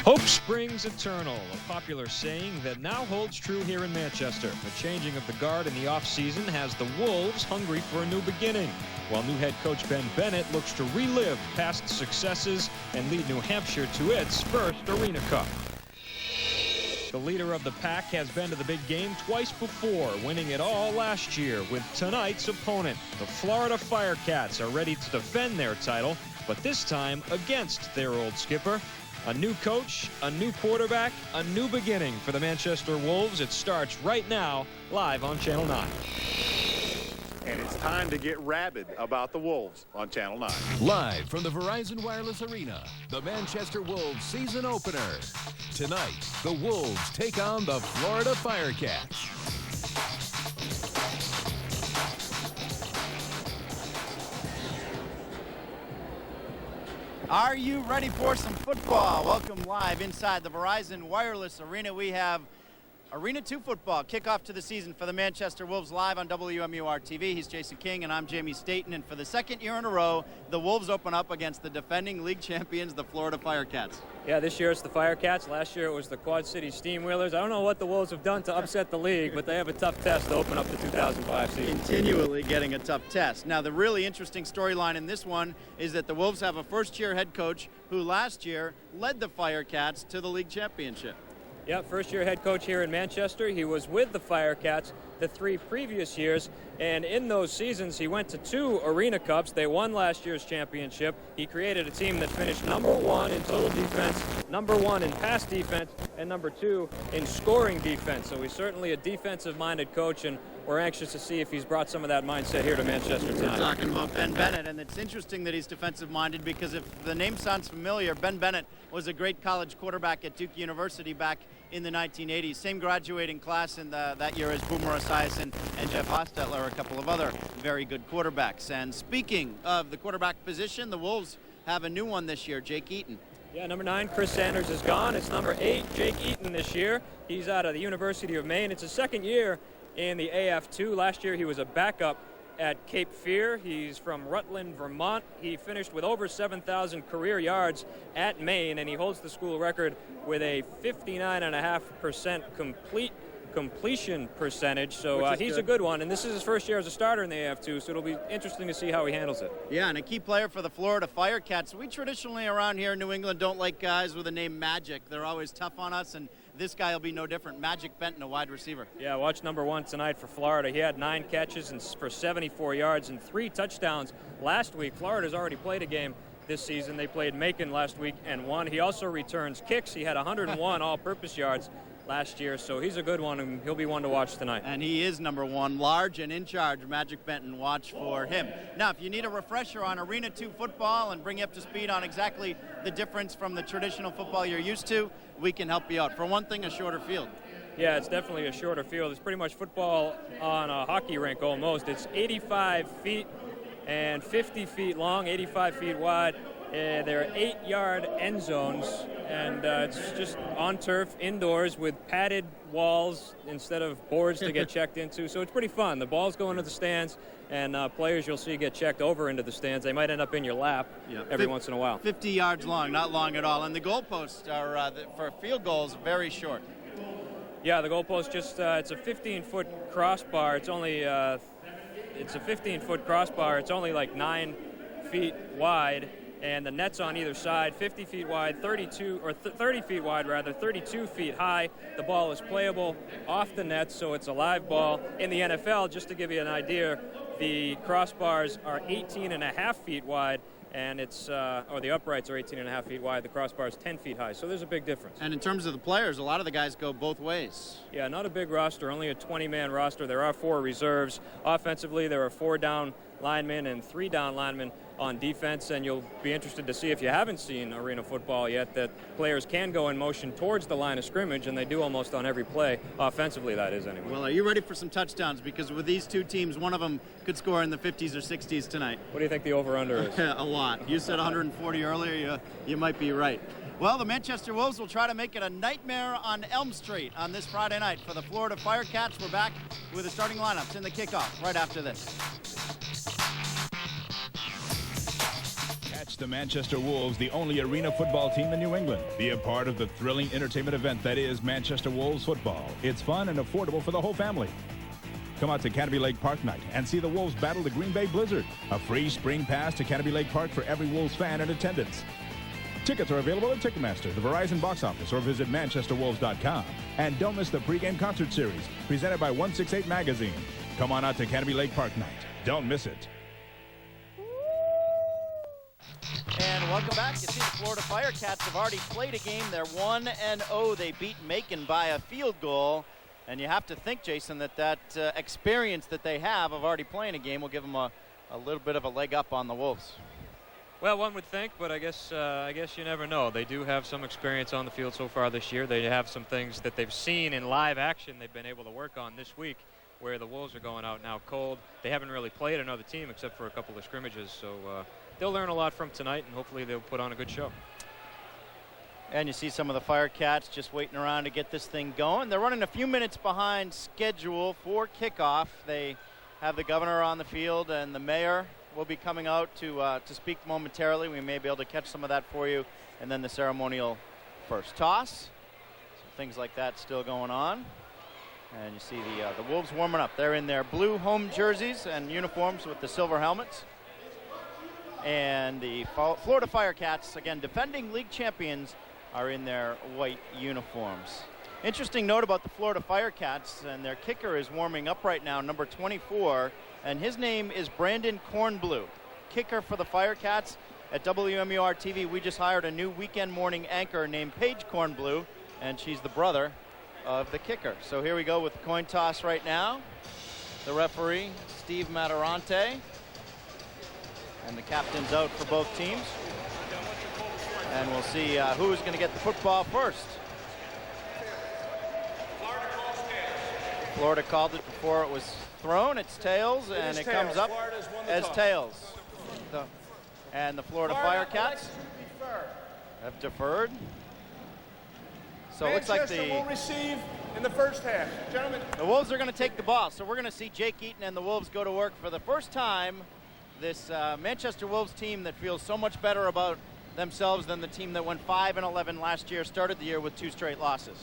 Hope springs eternal, a popular saying that now holds true here in Manchester. The changing of the guard in the offseason has the Wolves hungry for a new beginning, while new head coach Ben Bennett looks to relive past successes and lead New Hampshire to its first Arena Cup. The leader of the pack has been to the big game twice before, winning it all last year with tonight's opponent. The Florida Firecats are ready to defend their title, but this time against their old skipper. A new coach, a new quarterback, a new beginning for the Manchester Wolves. It starts right now, live on Channel 9. And it's time to get rabid about the Wolves on Channel 9. Live from the Verizon Wireless Arena, the Manchester Wolves season opener. Tonight, the Wolves take on the Florida Firecats. Are you ready for some football? Welcome live inside the Verizon Wireless Arena. We have Arena 2 football, kickoff to the season for the Manchester Wolves live on WMUR TV. He's Jason King and I'm Jamie Staten. And for the second year in a row, the Wolves open up against the defending league champions, the Florida Firecats. Yeah, this year it's the Firecats. Last year it was the Quad City Steamwheelers. I don't know what the Wolves have done to upset the league, but they have a tough test to open up the 2005 season. Continually getting a tough test. Now, the really interesting storyline in this one is that the Wolves have a first-year head coach who last year led the Firecats to the league championship. Yeah, first-year head coach here in Manchester. He was with the Firecats the 3 previous years, and in those seasons he went to 2 Arena Cups. They won last year's championship. He created a team that finished #1 in total defense, #1 in pass defense, and #2 in scoring defense. So he's certainly a defensive-minded coach, and we're anxious to see if he's brought some of that mindset here to Manchester tonight. We're talking about Ben Bennett, and it's interesting that he's defensive-minded because if the name sounds familiar, Ben Bennett was a great college quarterback at Duke University back in the 1980s. Same graduating class in that year as Boomer Esiason and Jeff Hostetler, a couple of other very good quarterbacks. And speaking of the quarterback position, the Wolves have a new one this year, Jake Eaton. Yeah, number 9, Chris Sanders is gone. It's number 8, Jake Eaton this year. He's out of the University of Maine. It's his second year in the AF2. Last year he was a backup at Cape Fear. He's from Rutland, Vermont. He finished with over 7,000 career yards at Maine, and he holds the school record with a 59.5% completion percentage. So he's a good one, and this is his first year as a starter in the AF2, so it'll be interesting to see how he handles it. Yeah, and a key player for the Florida Firecats. We traditionally around here in New England don't like guys with the name Magic. They're always tough on us, and this guy will be no different. Magic Benton, a wide receiver. Yeah, watch number 1 tonight for Florida. He had 9 catches for 74 yards and 3 touchdowns last week. Florida's already played a game this season. They played Macon last week and won. He also returns kicks. He had 101 all-purpose yards last year, so he's a good one, and he'll be one to watch tonight. And he is number 1, large and in charge. Magic Benton, watch for him. Now, if you need a refresher on Arena 2 football and bring you up to speed on exactly the difference from the traditional football you're used to, we can help you out. For one thing, a shorter field. Yeah, it's definitely a shorter field. It's pretty much football on a hockey rink almost. It's 85 feet and 50 feet long, 85 feet wide. There are 8-yard end zones, and it's just on turf, indoors, with padded walls instead of boards to get checked into. So it's pretty fun. The balls go into the stands, and players you'll see get checked over into the stands. They might end up in your lap every once in a while. 50 yards long, not long at all. And the goalposts are, for field goals, very short. Yeah, the goalpost just, it's a 15-foot crossbar. It's only, it's a 15-foot crossbar. It's only like 9 feet wide. And the net's on either side, 50 feet wide, 30 feet wide rather, 32 feet high. The ball is playable off the net, so it's a live ball. In the NFL, just to give you an idea, the crossbars are 18.5 feet wide, and it's, or the uprights are 18.5 feet wide. The crossbar is 10 feet high, so there's a big difference. And in terms of the players, a lot of the guys go both ways. Yeah, not a big roster, only a 20-man roster. There are 4 reserves. Offensively, there are 4 down linemen and 3 down linemen on defense, and you'll be interested to see, if you haven't seen arena football yet, that players can go in motion towards the line of scrimmage, and they do almost on every play, offensively that is anyway. Well, are you ready for some touchdowns? Because with these 2 teams, one of them could score in the 50s or 60s tonight. What do you think the over-under is? A lot. You said 140 earlier. You might be right. Well, the Manchester Wolves will try to make it a nightmare on Elm Street on this Friday night. For the Florida Firecats, we're back with the starting lineups in the kickoff right after this. Watch the Manchester Wolves, the only arena football team in New England. Be a part of the thrilling entertainment event that is Manchester Wolves football. It's fun and affordable for the whole family. Come out to Canopy Lake Park night and see the Wolves battle the Green Bay Blizzard. A free spring pass to Canopy Lake Park for every Wolves fan in attendance. Tickets are available at Ticketmaster, the Verizon box office, or visit manchesterwolves.com. And don't miss the pregame concert series presented by 168 Magazine. Come on out to Canopy Lake Park night. Don't miss it. And welcome back. You see the Florida Firecats have already played a game. They're 1-0. They beat Macon by a field goal. And you have to think, Jason, that experience that they have of already playing a game will give them a little bit of a leg up on the Wolves. Well, one would think, but I guess you never know. They do have some experience on the field so far this year. They have some things that they've seen in live action they've been able to work on this week, where the Wolves are going out now cold. They haven't really played another team except for a couple of scrimmages, so they'll learn a lot from tonight, and hopefully they'll put on a good show. And you see some of the Firecats just waiting around to get this thing going. They're running a few minutes behind schedule for kickoff. They have the governor on the field, and the mayor will be coming out to speak momentarily. We may be able to catch some of that for you. And then the ceremonial first toss. So things like that still going on. And you see the Wolves warming up. They're in their blue home jerseys and uniforms with the silver helmets. And the Florida Firecats, again, defending league champions, are in their white uniforms. Interesting note about the Florida Firecats, and their kicker is warming up right now, number 24, and his name is Brandon Kornblue, kicker for the Firecats. At WMUR TV, we just hired a new weekend morning anchor named Paige Kornblue, and she's the brother of the kicker. So here we go with the coin toss right now. The referee, Steve Matarante, and the captain's out for both teams. And we'll see who's going to get the football first. Florida called it before it was thrown. It's tails, and it comes up as tails. And the Florida Firecats have deferred. So it looks like will receive in the first half. Gentlemen. The Wolves are going to take the ball. So we're going to see Jake Eaton and the Wolves go to work for the first time. This Manchester Wolves team that feels so much better about themselves than the team that went 5-11 last year, started the year with 2 straight losses.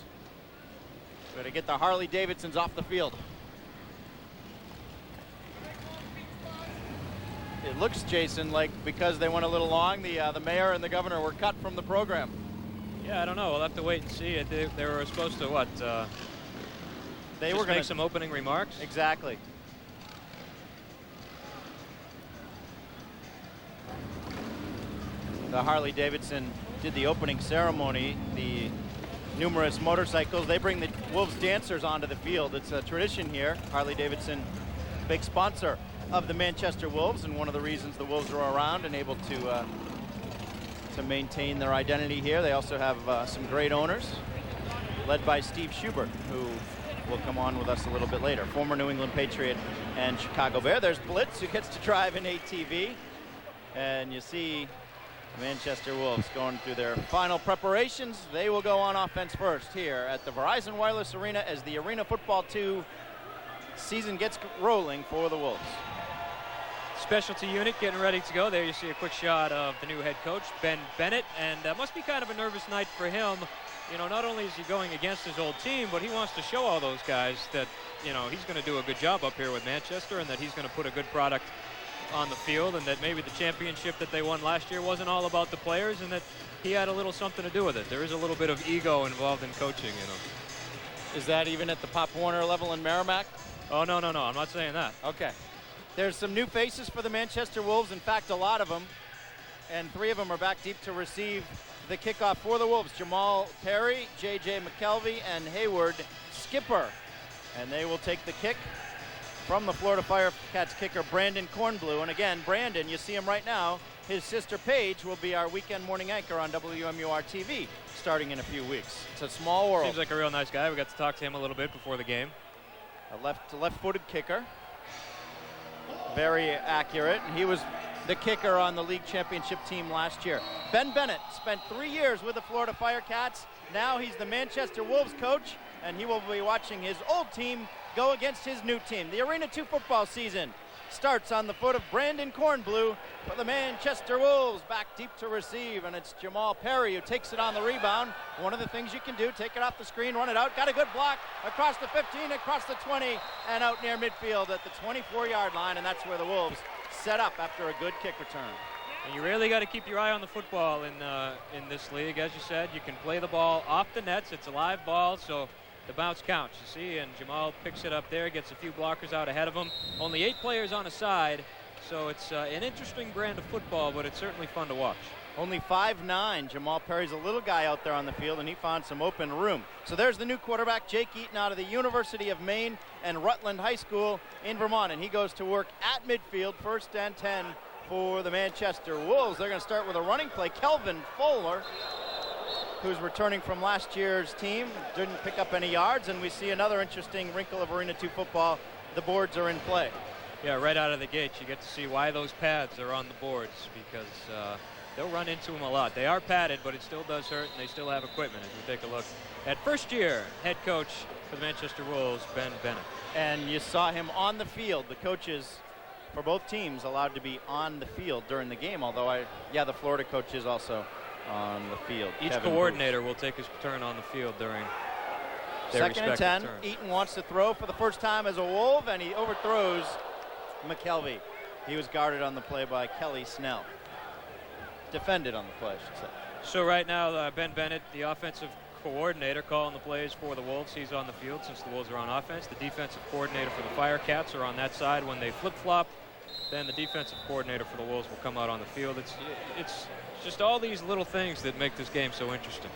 So to get the Harley Davidsons off the field. It looks, Jason, like because they went a little long, the mayor and the governor were cut from the program. Yeah, I don't know. We'll have to wait and see. They were supposed to what? They were going to make some opening remarks. Exactly. The Harley Davidson did the opening ceremony. The numerous motorcycles, they bring the Wolves dancers onto the field. It's a tradition here. Harley Davidson, big sponsor of the Manchester Wolves, and one of the reasons the Wolves are around and able to maintain their identity here. They also have some great owners, led by Steve Schubert, who will come on with us a little bit later. Former New England Patriot and Chicago Bear. There's Blitz, who gets to drive an ATV. And you see Manchester Wolves going through their final preparations. They will go on offense first here at the Verizon Wireless Arena as the Arena Football 2 season gets rolling for the Wolves. Specialty unit getting ready to go. There you see a quick shot of the new head coach, Ben Bennett, and must be kind of a nervous night for him. You know, not only is he going against his old team, but he wants to show all those guys that, you know, he's going to do a good job up here with Manchester and that he's going to put a good product on the field, and that maybe the championship that they won last year wasn't all about the players and that he had a little something to do with it. There is a little bit of ego involved in coaching, you know. Is that even at the Pop Warner level in Merrimack? Oh, no, I'm not saying that. Okay. There's some new faces for the Manchester Wolves. In fact, a lot of them. And 3 of them are back deep to receive the kickoff for the Wolves. Jamal Perry, J.J. McKelvey, and Hayward Skipper. And they will take the kick from the Florida Firecats kicker, Brandon Kornblue. And again, Brandon, you see him right now. His sister Paige will be our weekend morning anchor on WMUR TV starting in a few weeks. It's a small world. Seems like a real nice guy. We got to talk to him a little bit before the game. A left-footed kicker. Very accurate. He was the kicker on the league championship team last year. Ben Bennett spent 3 years with the Florida Firecats. Now he's the Manchester Wolves coach, and he will be watching his old team go against his new team. The Arena 2 football season starts on the foot of Brandon Cornblue for the Manchester Wolves. Back deep to receive, and it's Jamal Perry who takes it on the rebound. One of the things you can do, take it off the screen, run it out. Got a good block across the 15, across the 20, and out near midfield at the 24-yard line, and that's where the Wolves set up after a good kick return. And you really got to keep your eye on the football in this league. As you said, you can play the ball off the nets. It's a live ball, so the bounce counts, you see, and Jamal picks it up there, gets a few blockers out ahead of him. Only 8 players on a side, so it's an interesting brand of football, but it's certainly fun to watch. Only 5'9". Jamal Perry's a little guy out there on the field, and he found some open room. So there's the new quarterback, Jake Eaton, out of the University of Maine and Rutland High School in Vermont, and he goes to work at midfield, 1st and 10 for the Manchester Wolves. They're going to start with a running play. Kelvin Fuller, who's returning from last year's team, didn't pick up any yards, and we see another interesting wrinkle of Arena 2 football. The boards are in play. Yeah, right out of the gate, you get to see why those pads are on the boards, because they'll run into them a lot. They are padded, but it still does hurt, and they still have equipment, as we take a look at first-year head coach for the Manchester Wolves, Ben Bennett. And you saw him on the field. The coaches for both teams allowed to be on the field during the game, although the Florida coach is also on the field. Each Kevin coordinator will take his turn on the field during their 2nd and 10. turn. Eaton wants to throw for the first time as a Wolf, and he overthrows McKelvey. He was guarded on the play by Kelly Snell. Defended on the play, I should say. So right now, Ben Bennett, the offensive coordinator, calling the plays for the Wolves. He's on the field since the Wolves are on offense. The defensive coordinator for the Firecats are on that side. When they flip-flop, then the defensive coordinator for the Wolves will come out on the field. It's just all these little things that make this game so interesting.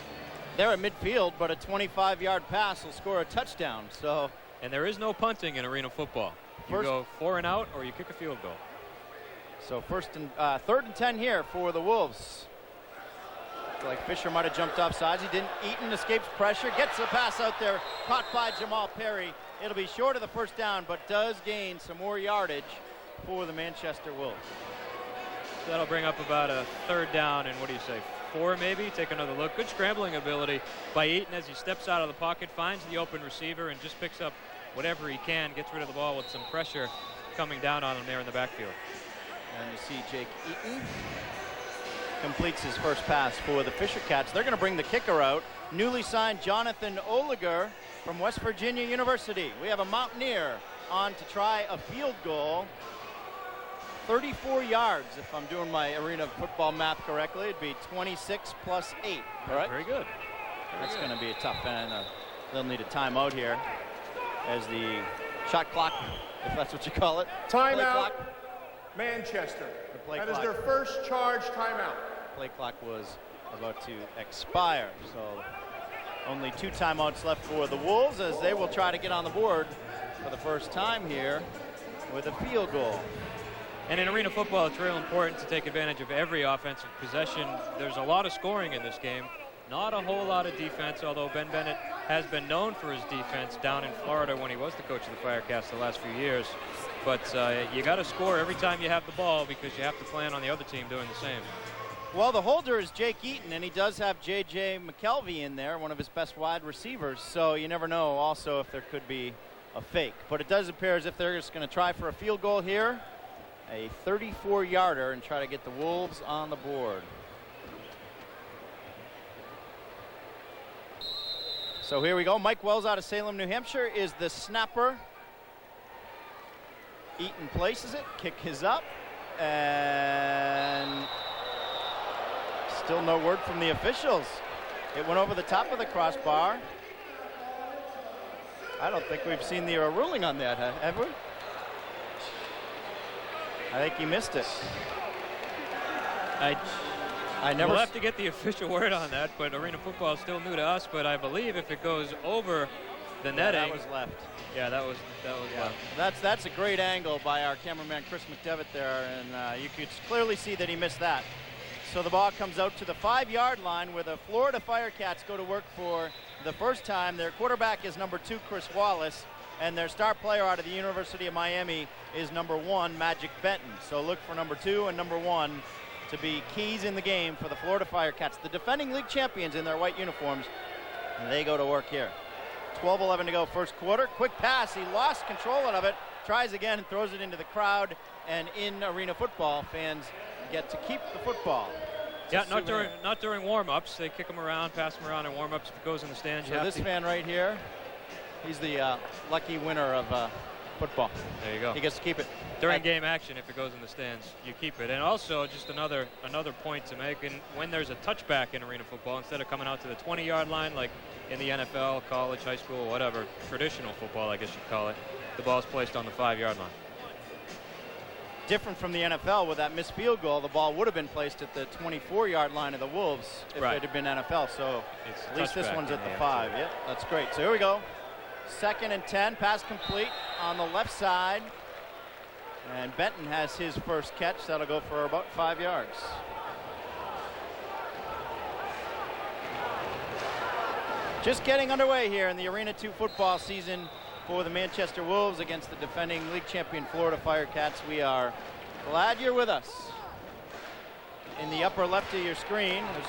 They're at midfield, but a 25-yard pass will score a touchdown. And there is no punting in arena football. You go 4 and out, or you kick a field goal. So 3rd and 10 here for the Wolves. Like Fisher might have jumped off sides. He didn't. Eaton escapes pressure, gets the pass out there, caught by Jamal Perry. It'll be short of the first down, but does gain some more yardage for the Manchester Wolves. So that'll bring up about a 3rd down and, 4 maybe? Take another look. Good scrambling ability by Eaton as he steps out of the pocket, finds the open receiver, and just picks up whatever he can, gets rid of the ball with some pressure coming down on him there in the backfield. And you see Jake Eaton completes his first pass for the Firecats. They're going to bring the kicker out. Newly signed Jonathan Oliger from West Virginia University. We have a Mountaineer on to try a field goal. 34 yards, if I'm doing my arena football math correctly. It'd be 26 plus 8, correct? Very good. That's going to be a tough end. They'll need a timeout here as the shot clock, if that's what you call it. Timeout, Manchester. That is their first charge timeout. Play clock was about to expire, so only 2 timeouts left for the Wolves as they will try to get on the board for the first time here with a field goal. And in arena football, it's real important to take advantage of every offensive possession. There's a lot of scoring in this game, not a whole lot of defense, although Ben Bennett has been known for his defense down in Florida when he was the coach of the Firecats the last few years. But you got to score every time you have the ball because you have to plan on the other team doing the same. Well, the holder is Jake Eaton, and he does have J.J. McKelvey in there, one of his best wide receivers. So you never know also if there could be a fake. But it does appear as if they're just going to try for a field goal here, a 34-yarder, and try to get the Wolves on the board. So here we go. Mike Wells out of Salem, New Hampshire is the snapper. Eaton places it, kick is up, and still no word from the officials. It went over the top of the crossbar. I don't think we've seen the ruling on that, have we? I think he missed it. We'll have to get the official word on that, but arena football is still new to us, but I believe if it goes over the netting. That was left. Yeah, that was left. That's a great angle by our cameraman Chris McDevitt there, and you could clearly see that he missed that. So the ball comes out to the 5-yard line where the Florida Firecats go to work for the first time. Their quarterback is number 2, Chris Wallace, and their star player out of the University of Miami is number 1, Magic Benton. So look for number 2 and number 1 to be keys in the game for the Florida Firecats, the defending league champions in their white uniforms. And they go to work here. 12-11 to go first quarter. Quick pass. He lost control of it. tries again and throws it into the crowd. And in arena football, fans get to keep the football. Yeah, not during warm-ups. They kick them around, pass them around in warm-ups. If it goes in the stands, so this fan right here, he's the lucky winner of football. There you go. He gets to keep it. During game action, if it goes in the stands, you keep it. And also, just another point to make, and when there's a touchback in arena football, instead of coming out to the 20-yard line like in the NFL, college, high school, whatever, traditional football, I guess you'd call it, the ball's placed on the 5-yard line. Different from the NFL, with that missed field goal, the ball would have been placed at the 24-yard line of the Wolves if it had been NFL. So at least this one's at the 5. Yep, that's great. So here we go. 2nd and 10, pass complete on the left side. And Benton has his first catch. That'll go for about 5 yards. Just getting underway here in the Arena 2 football season for the Manchester Wolves against the defending league champion Florida Firecats. We are glad you're with us. In the upper left of your screen is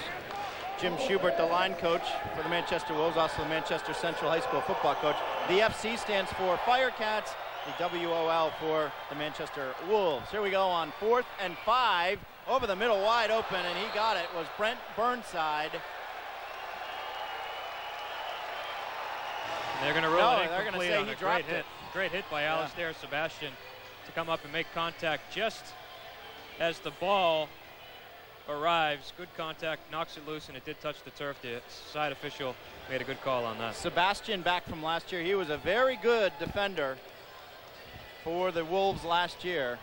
Jim Schubert, the line coach for the Manchester Wolves, also the Manchester Central High School football coach. The FC stands for Firecats, the WOL for the Manchester Wolves. Here we go on 4th and 5. Over the middle, wide open, and he got it, was Brent Burnside. And they're going to rule it they're going to incomplete say on he a dropped great hit. Great hit by Alistair Sebastian to come up and make contact just as the ball arrives. Good contact, knocks it loose, and it did touch the turf. The side official made a good call on that. Sebastian, back from last year, he was a very good defender for the Wolves last year.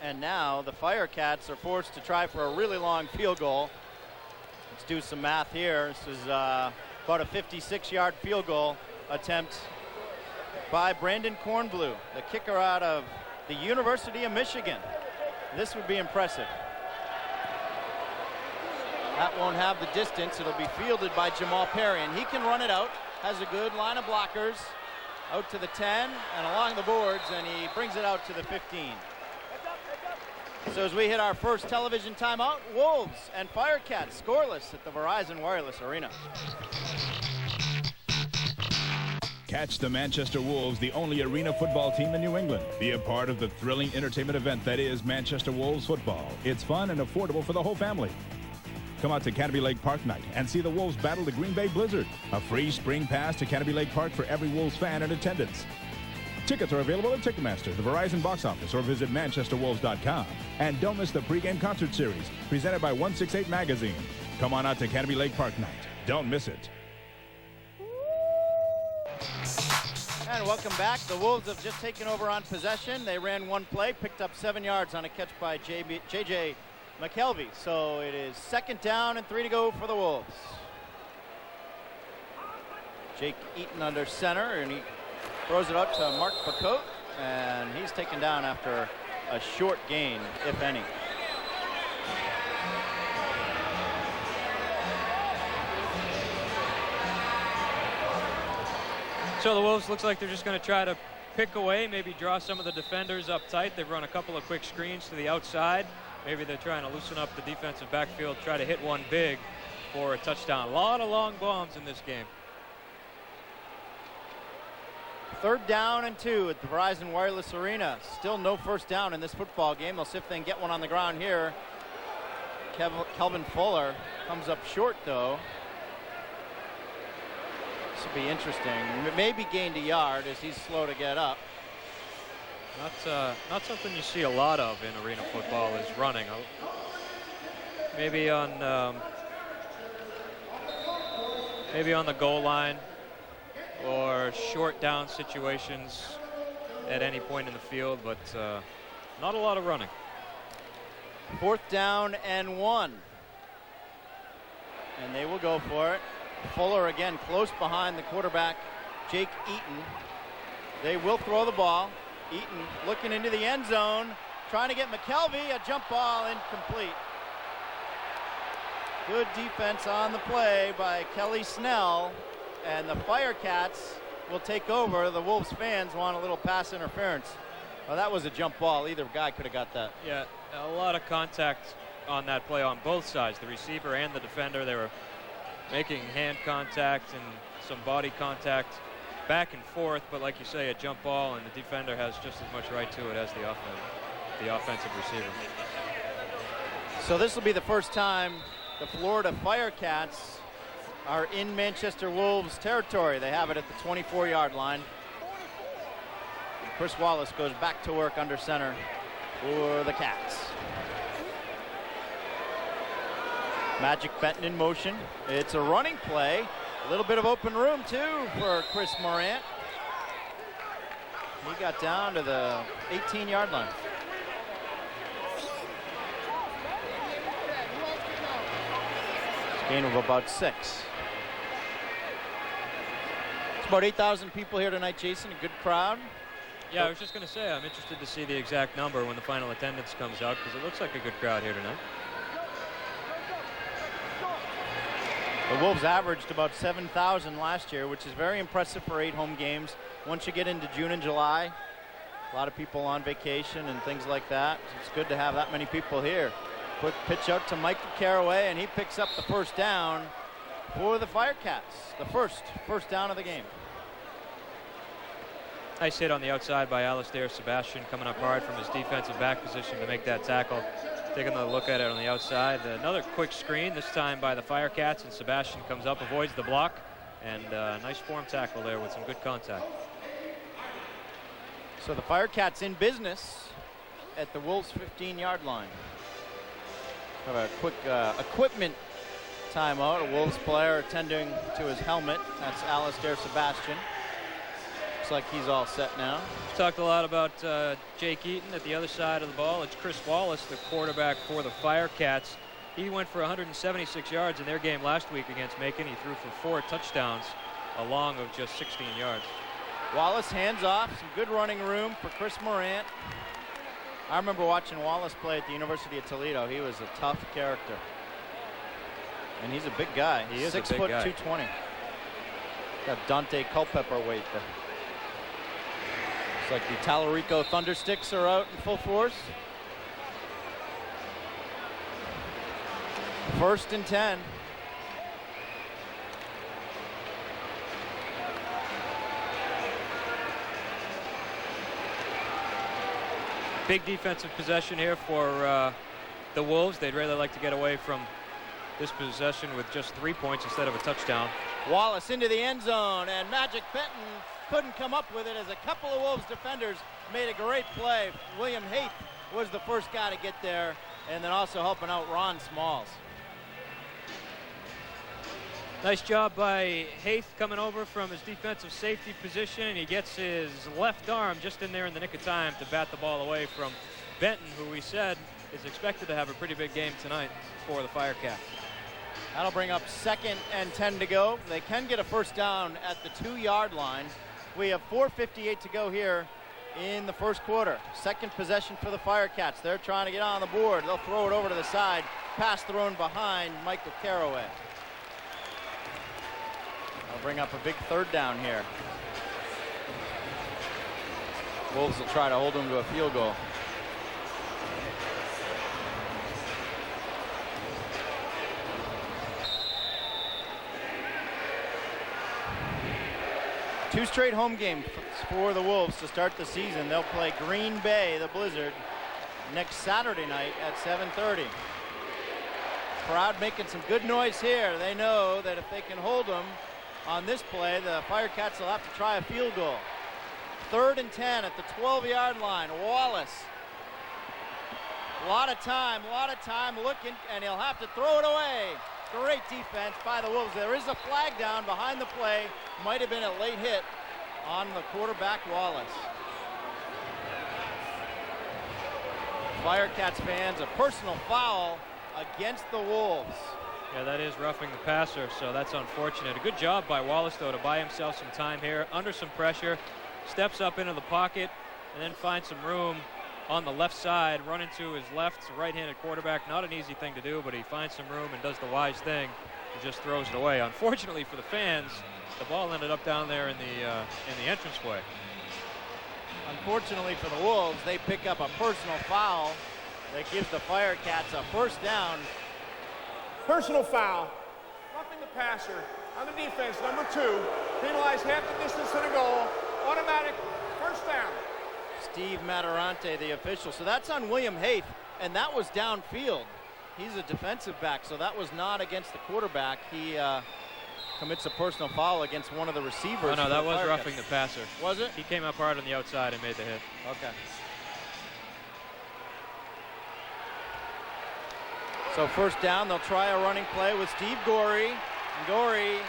And now the Firecats are forced to try for a really long field goal. Let's do some math here. This is about a 56-yard field goal attempt by Brandon Kornblue, the kicker out of the University of Michigan. This would be impressive. That won't have the distance. It'll be fielded by Jamal Perry, and he can run it out. Has a good line of blockers out to the 10 and along the boards, and he brings it out to the 15. So as we hit our first television timeout, Wolves and Firecats scoreless at the Verizon Wireless Arena. Catch the Manchester Wolves, the only arena football team in New England. Be a part of the thrilling entertainment event that is Manchester Wolves football. It's fun and affordable for the whole family. Come out to Canopy Lake Park night and see the Wolves battle the Green Bay Blizzard. A free spring pass to Canopy Lake Park for every Wolves fan in attendance. Tickets are available at Ticketmaster, the Verizon box office, or visit manchesterwolves.com. And don't miss the pregame concert series presented by 168 Magazine. Come on out to Canopy Lake Park night. Don't miss it. And welcome back. The Wolves have just taken over on possession. They ran one play, picked up 7 yards on a catch by J.J. McKelvey. So it is 2nd down and 3 to go for the Wolves. Jake Eaton under center, and he throws it out to Mark Bacote, and he's taken down after a short gain, if any. So the Wolves looks like they're just going to try to pick away, maybe draw some of the defenders up tight. They've run a couple of quick screens to the outside. Maybe they're trying to loosen up the defensive backfield, try to hit one big for a touchdown. A lot of long bombs in this game. 3rd down and 2 at the Verizon Wireless Arena. Still no first down in this football game. They'll see if they can get one on the ground here. Kelvin Fuller comes up short, though. This will be interesting. Maybe gained a yard as he's slow to get up. Not something you see a lot of in arena football is running. Maybe on the goal line or short down situations at any point in the field, but not a lot of running. 4th down and 1. And they will go for it. Fuller again close behind the quarterback, Jake Eaton. They will throw the ball. Eaton looking into the end zone, trying to get McKelvey, a jump ball incomplete. Good defense on the play by Kelly Snell, and the Firecats will take over. The Wolves fans want a little pass interference. Well, that was a jump ball. Either guy could have got that. Yeah, a lot of contact on that play on both sides, the receiver and the defender. They were making hand contact and some body contact back and forth, but like you say, a jump ball, and the defender has just as much right to it as the offensive receiver. So this will be the first time the Florida Firecats are in Manchester Wolves territory. They have it at the 24-yard line. And Chris Wallace goes back to work under center for the Cats. Magic Benton in motion. It's a running play. A little bit of open room too for Chris Morant. He got down to the 18-yard line. Gain of about 6. It's about 8,000 people here tonight, Jason. A good crowd. Yeah, I was just going to say, I'm interested to see the exact number when the final attendance comes out, because it looks like a good crowd here tonight. The Wolves averaged about 7,000 last year, which is very impressive for 8 home games. Once you get into June and July, a lot of people on vacation and things like that. It's good to have that many people here. Quick pitch out to Michael Caraway, and he picks up the first down for the Firecats. The first down of the game. Nice hit on the outside by Alistair Sebastian, coming up hard from his defensive back position to make that tackle. Taking a look at it on the outside. Another quick screen, this time by the Firecats, and Sebastian comes up, avoids the block, and nice form tackle there with some good contact. So the Firecats in business at the Wolves' 15-yard line. Have a quick equipment timeout. A Wolves player attending to his helmet. That's Alistair Sebastian. Looks like he's all set now. We've talked a lot about Jake Eaton at the other side of the ball. It's Chris Wallace, the quarterback for the Firecats. He went for 176 yards in their game last week against Macon. He threw for 4 touchdowns, along of just 16 yards. Wallace hands off. Some good running room for Chris Morant. I remember watching Wallace play at the University of Toledo. He was a tough character. And he's a big guy. He is 6 a big foot guy. 220. Got Dante Culpepper weight there. Looks like the Tallarico Thundersticks are out in full force. 1st and 10. Big defensive possession here for the Wolves. They'd really like to get away from this possession with just 3 points instead of a touchdown. Wallace into the end zone, and Magic Benton couldn't come up with it as a couple of Wolves defenders made a great play. William Haight was the first guy to get there, and then also helping out Ron Smalls. Nice job by Haith coming over from his defensive safety position. He gets his left arm just in there in the nick of time to bat the ball away from Benton, who we said is expected to have a pretty big game tonight for the Firecats. That'll bring up 2nd and 10 to go. They can get a first down at the 2-yard line. We have 4:58 to go here in the first quarter. Second possession for the Firecats. They're trying to get on the board. They'll throw it over to the side. Pass thrown behind Michael Caraway. That'll bring up a big 3rd down here. Wolves will try to hold them to a field goal. Two straight home games for the Wolves to start the season. They'll play Green Bay, the Blizzard, next Saturday night at 7:30. Crowd making some good noise here. They know that if they can hold them on this play, the Firecats will have to try a field goal. 3rd and 10 at the 12-yard line. Wallace. A lot of time looking, and he'll have to throw it away. Great defense by the Wolves. There is a flag down behind the play. Might have been a late hit on the quarterback, Wallace. Firecats fans, a personal foul against the Wolves. Yeah, that is roughing the passer, so that's unfortunate. A good job by Wallace, though, to buy himself some time here under some pressure. Steps up into the pocket and then finds some room on the left side, running to his left, right-handed quarterback. Not an easy thing to do, but he finds some room and does the wise thing and just throws it away. Unfortunately for the fans, the ball ended up down there in the entranceway. Unfortunately for the Wolves, they pick up a personal foul that gives the Firecats a first down. Personal foul. Roughing the passer. On the defense, number 2, penalized half the distance to the goal. Automatic first down. Steve Matarante, the official. So that's on William Haith, and that was downfield. He's a defensive back, so that was not against the quarterback. He commits a personal foul against one of the receivers. Oh, no, that was roughing the passer. Was it? He came up hard on the outside and made the hit. Okay. So first down, they'll try a running play with Steve Gorey. And Gorey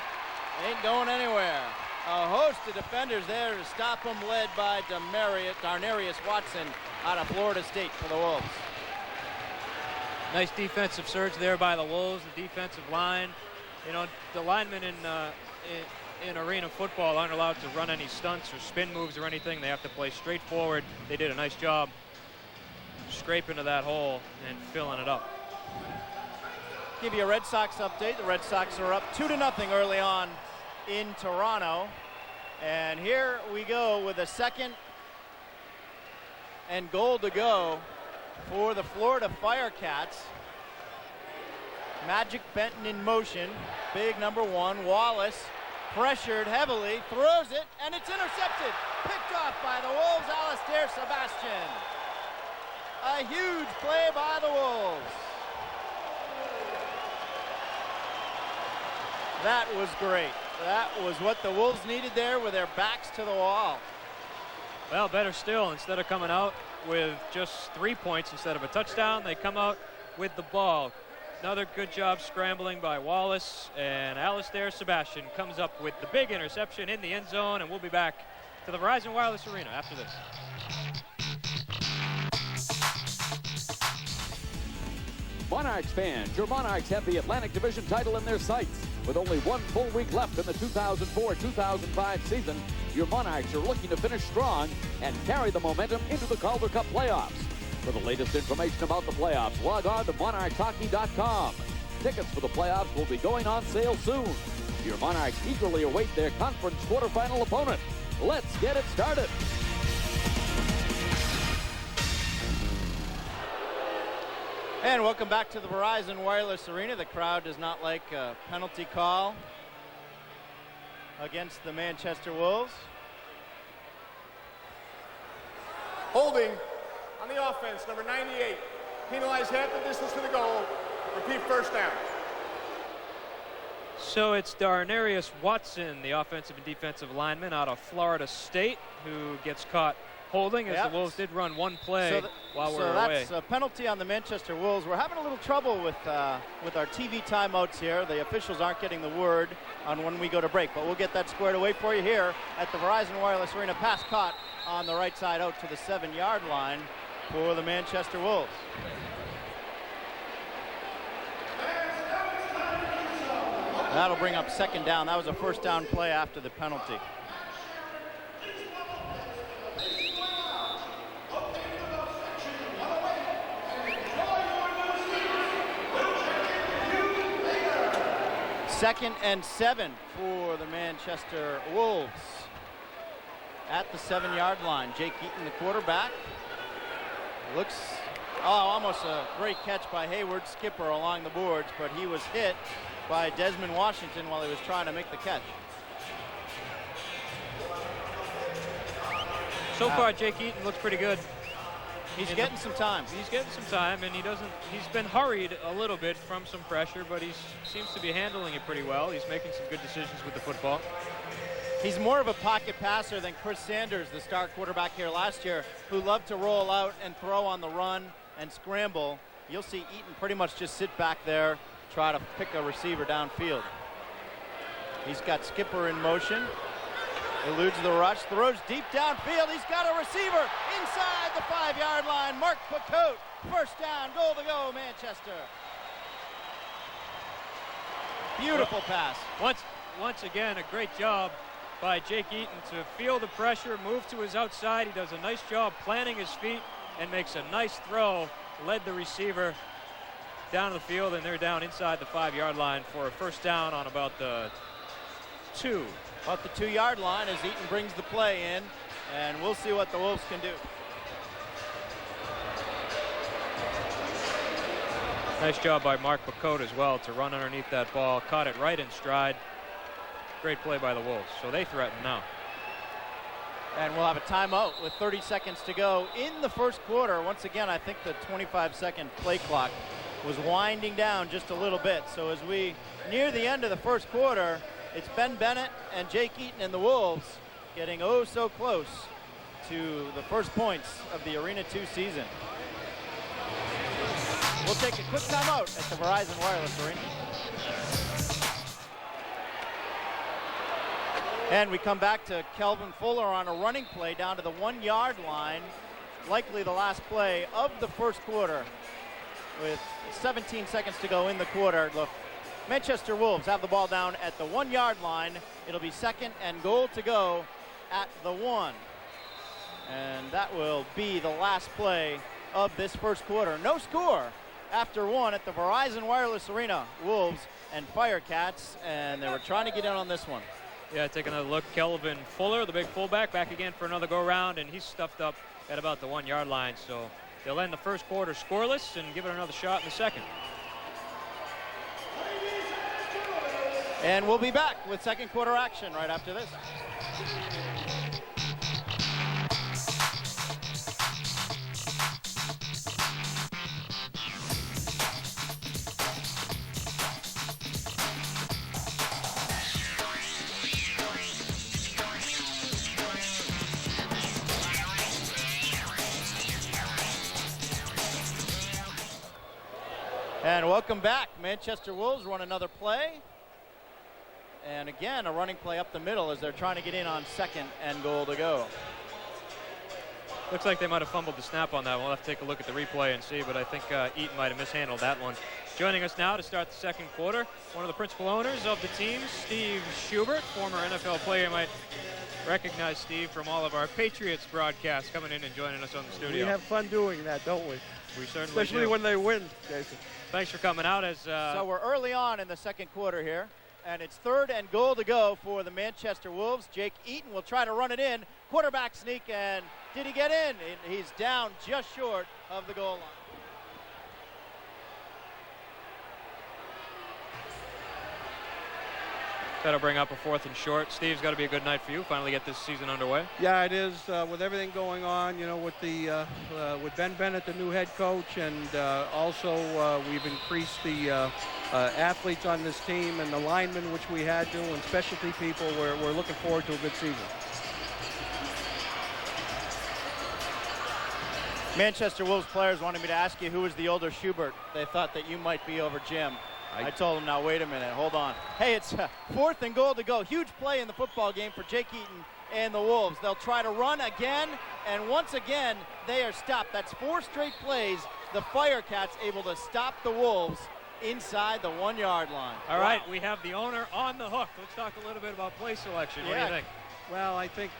ain't going anywhere. A host of defenders there to stop him, led by Darnarius Watson out of Florida State for the Wolves. Nice defensive surge there by the Wolves, the defensive line. You know, the linemen in arena football aren't allowed to run any stunts or spin moves or anything. They have to play straight forward. They did a nice job scraping to that hole and filling it up. Give you a Red Sox update. The Red Sox are up 2-0 early on in Toronto. And here we go with a 2nd and goal to go for the Florida Firecats. Magic Benton in motion. Big number 1. Wallace pressured heavily, throws it, and it's intercepted. Picked off by the Wolves, Alistair Sebastian. A huge play by the Wolves. That was great. That was what the Wolves needed there with their backs to the wall. Well, better still, instead of coming out with just 3 points instead of a touchdown, they come out with the ball. Another good job scrambling by Wallace, and Alistair Sebastian comes up with the big interception in the end zone, and we'll be back to the Verizon Wireless Arena after this. Monarchs fans, your Monarchs have the Atlantic Division title in their sights. With only 1 full week left in the 2004-2005 season, your Monarchs are looking to finish strong and carry the momentum into the Calder Cup playoffs. For the latest information about the playoffs, log on to monarchshockey.com. Tickets for the playoffs will be going on sale soon. Your Monarchs eagerly await their conference quarterfinal opponent. Let's get it started. And welcome back to the Verizon Wireless Arena. The crowd does not like a penalty call against the Manchester Wolves. Holding on the offense, number 98. Penalized half the distance to the goal. Repeat first down. So it's Darnarius Watson, the offensive and defensive lineman out of Florida State, who gets caught holding, as the Wolves did run one play while we're away. So that's a penalty on the Manchester Wolves. We're having a little trouble with our TV timeouts here. The officials aren't getting the word on when we go to break, but we'll get that squared away for you here at the Verizon Wireless Arena. Pass caught on the right side out to the 7-yard line for the Manchester Wolves. That'll bring up 2nd down. That was a first down play after the penalty. Second and 7 for the Manchester Wolves at the 7-yard line. Jake Eaton, the quarterback. Looks, almost a great catch by Hayward, skipper along the boards, but he was hit by Desmond Washington while he was trying to make the catch. So far, Jake Eaton looks pretty good. He's getting some time. He's getting some time, and he's been hurried a little bit from some pressure, but he seems to be handling it pretty well. He's making some good decisions with the football. He's more of a pocket passer than Chris Sanders, the star quarterback here last year, who loved to roll out and throw on the run and scramble. You'll see Eaton pretty much just sit back there, try to pick a receiver downfield. He's got Skipper in motion. Eludes the rush, throws deep downfield. He's got a receiver inside the 5-yard line. Mark Pacote, first down, goal to go, Manchester. Beautiful pass. Once again, a great job by Jake Eaton to feel the pressure, move to his outside. He does a nice job planting his feet and makes a nice throw. Led the receiver down the field, and they're down inside the 5-yard line for a first down on about the 2. About the 2-yard line as Eaton brings the play in, and we'll see what the Wolves can do. Nice job by Mark Bacote as well to run underneath that ball. Caught it right in stride. Great play by the Wolves. So they threaten now. And we'll have a timeout with 30 seconds to go in the first quarter. Once again, I think the 25-second play clock was winding down just a little bit. So as we near the end of the first quarter, it's Ben Bennett and Jake Eaton and the Wolves getting oh so close to the first points of the Arena 2 season. We'll take a quick timeout at the Verizon Wireless Arena. And we come back to Kelvin Fuller on a running play down to the 1-yard line. Likely the last play of the first quarter with 17 seconds to go in the quarter. The Manchester Wolves have the ball down at the 1-yard line. It'll be 2nd and goal to go at the 1. And that will be the last play of this first quarter. No score after 1 at the Verizon Wireless Arena. Wolves and Firecats, and they were trying to get in on this one. Yeah, take another look. Kelvin Fuller, the big fullback, back again for another go-round, and he's stuffed up at about the 1-yard line. So they'll end the first quarter scoreless and give it another shot in the second. And we'll be back with second quarter action right after this. And welcome back. Manchester Wolves run another play. And again, a running play up the middle as they're trying to get in on 2nd and goal to go. Looks like they might have fumbled the snap on that one. We'll have to take a look at the replay and see, but I think Eaton might have mishandled that one. Joining us now to start the second quarter, one of the principal owners of the team, Steve Schubert, former NFL player. You might recognize Steve from all of our Patriots broadcasts, coming in and joining us on the studio. We have fun doing that, don't we? We certainly Especially do. when they win, Jason. Thanks for coming out. So we're early on in the second quarter here, and it's 3rd and goal to go for the Manchester Wolves. Jake Eaton will try to run it in. Quarterback sneak, and did he get in? He's down just short of the goal line. That'll bring up a 4th and short. Steve's got to be a good night for you. Finally get this season underway. Yeah, it is. With everything going on, you know, with the with Ben Bennett, the new head coach, and also we've increased the athletes on this team and the linemen, which we had to, and specialty people. We're looking forward to a good season. Manchester Wolves players wanted me to ask you who was the older Schubert. They thought that you might be over Jim. I told him, now wait a minute, hold on. Hey, it's 4th and goal to go. Huge play in the football game for Jake Eaton and the Wolves. They'll try to run again, and once again, they are stopped. That's 4 straight plays. The Firecats able to stop the Wolves inside the 1-yard line. All right, we have the owner on the hook. Let's talk a little bit about play selection. What do you think? Well, I think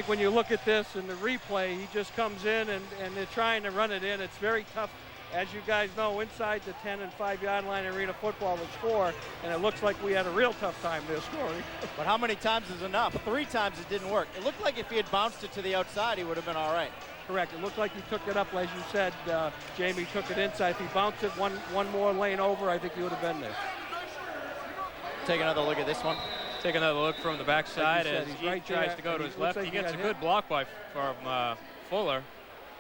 when you look at this in the replay, he just comes in and they're trying to run it in. It's very tough. As you guys know, inside the 10 and 5-yard line, Arena football was 4, and it looks like we had a real tough time there scoring. But how many times is enough? 3 times it didn't work. It looked like if he had bounced it to the outside, he would have been all right. Correct. It looked like he took it up, as you said. Jamie took it inside. If he bounced it one more lane over, I think he would have been there. Take another look at this one. Take another look from the backside like as he right tries there, to go to his left. like He gets a got good hit. block from Fuller,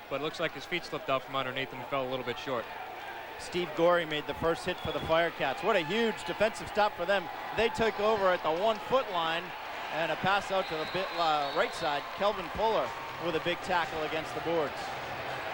but it looks like his feet slipped out from underneath him and fell a little bit short. Steve Gorey made the first hit for the Firecats. What a huge defensive stop for them. They took over at the 1-foot line, and a pass out to the right side. Kelvin Fuller with a big tackle against the boards.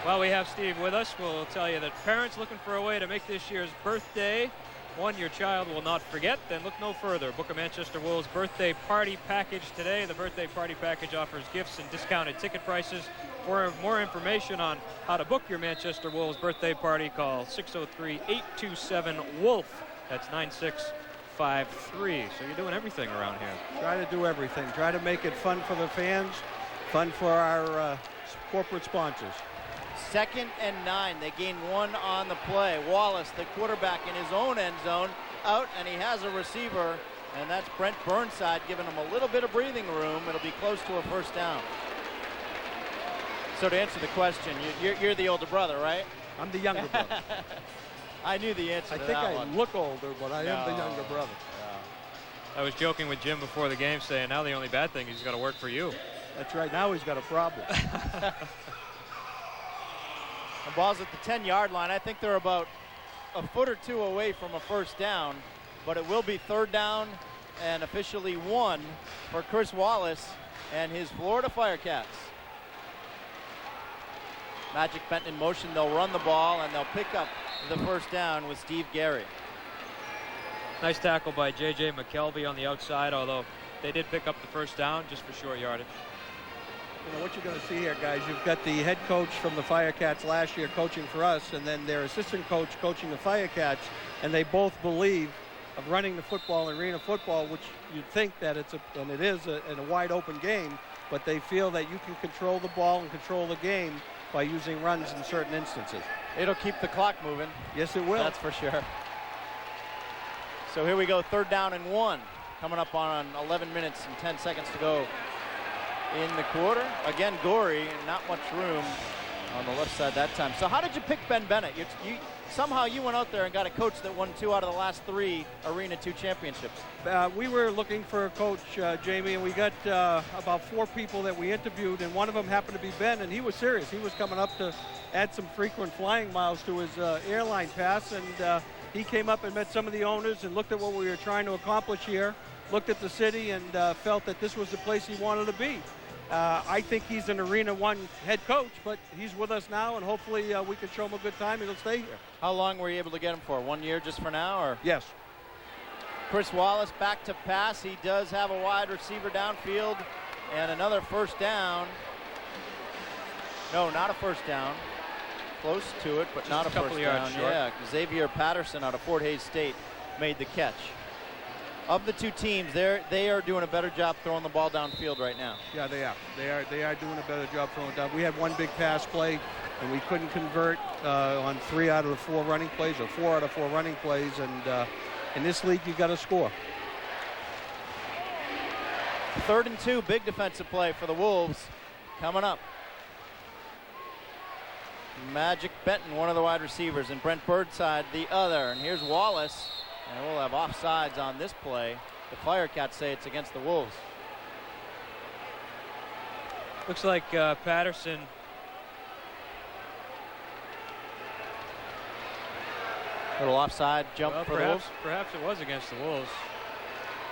Well, we have Steve with us. We'll tell you that parents looking for a way to make this year's birthday one your child will not forget, then look no further. Book a Manchester Wolves birthday party package today. The birthday party package offers gifts and discounted ticket prices. For more information on how to book your Manchester Wolves birthday party, call 603-827-WOLF. That's 9653. So you're doing everything around here. Try to do everything. Try to make it fun for the fans, fun for our corporate sponsors. 2nd and 9. They gain 1 on the play. Wallace, the quarterback, in his own end zone, out, and he has a receiver, and that's Brent Burnside giving him a little bit of breathing room. It'll be close to a first down. So to answer the question, you're the older brother, right? I'm the younger brother. I knew the answer I to think that I one. look older, but I am the younger brother. I was joking with Jim before the game, saying now the only bad thing is he's got to work for you. That's right. Now he's got a problem. The ball's at the 10-yard line. I think they're about a foot or two away from a first down, but it will be third down and officially 1 for Chris Wallace and his Florida Firecats. Magic Benton in motion. They'll run the ball and they'll pick up the first down with Steve Gary. Nice tackle by J.J. McKelvey on the outside, although they did pick up the first down just for short yardage. You know what you're going to see here, guys. You've got the head coach from the Firecats last year coaching for us, and then their assistant coach coaching the Firecats, and they both believe of running the football, arena football, which you'd think that it's and it is a wide open game, but they feel that you can control the ball and control the game by using runs in certain instances. It'll keep the clock moving. Yes, it will. That's for sure. So here we go, third down and 1. Coming up on 11 minutes and 10 seconds to go in the quarter. Again, Gorey, not much room on the left side that time. So how did you pick Ben Bennett? Somehow you went out there and got a coach that won 2 out of the last 3 Arena 2 championships. We were looking for a coach, Jamie, and we got about 4 people that we interviewed, and one of them happened to be Ben, and he was serious. He was coming up to add some frequent flying miles to his airline pass, and he came up and met some of the owners and looked at what we were trying to accomplish here, looked at the city, and felt that this was the place he wanted to be. I think he's an Arena 1 head coach, but he's with us now, and hopefully we can show him a good time and he'll stay here. How long were you able to get him for? 1 year just for now? Or? Yes. Chris Wallace back to pass. He does have a wide receiver downfield and another first down. No, not a first down. Close to it, but just not a first down. Short. Yeah, Xavier Patterson out of Fort Hays State made the catch. Of the 2 teams, they are doing a better job throwing the ball downfield right now. Yeah, they are. They are doing a better job throwing it down. We had one big pass play, and we couldn't convert on 3 out of the 4 running plays, or 4 out of 4 running plays. And in this league, you got to score. 3rd and 2, big defensive play for the Wolves coming up. Magic Benton, one of the wide receivers, and Brent Birdside, the other. And here's Wallace. And we'll have offsides on this play. The Firecats say it's against the Wolves. Looks like Patterson. Little offside jump for the Wolves. Perhaps it was against the Wolves.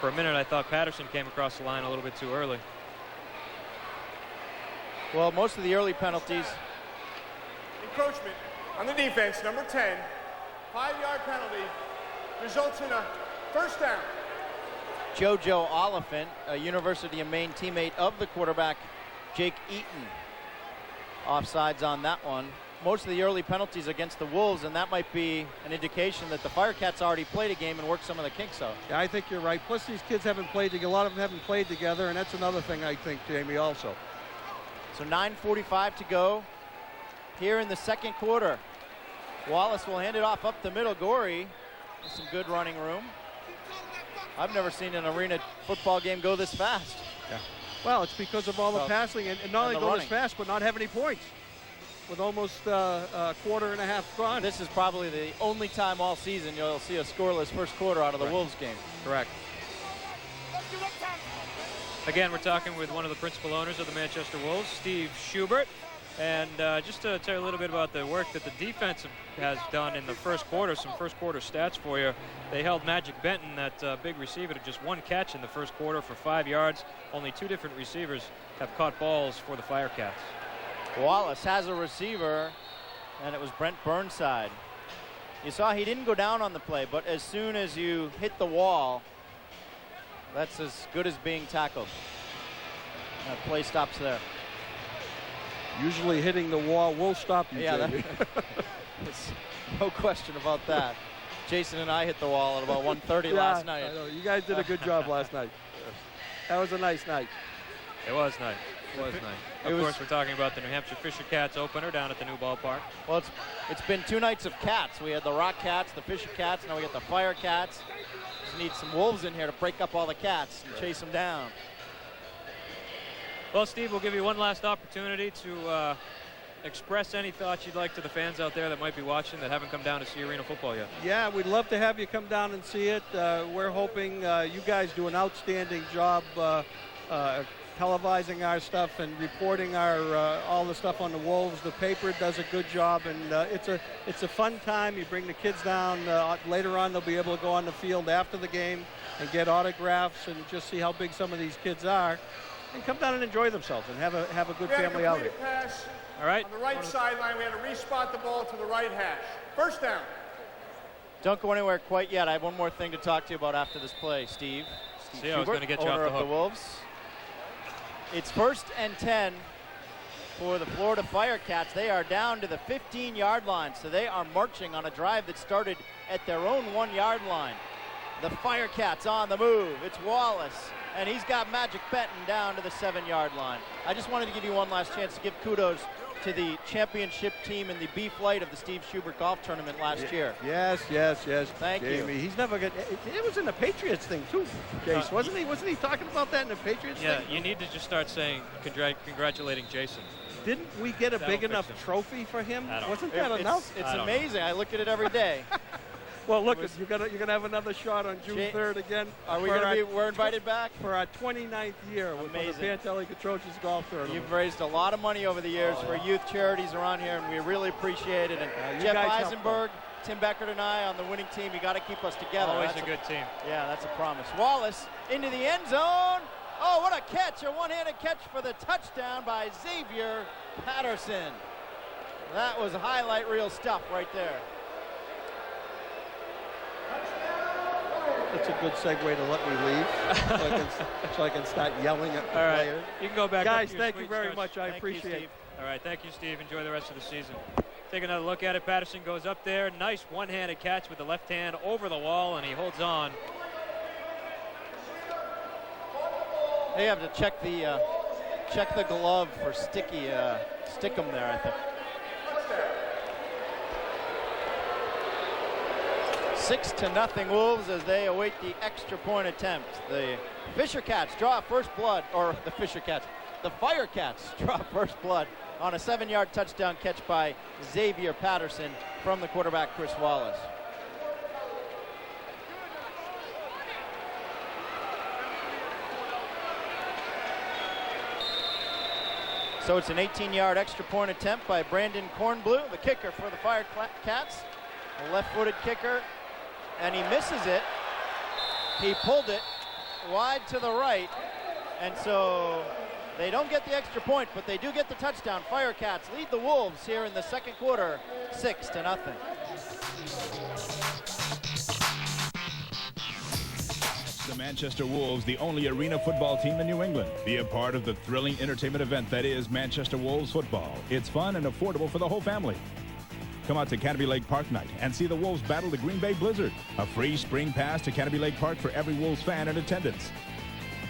For a minute, I thought Patterson came across the line a little bit too early. Well, most of the early penalties. Encroachment on the defense, number 10. 5-yard penalty results in a first down. JoJo Oliphant, a University of Maine teammate of the quarterback, Jake Eaton. Offsides on that one. Most of the early penalties against the Wolves, and that might be an indication that the Firecats already played a game and worked some of the kinks out. Yeah, I think you're right. Plus, these kids haven't played together. A lot of them haven't played together, and that's another thing I think, Jamie, also. So 9:45 to go here in the second quarter. Wallace will hand it off up the middle. Gorey with some good running room. I've never seen an arena football game go this fast. Yeah. Well, it's because of all the passing, and not only go this fast, but not have any points. With almost a quarter and a half gone. This is probably the only time all season you'll see a scoreless first quarter out of the Wolves game. Correct. Again, we're talking with one of the principal owners of the Manchester Wolves, Steve Schubert. And just to tell you a little bit about the work that the defense has done in the first quarter, some first quarter stats for you. They held Magic Benton, that big receiver, to just 1 catch in the first quarter for 5 yards. Only 2 different receivers have caught balls for the Firecats. Wallace has a receiver, and it was Brent Burnside. You saw he didn't go down on the play, but as soon as you hit the wall, that's as good as being tackled. That play stops there. Usually hitting the wall will stop you, yeah, Jamie. It's no question about that. Jason and I hit the wall at about 1:30 last night. I know. You guys did a good job last night. That was a nice night. It was nice. It was nice. Of course, we're talking about the New Hampshire Fisher Cats opener down at the new ballpark. Well, it's been 2 nights of cats. We had the Rock Cats, the Fisher Cats, now we got the Fire Cats. Just need some wolves in here to break up all the cats and chase them down. Well, Steve, we'll give you one last opportunity to express any thoughts you'd like to the fans out there that might be watching that haven't come down to see arena football yet. Yeah, we'd love to have you come down and see it. We're hoping you guys do an outstanding job televising our stuff and reporting our all the stuff on the Wolves. The paper does a good job, and it's a fun time. You bring the kids down. Later on, they'll be able to go on the field after the game and get autographs and just see how big some of these kids are, and come down and enjoy themselves and have a good family outing. Pass. All right. On the right sideline, we had to respot the ball to the right hash. First down. Don't go anywhere quite yet. I have one more thing to talk to you about after this play, Steve. See, I was going to get you off owner the of hook. the Wolves. It's 1st and 10 for the Florida Firecats. They are down to the 15-yard line, so they are marching on a drive that started at their own 1-yard line. The Firecats on the move. It's Wallace, and he's got Magic Benton down to the 7-yard line. I just wanted to give you one last chance to give kudos to the championship team in the B flight of the Steve Schubert Golf Tournament last year. Yes. Thank Jamie. you. He's never good. It was in the Patriots thing too, Jace, wasn't he? Wasn't he talking about that in the Patriots thing? Yeah, you need to just start saying congratulating Jason. Didn't we get a That'll big enough fix him. trophy for him? I don't Wasn't know. that enough? It's amazing. I look at it every day. Well, look, you're gonna have another shot on June 3rd again. Are we we're invited back? For our 29th year with the Amazing. Pantelica Trojans Golf Tournament. You've raised a lot of money over the years for youth charities around here, and we really appreciate it. And you Jeff guys helped Eisenberg, Tim Beckert, and I on the winning team, you got to keep us together. Always That's a good team. Yeah, that's a promise. Wallace into the end zone. Oh, what a catch, a one-handed catch for the touchdown by Xavier Patterson. That was highlight reel stuff right there. That's a good segue to let me leave, so I can start yelling at the players. You can go back. Guys, up to your thank you sweet very stretch. much. I Thank you, appreciate it. Steve. All right, thank you, Steve. Enjoy the rest of the season. Take another look at it. Patterson goes up there. Nice one-handed catch with the left hand over the wall, and he holds on. They have to check the glove for stickum there, I think. 6-0 Wolves as they await the extra point attempt. The Firecats draw first blood, or the Firecats draw first blood on a 7-yard touchdown catch by Xavier Patterson from the quarterback Chris Wallace. So it's an 18-yard extra point attempt by Brandon Kornblue, the kicker for the Firecats. A left-footed kicker, and he misses it. He pulled it wide to the right, and so they don't get the extra point, but they do get the touchdown. Firecats lead the Wolves here in the second quarter, 6-0. The Manchester Wolves, the only arena football team in New England. Be a part of the thrilling entertainment event that is Manchester Wolves football. It's fun and affordable for the whole family. Come out to Canopy Lake Park night and see the Wolves battle the Green Bay Blizzard. A free spring pass to Canopy Lake Park for every Wolves fan in attendance.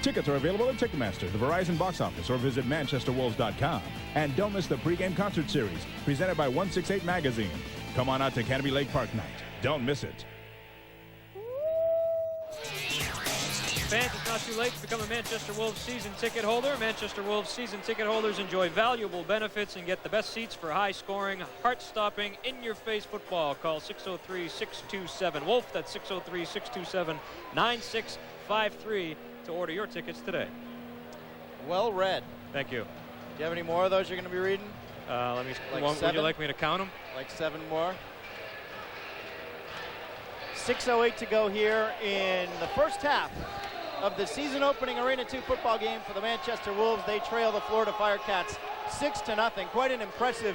Tickets are available at Ticketmaster, the Verizon box office, or visit manchesterwolves.com. And don't miss the pregame concert series presented by 168 Magazine. Come on out to Canopy Lake Park night. Don't miss it. Fans, it's not too late to become a Manchester Wolves season ticket holder. Manchester Wolves season ticket holders enjoy valuable benefits and get the best seats for high-scoring, heart-stopping, in-your-face football. Call 603-627-WOLF. That's 603-627-9653 to order your tickets today. Well read. Thank you. Do you have any more of those you're going to be reading? Let me. Like Would 7? you like me to count them? Like 7 more. 6:08 to go here in the first half of the season opening Arena 2 football game for the Manchester Wolves. They trail the Florida Firecats 6-0. Quite an impressive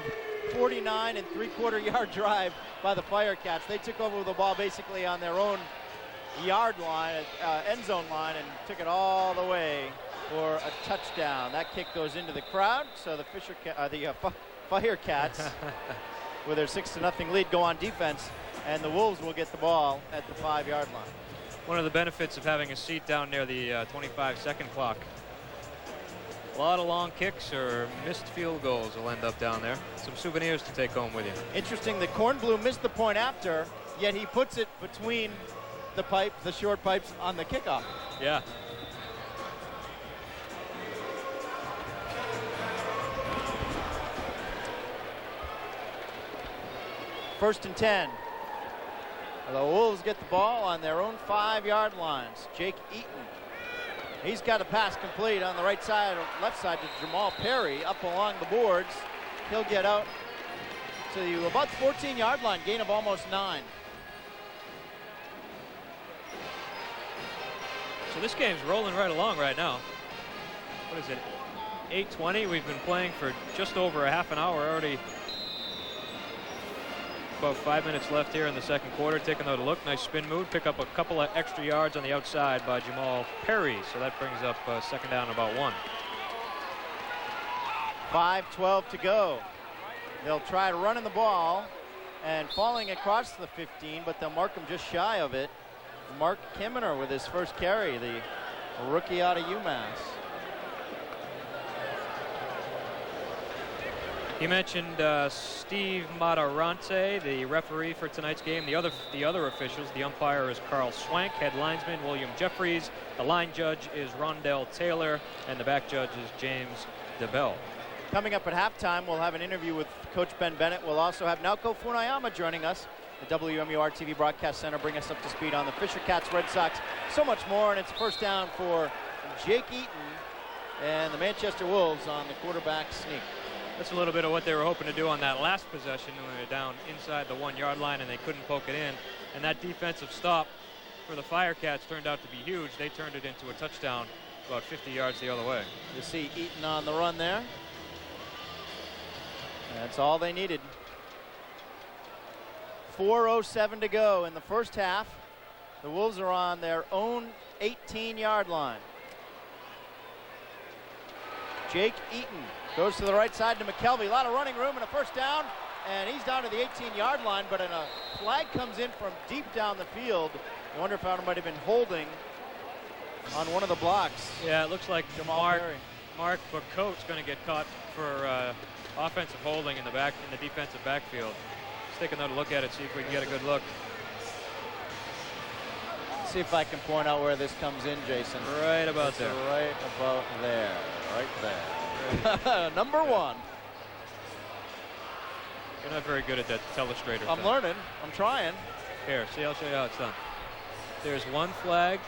49 3/4 yard drive by the Firecats. They took over the ball basically on their own yard line, end zone line, and took it all the way for a touchdown. That kick goes into the crowd, so the Firecats with their 6-0 lead go on defense, and the Wolves will get the ball at the 5-yard line. One of the benefits of having a seat down near the 25-second clock. A lot of long kicks or missed field goals will end up down there. Some souvenirs to take home with you. Interesting that Kornblue missed the point after, yet he puts it between the short pipes on the kickoff. Yeah. 1st and 10. The Wolves get the ball on their own 5-yard lines. Jake Eaton. He's got a pass complete on the right side, or left side to Jamal Perry up along the boards. He'll get out to about the 14-yard line, gain of almost 9. So this game's rolling right along right now. What is it? 8:20. We've been playing for just over a half an hour already. About 5 minutes left here in the second quarter. Take another look. Nice spin move. Pick up a couple of extra yards on the outside by Jamal Perry. So that brings up second down about 1. 5:12 to go. They'll try running the ball and falling across the 15, but they'll mark him just shy of it. Mark Kimmerer with his first carry, the rookie out of UMass. You mentioned Steve Matarante, the referee for tonight's game. The other officials, the umpire is Carl Swank, head linesman William Jeffries, the line judge is Rondell Taylor, and the back judge is James DeBell. Coming up at halftime, we'll have an interview with Coach Ben Bennett. We'll also have Naoko Funayama joining us. The WMUR TV Broadcast Center bring us up to speed on the Firecats, Red Sox, so much more, and it's first down for Jake Eaton and the Manchester Wolves on the quarterback sneak. That's a little bit of what they were hoping to do on that last possession when they were down inside the 1-yard line and they couldn't poke it in. And that defensive stop for the Firecats turned out to be huge. They turned it into a touchdown about 50 yards the other way. You see Eaton on the run there. That's all they needed. 4:07 to go in the first half. The Wolves are on their own 18-yard line. Jake Eaton goes to the right side to McKelvey. A lot of running room and a first down, and he's down to the 18-yard line, but a flag comes in from deep down the field. I wonder if it might have been holding on one of the blocks. Yeah, it looks like Mark Bacote's going to get caught for offensive holding in the defensive backfield. Let's take another look at it, see if we can get a good look. See if I can point out where this comes in, Jason. Right about there. Right about there. Right there. Number 1. You're not very good at that telestrator. I'm learning. I'm trying. Here, see, I'll show you how it's done. There's one flag,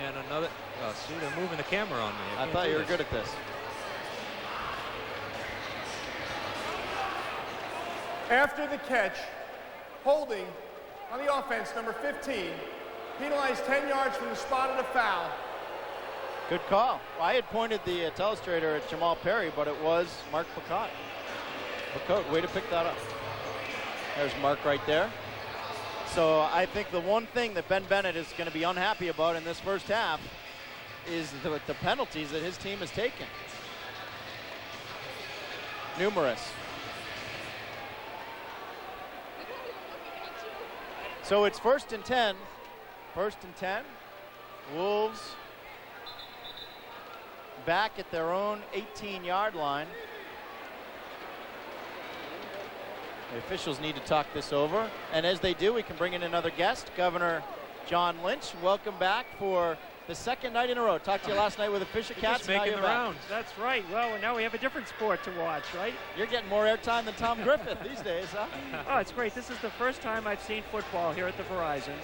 and another. Oh, see, they're moving the camera on me. I thought you were good at this. After the catch, holding on the offense, number 15, penalized 10 yards from the spot of the foul. Good call. Well, I had pointed the telestrator at Jamal Perry, but it was Mark Bacote. Bacote, way to pick that up. There's Mark right there. So I think the one thing that Ben Bennett is going to be unhappy about in this first half is the penalties that his team has taken. Numerous. So it's 1st and 10. 1st and 10. Wolves back at their own 18-yard line. The officials need to talk this over. And as they do, we can bring in another guest, Governor John Lynch. Welcome back for the second night in a row. Talked to you last night with the Firecats. Just making the rounds. That's right. Well, now we have a different sport to watch, right? You're getting more airtime than Tom Griffith these days, huh? Oh, it's great. This is the first time I've seen football here at the Verizon.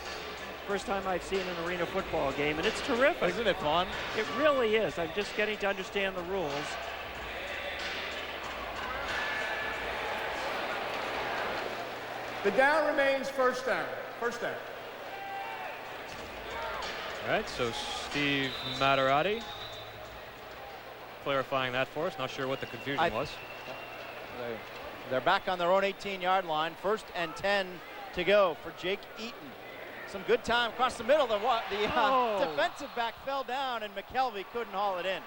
First time I've seen an arena football game, and it's terrific. Isn't it fun? It really is. I'm just getting to understand the rules. The down remains first down. First down. All right, so Steve Matarati clarifying that for us. Not sure what the confusion was. They're back on their own 18-yard line. 1st and 10 to go for Jake Eaton. Some good time across the middle. The defensive back fell down, and McKelvey couldn't haul it in.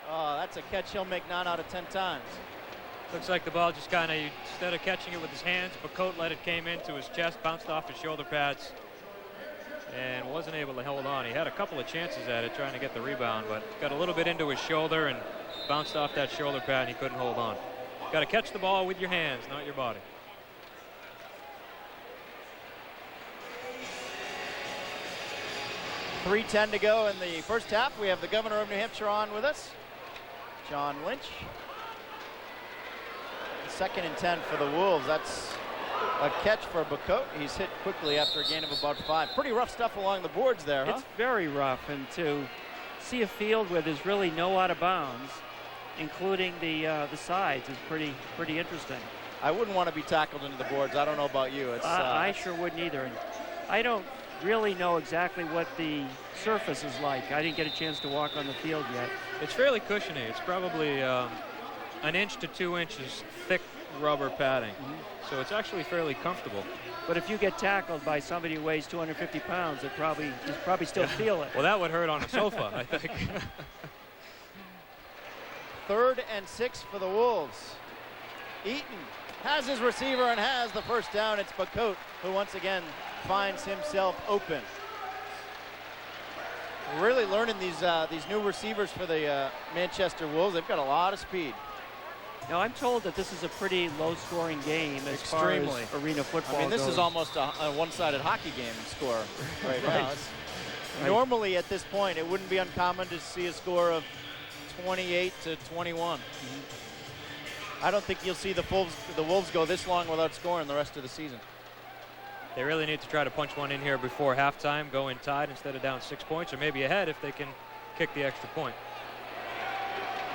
Oh, that's a catch he'll make 9 out of 10 times. Looks like the ball just kind of, instead of catching it with his hands, Bacote let it came into his chest, bounced off his shoulder pads, and wasn't able to hold on. He had a couple of chances at it trying to get the rebound, but got a little bit into his shoulder and bounced off that shoulder pad, and he couldn't hold on. Got to catch the ball with your hands, not your body. .310 to go in the first half. We have the Governor of New Hampshire on with us, John Lynch. 2nd and 10 for the Wolves. That's A catch for Bacote. He's hit quickly after a gain of about 5. Pretty rough stuff along the boards there, huh? It's very rough, and to see a field where there's really no out of bounds, including the sides, is pretty interesting. I wouldn't want to be tackled into the boards. I don't know about you. I sure wouldn't either. And I don't really know exactly what the surface is like. I didn't get a chance to walk on the field yet. It's fairly cushiony. It's probably 1 inch to 2 inches thick rubber padding. So it's actually fairly comfortable. But if you get tackled by somebody who weighs 250 pounds, you probably still feel it. Well, that would hurt on a sofa, I think. 3rd and 6 for the Wolves. Eaton has his receiver and has the first down. It's Bacote who once again finds himself open. We're really learning these new receivers for the Manchester Wolves. They've got a lot of speed. Now, I'm told that this is a pretty low-scoring game as far as arena football goes. This is almost a one-sided hockey game score right now. Normally, at this point, it wouldn't be uncommon to see a score of 28 to 21. I don't think you'll see the Wolves go this long without scoring the rest of the season. They really need to try to punch one in here before halftime, go in tied instead of down 6 points, or maybe ahead if they can kick the extra point.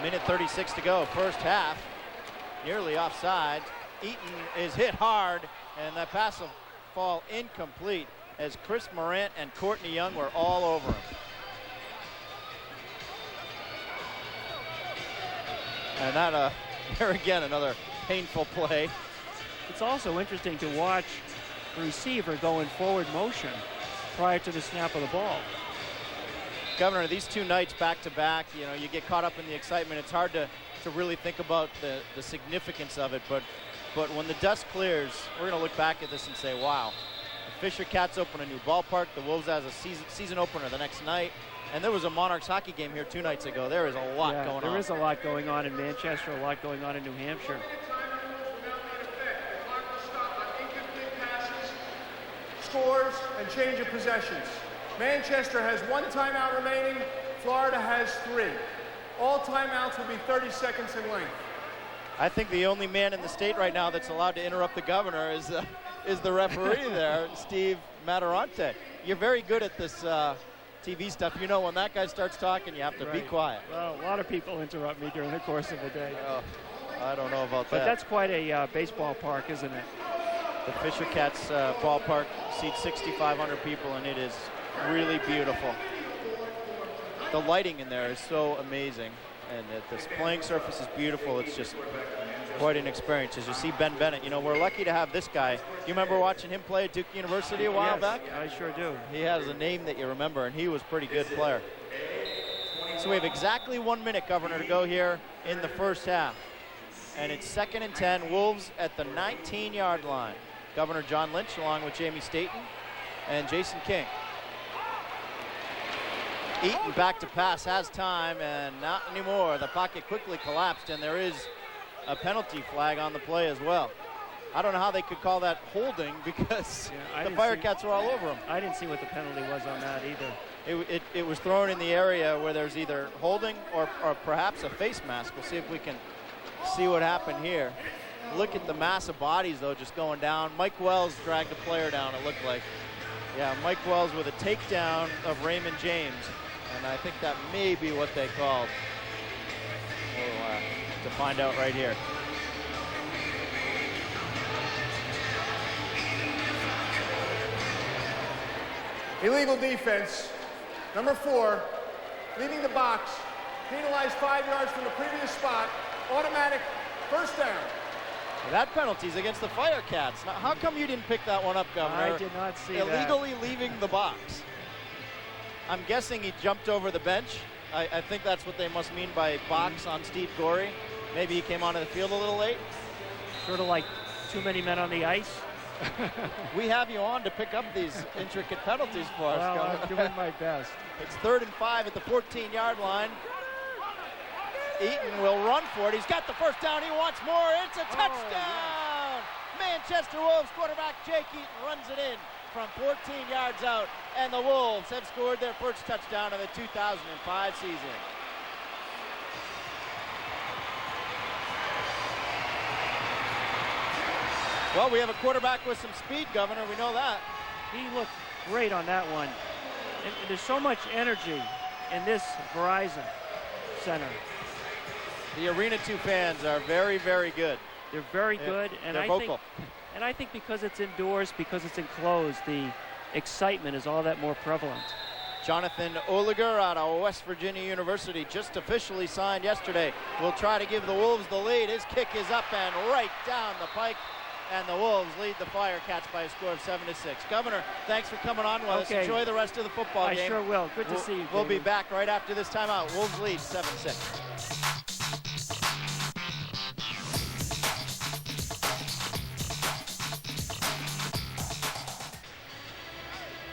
Minute 36 to go, first half. Nearly offside. Eaton is hit hard, and that pass will fall incomplete as Chris Morant and Courtney Young were all over him. And that, there again, another painful play. It's also interesting to watch the receiver go in forward motion prior to the snap of the ball. Governor, these 2 nights back-to-back, you get caught up in the excitement. It's hard to really think about the significance of it, but when the dust clears, we're going to look back at this and say, wow, the Fisher Cats open a new ballpark. The Wolves has a season opener the next night, and there was a Monarchs hockey game here 2 nights ago. There is a lot going on. There is a lot going on in Manchester, a lot going on in New Hampshire. Scores and change of possessions. Manchester has 1 timeout remaining. Florida has 3. All timeouts will be 30 seconds in length. I think the only man in the state right now that's allowed to interrupt the governor is the referee there, Steve Matarante. You're very good at this TV stuff. You know when that guy starts talking, you have to be quiet. Well, a lot of people interrupt me during the course of the day. Oh, I don't know about that. But that's quite a baseball park, isn't it? The Fisher Cats ballpark seats 6,500 people, and it is really beautiful. The lighting in there is so amazing, and this playing surface is beautiful. It's just quite an experience. As you see Ben Bennett, we're lucky to have this guy. You remember watching him play at Duke University a while back? I sure do. He has a name that you remember, and he was a pretty good player. So we have exactly 1 minute, Governor, to go here in the first half. And it's 2nd and 10, Wolves at the 19-yard line. Governor John Lynch along with Jamie Staten and Jason King. Eaton back to pass, has time, and not anymore. The pocket quickly collapsed, and there is a penalty flag on the play as well. I don't know how they could call that holding because the Firecats were all over him. I didn't see what the penalty was on that either. It was thrown in the area where there's either holding or perhaps a face mask. We'll see if we can see what happened here. Look at the mass of bodies, though, just going down. Mike Wells dragged a player down, it looked like. Yeah, Mike Wells with a takedown of Raymond James. And I think that may be what they called. We'll to find out right here. Illegal defense. Number 4, leaving the box. Penalized 5 yards from the previous spot. Automatic first down. Well, that penalty is against the Firecats. Now, how come you didn't pick that one up, Governor? I did not see that. Illegally leaving the box. I'm guessing he jumped over the bench. I think that's what they must mean by box on Steve Gorey. Maybe he came onto the field a little late. Sort of like too many men on the ice. We have you on to pick up these intricate penalties for us, well, Governor. I'm doing my best. It's 3rd and 5 at the 14-yard line. Eaton will run for it. He's got the first down. He wants more. It's a touchdown! Manchester Wolves quarterback Jake Eaton runs it in from 14 yards out, and the Wolves have scored their first touchdown of the 2005 season. Well, we have a quarterback with some speed, Governor. We know that. He looked great on that one. And there's so much energy in this Verizon Center. The Arena 2 fans are very, very good. They're very good, and they're vocal. I think because it's indoors, because it's enclosed, the excitement is all that more prevalent. Jonathan Oliger out of West Virginia University just officially signed yesterday. Will try to give the Wolves the lead. His kick is up and right down the pike, and the Wolves lead the Firecats by a score of 7-6. Governor, thanks for coming on with us. Enjoy the rest of the football game. I sure will. Good to see you, We'll be David. back right after this timeout. Wolves lead 7-6.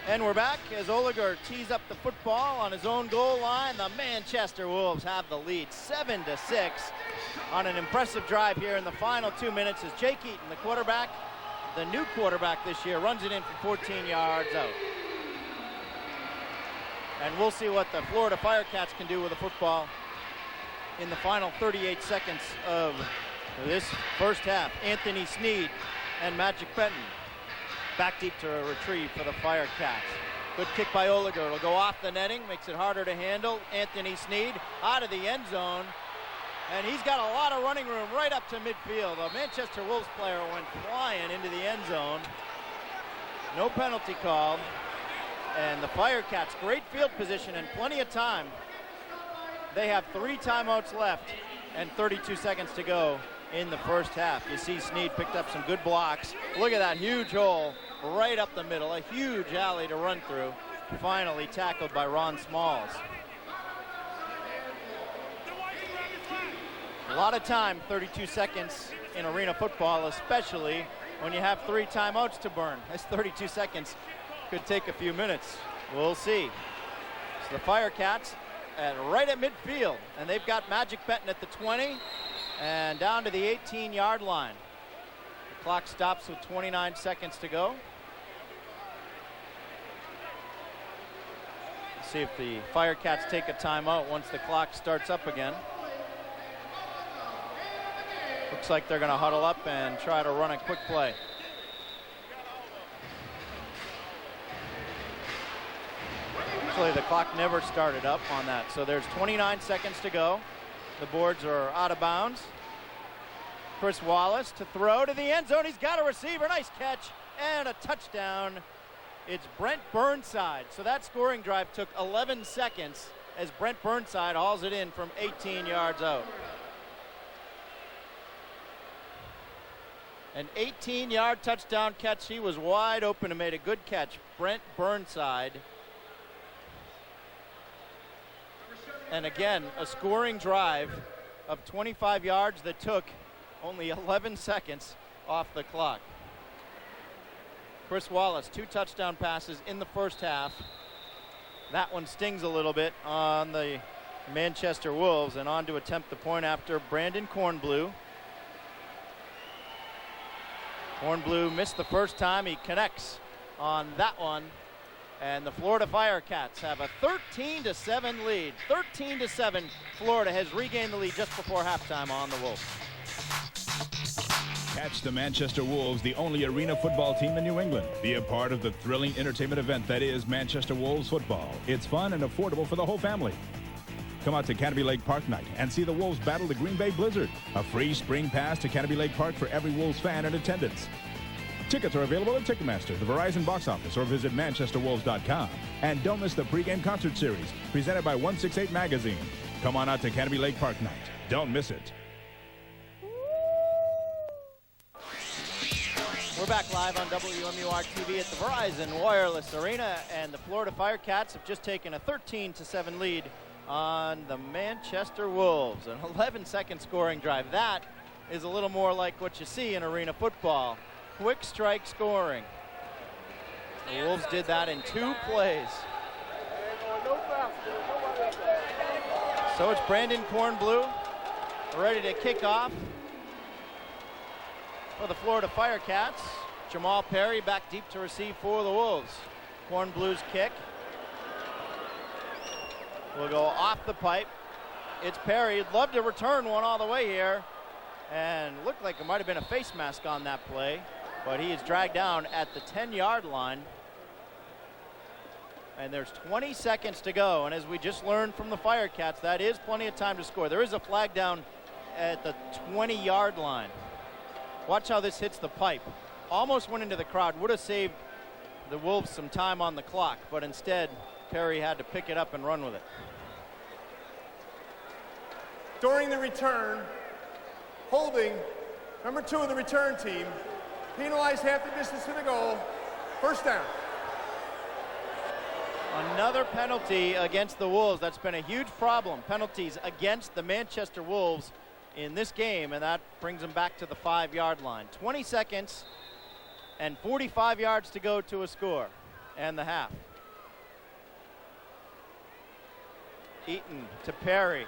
And we're back as Oliger tees up the football on his own goal line. The Manchester Wolves have the lead 7-6 on an impressive drive here in the final 2 minutes as Jake Eaton, the quarterback, the new quarterback this year, runs it in from 14 yards out. And we'll see what the Florida Firecats can do with the football in the final 38 seconds of this first half. Anthony Sneed and Magic Benton back deep to a retrieve for the Firecats. Good kick by Oliger. It'll go off the netting, makes it harder to handle. Anthony Sneed out of the end zone. And he's got a lot of running room right up to midfield. A Manchester Wolves player went flying into the end zone. No penalty called. And the Firecats, great field position and plenty of time. They have 3 timeouts left and 32 seconds to go in the first half. You see Sneed picked up some good blocks. Look at that huge hole right up the middle, a huge alley to run through. Finally tackled by Ron Smalls. A lot of time, 32 seconds in arena football, especially when you have 3 timeouts to burn. This 32 seconds could take a few minutes. We'll see. So the Firecats right at midfield, and they've got Magic Benton at the 20 and down to the 18-yard line. The clock stops with 29 seconds to go. Let's see if the Firecats take a timeout once the clock starts up again. Looks like they're going to huddle up and try to run a quick play. Actually, the clock never started up on that. So there's 29 seconds to go. The boards are out of bounds. Chris Wallace to throw to the end zone. He's got a receiver. Nice catch and a touchdown. It's Brent Burnside. So that scoring drive took 11 seconds as Brent Burnside hauls it in from 18 yards out. An 18-yard touchdown catch. He was wide open and made a good catch. Brent Burnside. And again, a scoring drive of 25 yards that took only 11 seconds off the clock. Chris Wallace, 2 touchdown passes in the first half. That one stings a little bit on the Manchester Wolves, and on to attempt the point after Brandon Kornblue. Kornblue missed the first time. He connects on that one. And the Florida Firecats have a 13-7 lead. 13-7. Florida has regained the lead just before halftime on the Wolves. Catch the Manchester Wolves, the only arena football team in New England. Be a part of the thrilling entertainment event that is Manchester Wolves football. It's fun and affordable for the whole family. Come out to Canopy Lake Park night and see the Wolves battle the Green Bay Blizzard. A free spring pass to Canopy Lake Park for every Wolves fan in attendance. Tickets are available at Ticketmaster, the Verizon box office, or visit ManchesterWolves.com. And don't miss the pregame concert series presented by 168 Magazine. Come on out to Canopy Lake Park night. Don't miss it. We're back live on WMUR TV at the Verizon Wireless Arena, and the Florida Firecats have just taken a 13-7 lead on the Manchester Wolves. An 11-second scoring drive. That is a little more like what you see in arena football. Quick strike scoring. The Wolves did that in 2 plays. So it's Brandon Kornblue ready to kick off for the Florida Firecats. Jamal Perry back deep to receive for the Wolves. Kornblue's kick will go off the pipe. It's Perry. He'd love to return one all the way here. And looked like it might have been a face mask on that play. but he is dragged down at the 10-yard line. And there's 20 seconds to go. And as we just learned from the Firecats, that is plenty of time to score. There is a flag down at the 20-yard line. Watch how this hits the pipe. Almost went into the crowd. Would have saved the Wolves some time on the clock, but instead Perry had to pick it up and run with it. During the return, holding number 2 of the return team, penalized half the distance to the goal, first down. Another penalty against the Wolves. That's been a huge problem. Penalties against the Manchester Wolves in this game, and that brings them back to the 5-yard line. 20 seconds and 45 yards to go to a score and the half. Eaton to Perry.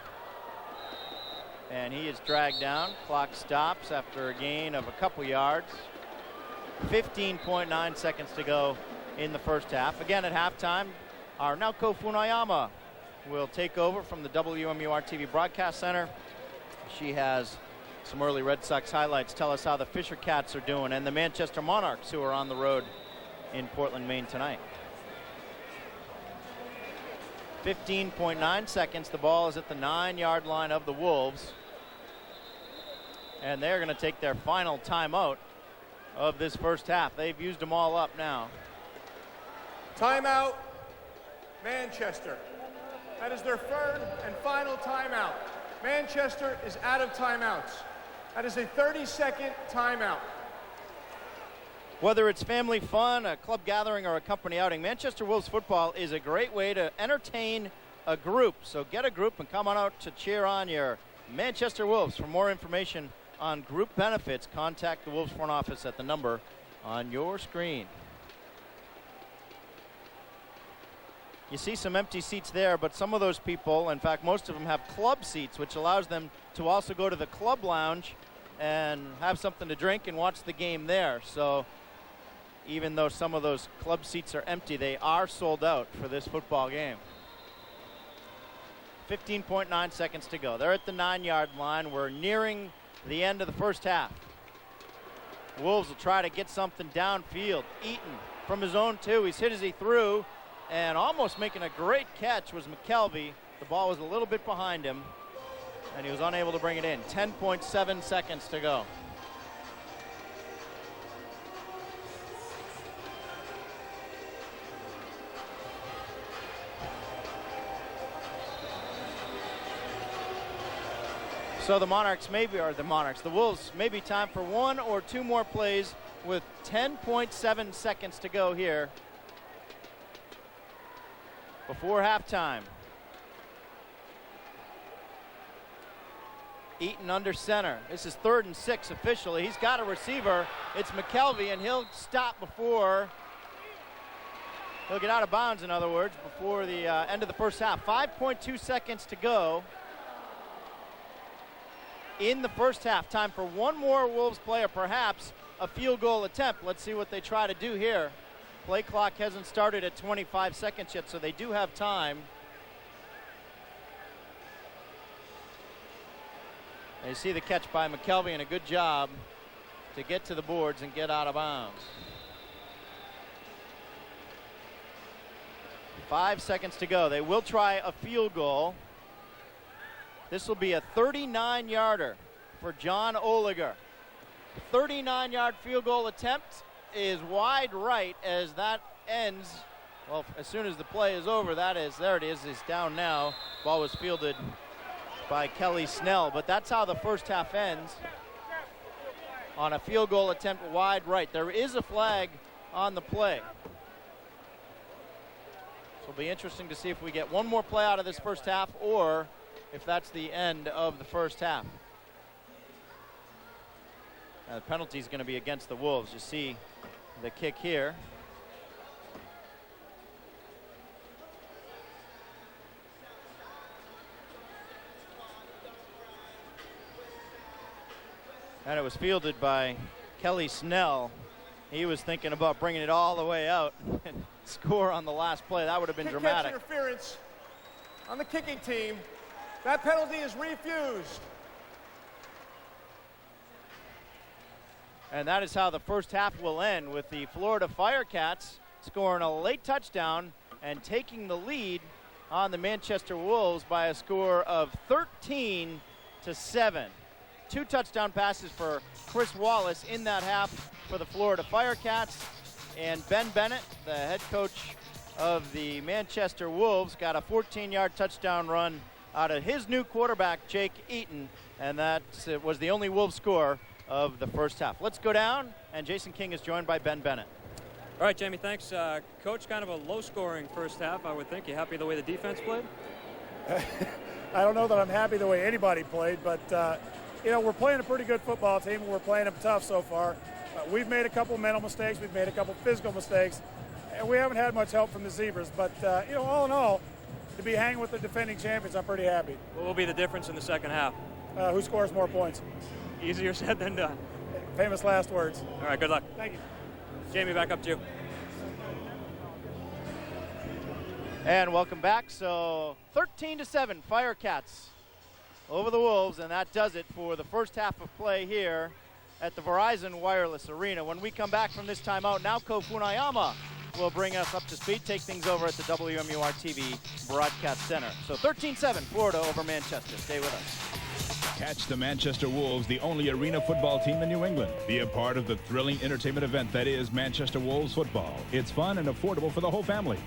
And he is dragged down. Clock stops after a gain of a couple yards. 15.9 seconds to go in the first half. Again at halftime, our Naoko Funayama will take over from the WMUR TV Broadcast Center. She has some early Red Sox highlights. Tell us how the Firecats are doing and the Manchester Monarchs, who are on the road in Portland, Maine tonight. 15.9 seconds. The ball is at the 9-yard line of the Wolves. And they're going to take their final timeout of this first half. They've used them all up now. Timeout, Manchester. That is their third and final timeout. Manchester is out of timeouts. That is a 30-second timeout. Whether it's family fun, a club gathering, or a company outing, Manchester Wolves football is a great way to entertain a group. So get a group and come on out to cheer on your Manchester Wolves. For more information on group benefits, contact the Wolves front office at the number on your screen. You see some empty seats there, but some of those people, in fact, most of them have club seats, which allows them to also go to the club lounge and have something to drink and watch the game there. So even though some of those club seats are empty, they are sold out for this football game. 15.9 seconds to go. They're at the 9-yard line. We're nearing the end of the first half. Wolves will try to get something downfield. Eaton from his own 2. He's hit as he threw, and almost making a great catch was McKelvey. The ball was a little bit behind him, and he was unable to bring it in. 10.7 seconds to go. So the Wolves may be time for 1 or 2 more plays with 10.7 seconds to go here before halftime. Eaton under center. This is 3rd and 6 officially. He's got a receiver. It's McKelvey, and he'll stop before, he'll get out of bounds, in other words, before the end of the first half. 5.2 seconds to go in the first half. Time for 1 more Wolves play, or perhaps a field goal attempt. Let's see what they try to do here. Play clock hasn't started at 25 seconds yet, so they do have time. And you see the catch by McKelvey, and a good job to get to the boards and get out of bounds. 5 seconds to go. They will try a field goal. This will be a 39-yarder for John Oliger. 39-yard field goal attempt is wide right as that ends. Well, as soon as the play is over, there it is. He's down now. Ball was fielded by Kelly Snell, but that's how the first half ends, on a field goal attempt wide right. There is a flag on the play. So it'll be interesting to see if we get 1 more play out of this first half, or if that's the end of the first half. The penalty is going to be against the Wolves. You see the kick here. And it was fielded by Kelly Snell. He was thinking about bringing it all the way out and score on the last play. That would have been dramatic. Interference on the kicking team. That penalty is refused. And that is how the first half will end, with the Florida Firecats scoring a late touchdown and taking the lead on the Manchester Wolves by a score of 13-7. 2 touchdown passes for Chris Wallace in that half for the Florida Firecats. And Ben Bennett, the head coach of the Manchester Wolves, got a 14-yard touchdown run out of his new quarterback, Jake Eaton. And that was the only Wolves score of the first half. Let's go down, and Jason King is joined by Ben Bennett. All right, Jamie, thanks. Coach, kind of a low-scoring first half, I would think. You happy the way the defense played? I don't know that I'm happy the way anybody played, but, we're playing a pretty good football team, and we're playing them tough so far. We've made a couple mental mistakes. We've made a couple physical mistakes, and we haven't had much help from the Zebras. But, all in all, to be hanging with the defending champions, I'm pretty happy. What will be the difference in the second half? Who scores more points? Easier said than done. Famous last words. All right, good luck. Thank you. Jamie, back up to you. And welcome back. So 13-7, Firecats over the Wolves, and that does it for the first half of play here at the Verizon Wireless Arena. When we come back from this timeout, Naoko Funayama will bring us up to speed, take things over at the WMUR TV Broadcast Center. So 13-7, Florida over Manchester. Stay with us. Catch the Manchester Wolves, the only arena football team in New England. Be a part of the thrilling entertainment event that is Manchester Wolves football. It's fun and affordable for the whole family.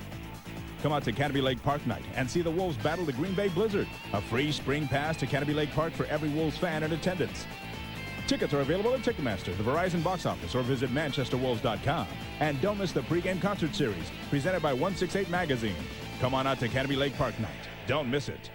Come out to Canopy Lake Park night and see the Wolves battle the Green Bay Blizzard. A free spring pass to Canopy Lake Park for every Wolves fan in attendance. Tickets are available at Ticketmaster, the Verizon box office, or visit manchesterwolves.com. And don't miss the pregame concert series presented by 168 Magazine. Come on out to Canopy Lake Park night. Don't miss it.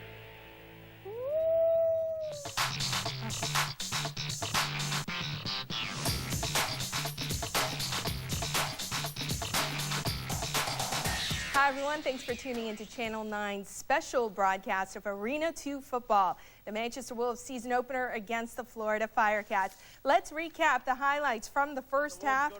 Hi, everyone. Thanks for tuning into Channel 9's special broadcast of Arena 2 football, the Manchester Wolves season opener against the Florida Firecats. Let's recap the highlights from the first half.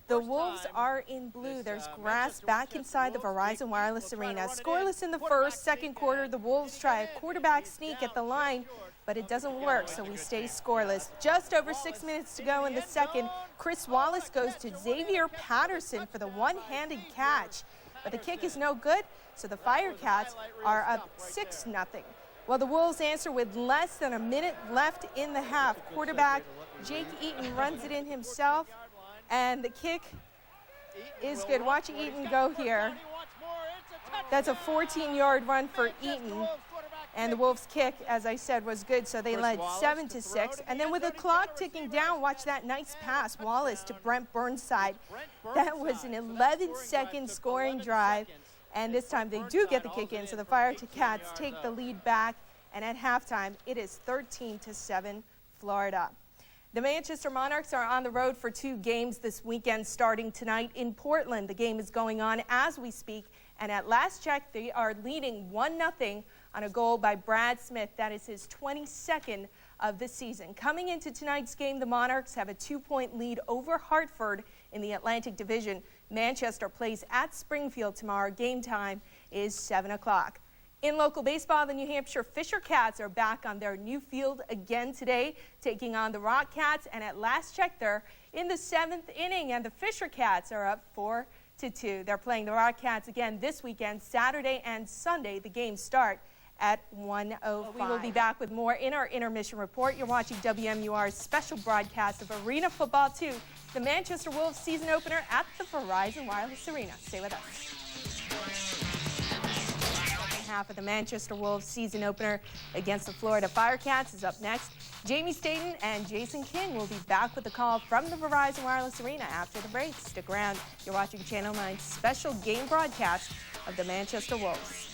The Wolves are in blue. There's grass back inside the Verizon Wireless Arena. Scoreless in the first, second quarter. The Wolves try a quarterback sneak at the line, but it doesn't work, so we stay scoreless. Just over 6 minutes to go in the second. Chris Wallace goes to Xavier Patterson for the one-handed catch. But the kick is no good, so the Firecats are up 6-0. Well, the Wolves answer with less than a minute left in the half. Quarterback Jake Eaton runs it in himself, and the kick is good. Watch Eaton go here. That's a 14-yard run for Eaton. And the Wolves' kick, as I said, was good, so they led 7-6. And then with the clock ticking down, watch that nice pass, Wallace to Brent Burnside. That was an 11-second scoring drive, and this time they do get the kick in, so the Firecats take the lead back. And at halftime, it is 13-7 Florida. The Manchester Monarchs are on the road for 2 games this weekend, starting tonight in Portland. The game is going on as we speak, and at last check, they are leading 1-0 on a goal by Brad Smith. That is his 22nd of the season. Coming into tonight's game, the Monarchs have a 2-point lead over Hartford in the Atlantic Division. Manchester plays at Springfield tomorrow. Game time is 7 o'clock. In local baseball, the New Hampshire Firecats are back on their new field again today, taking on the Rockcats. And at last check, they're in the 7th inning, and the Firecats are up 4-2. They're playing the Rockcats again this weekend, Saturday and Sunday. The games start at 1:05. We will be back with more in our intermission report. You're watching WMUR's special broadcast of Arena Football 2, the Manchester Wolves season opener at the Verizon Wireless Arena. Stay with us. Half of the Manchester Wolves season opener against the Florida Firecats is up next. Jamie Staten and Jason King will be back with the call from the Verizon Wireless Arena after the break. Stick around. You're watching Channel 9's special game broadcast of the Manchester Wolves.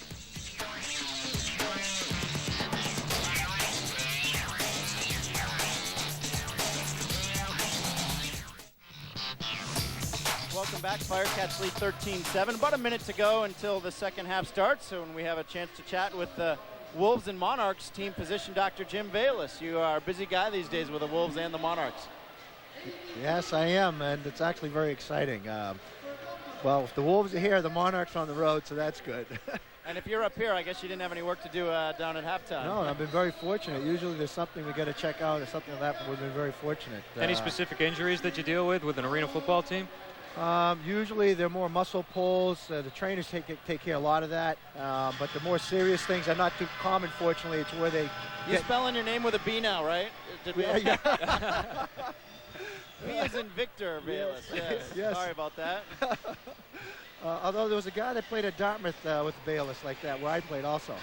Welcome back. Firecats lead 13-7. About a minute to go until the second half starts, so when we have a chance to chat with the Wolves and Monarchs team physician, Dr. Jim Bayless. You are a busy guy these days with the Wolves and the Monarchs. Yes, I am, and it's actually very exciting. Well, if the Wolves are here, the Monarchs are on the road, so that's good. And if you're up here, I guess you didn't have any work to do down at halftime. No, I've been very fortunate. Usually there's something we got to check out or something like that, but we've been very fortunate. Any specific injuries that you deal with an arena football team? Usually they're more muscle pulls. The trainers take care of a lot of that. But the more serious things are not too common, fortunately. It's where they You're spelling your name with a B now, right? Did we yeah. B is in Victor, Bayless. Yes. Yes. Sorry about that. Although there was a guy that played at Dartmouth with Bayless like that, where I played also.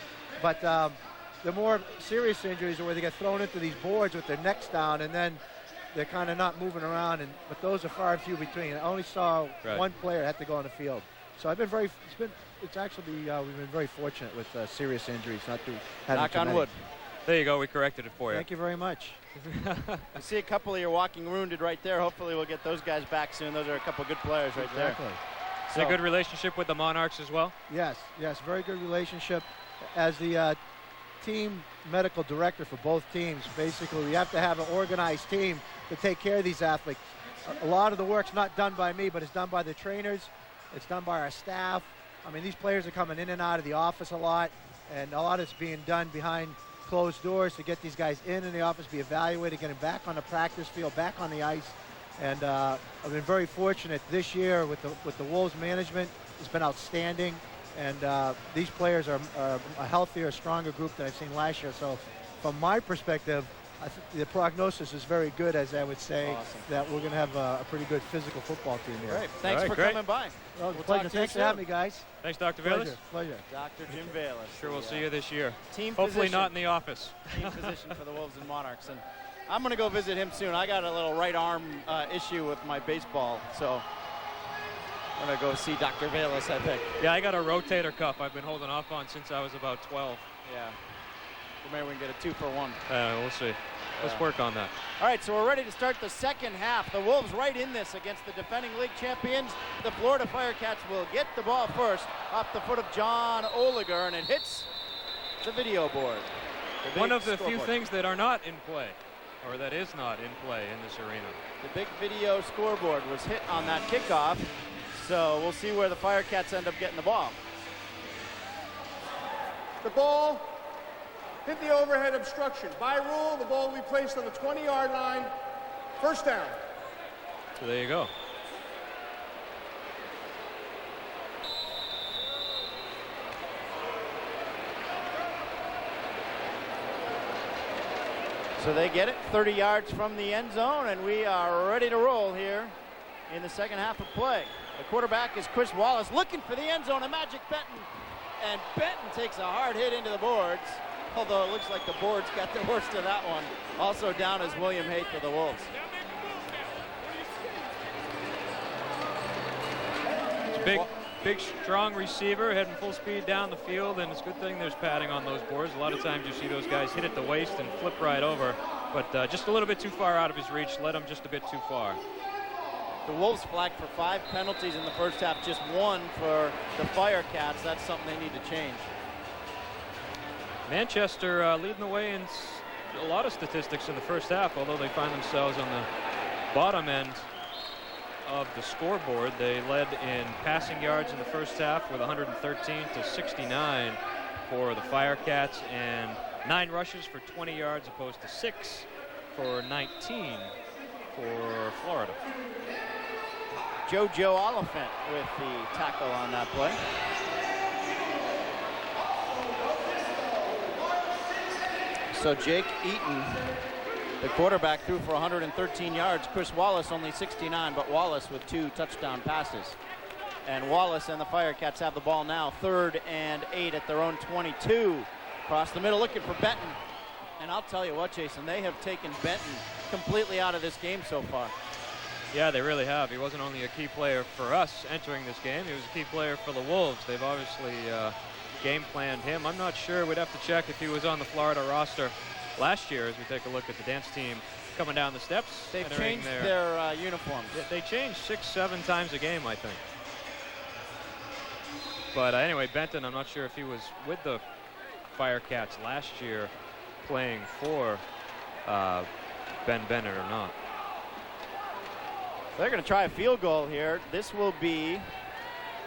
But the more serious injuries are where they get thrown into these boards with their necks down, and then they're kind of not moving around. But those are far and few between. I only saw one player had to go on the field. So I've been we've been very fortunate with serious injuries, not to have knock on wood. There you go. We corrected it for you. Thank you very much. I see a couple of you walking wounded right there. Hopefully we'll get those guys back soon. Those are a couple of good players right there. So, a good relationship with the Monarchs as well? Yes, very good relationship. As the team medical director for both teams, basically we have to have an organized team to take care of these athletes. A lot of the work's not done by me, but it's done by the trainers. It's done by our staff. I mean, these players are coming in and out of the office a lot, and a lot is being done behind closed doors to get these guys in the office, be evaluated, get them back on the practice field, back on the ice. And I've been very fortunate this year with the Wolves management. It's been outstanding, and these players are a healthier, stronger group than I've seen last year. So from my perspective, I think the prognosis is very good, as I would say, that we're going to have a pretty good physical football team here. Great. Thanks for coming by. Well, pleasure. Thanks for having me, guys. Thanks, Dr. Bayless. Pleasure. Dr. Jim Bayless. Sure, we'll see you this year. Team Hopefully physician. not in the office. Team physician for the Wolves and Monarchs. And I'm going to go visit him soon. I got a little right arm issue with my baseball, so I'm going to go see Dr. Bayless, I think. Yeah, I got a rotator cuff I've been holding off on since I was about 12. Yeah. Well, maybe we can get a 2-for-1. We'll see. Let's work on that. All right, so we're ready to start the second half. The Wolves right in this against the defending league champions. The Florida Firecats will get the ball first off the foot of John Oliger, and it hits the video board. One of the few things that are not in play, or that is not in play in this arena. The big video scoreboard was hit on that kickoff, so we'll see where the Firecats end up getting the ball. The ball hit the overhead obstruction. By rule, the ball will be placed on the 20-yard line. First down. So there you go. So they get it 30 yards from the end zone, and we are ready to roll here in the second half of play. The quarterback is Chris Wallace looking for the end zone, a Magic Benton. And Benton takes a hard hit into the boards, although it looks like the boards got the worst of that one. Also down is William Haight for the Wolves. Big, strong receiver heading full speed down the field, and it's a good thing there's padding on those boards. A lot of times you see those guys hit at the waist and flip right over, but just a little bit too far out of his reach, led him just a bit too far. The Wolves flagged for 5 penalties in the first half, just 1 for the Firecats. That's something they need to change. Manchester leading the way in a lot of statistics in the first half, although they find themselves on the bottom end of the scoreboard. They led in passing yards in the first half with 113 to 69 for the Firecats, and 9 rushes for 20 yards opposed to 6 for 19 for Florida. JoJo Oliphant with the tackle on that play. So Jake Eaton, the quarterback, threw for 113 yards. Chris Wallace only 69, but Wallace with 2 touchdown passes. And Wallace and the Firecats have the ball now, 3rd and 8 at their own 22. Across the middle, looking for Benton. And I'll tell you what, Jason, they have taken Benton completely out of this game so far. Yeah, they really have. He wasn't only a key player for us entering this game, he was a key player for the Wolves. They've obviously game planned him. I'm not sure. We'd have to check if he was on the Florida roster last year as we take a look at the dance team coming down the steps. They've changed their uniforms. They change 6-7 times a game, I think. But anyway, Benton, I'm not sure if he was with the Firecats last year playing for Ben Bennett or not. They're going to try a field goal here. This will be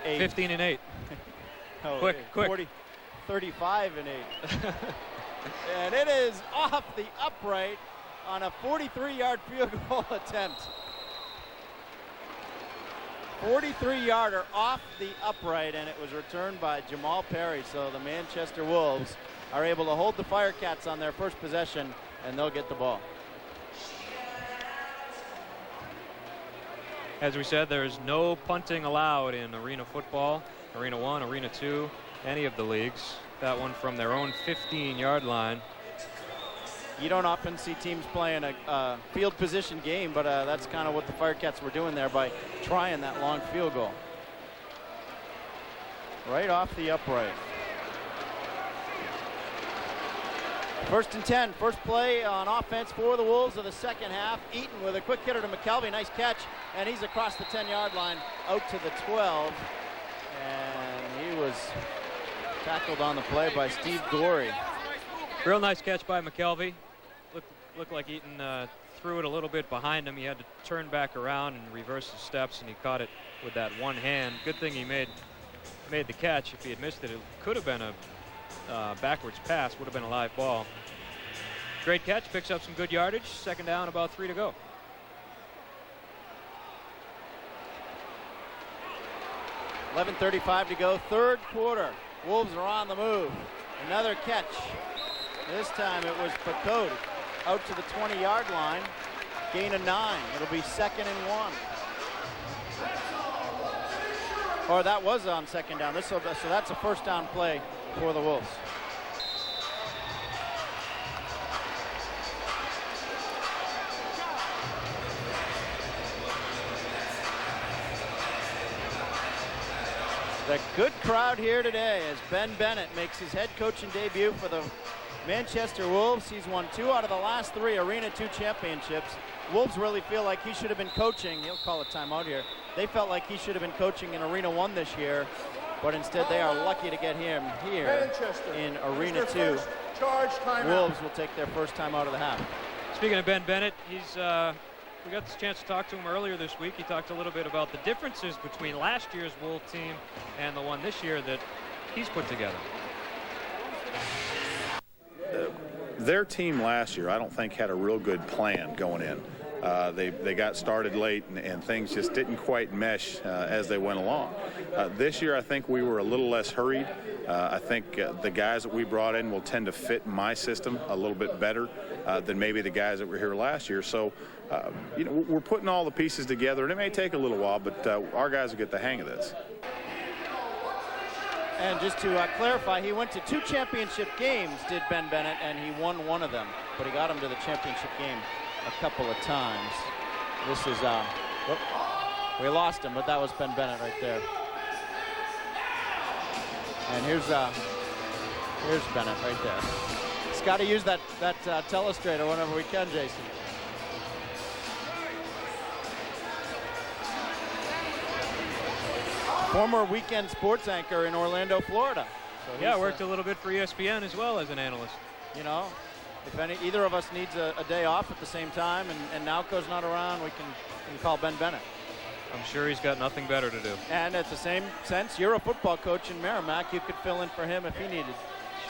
a 15-8. Oh, quick. 35 and 8. And it is off the upright on a 43-yard field goal attempt. 43-yarder off the upright, and it was returned by Jamal Perry. So the Manchester Wolves are able to hold the Firecats on their first possession, and they'll get the ball. As we said, there's no punting allowed in Arena football, Arena 1, Arena 2, any of the leagues. That one from their own 15-yard line. You don't often see teams playing a field position game, but that's kind of what the Firecats were doing there by trying that long field goal. Right off the upright. 1st and 10, first play on offense for the Wolves of the second half. Eaton with a quick hitter to McKelvey, nice catch, and he's across the 10-yard line out to the 12. And he was tackled on the play by Steve Gorey. Real nice catch by McKelvey. Looked like Eaton threw it a little bit behind him. He had to turn back around and reverse his steps, and he caught it with that one hand. Good thing he made the catch. If he had missed it, it could have been a backwards pass, would have been a live ball. Great catch, picks up some good yardage. Second down, about 3 to go. .11:35 to go, third quarter. Wolves are on the move. Another catch. This time it was Pacote out to the 20-yard line. Gain of 9. It'll be 2nd and 1. Or that was on second down. So that's a first down play for the Wolves. The good crowd here today as Ben Bennett makes his head coaching debut for the Manchester Wolves. He's won 2 out of the last 3 Arena 2 championships. Wolves really feel like he should have been coaching. He'll call a timeout here. They felt like he should have been coaching in Arena 1 this year, but instead they are lucky to get him here in Arena 2. Wolves will take their first time out of the half. Speaking of Ben Bennett, we got the chance to talk to him earlier this week. He talked a little bit about the differences between last year's Wolf team and the one this year that he's put together. Their team last year, I don't think, had a real good plan going in. They got started late, and things just didn't quite mesh as they went along. This year, I think we were a little less hurried. I think the guys that we brought in will tend to fit my system a little bit better than maybe the guys that were here last year. So, we're putting all the pieces together, and it may take a little while, but our guys will get the hang of this. And just to clarify, he went to 2 championship games, did Ben Bennett, and he won 1 of them. But he got him to the championship game a couple of times. This is, we lost him, but that was Ben Bennett right there. And here's Bennett right there. He's got to use that telestrator whenever we can, Jason. Former weekend sports anchor in Orlando, Florida. So yeah, worked a little bit for ESPN as well as an analyst. You know, if either of us needs a day off at the same time and Nalco's not around, we can call Ben Bennett. I'm sure he's got nothing better to do. And at the same sense, you're a football coach in Merrimack. You could fill in for him if he needed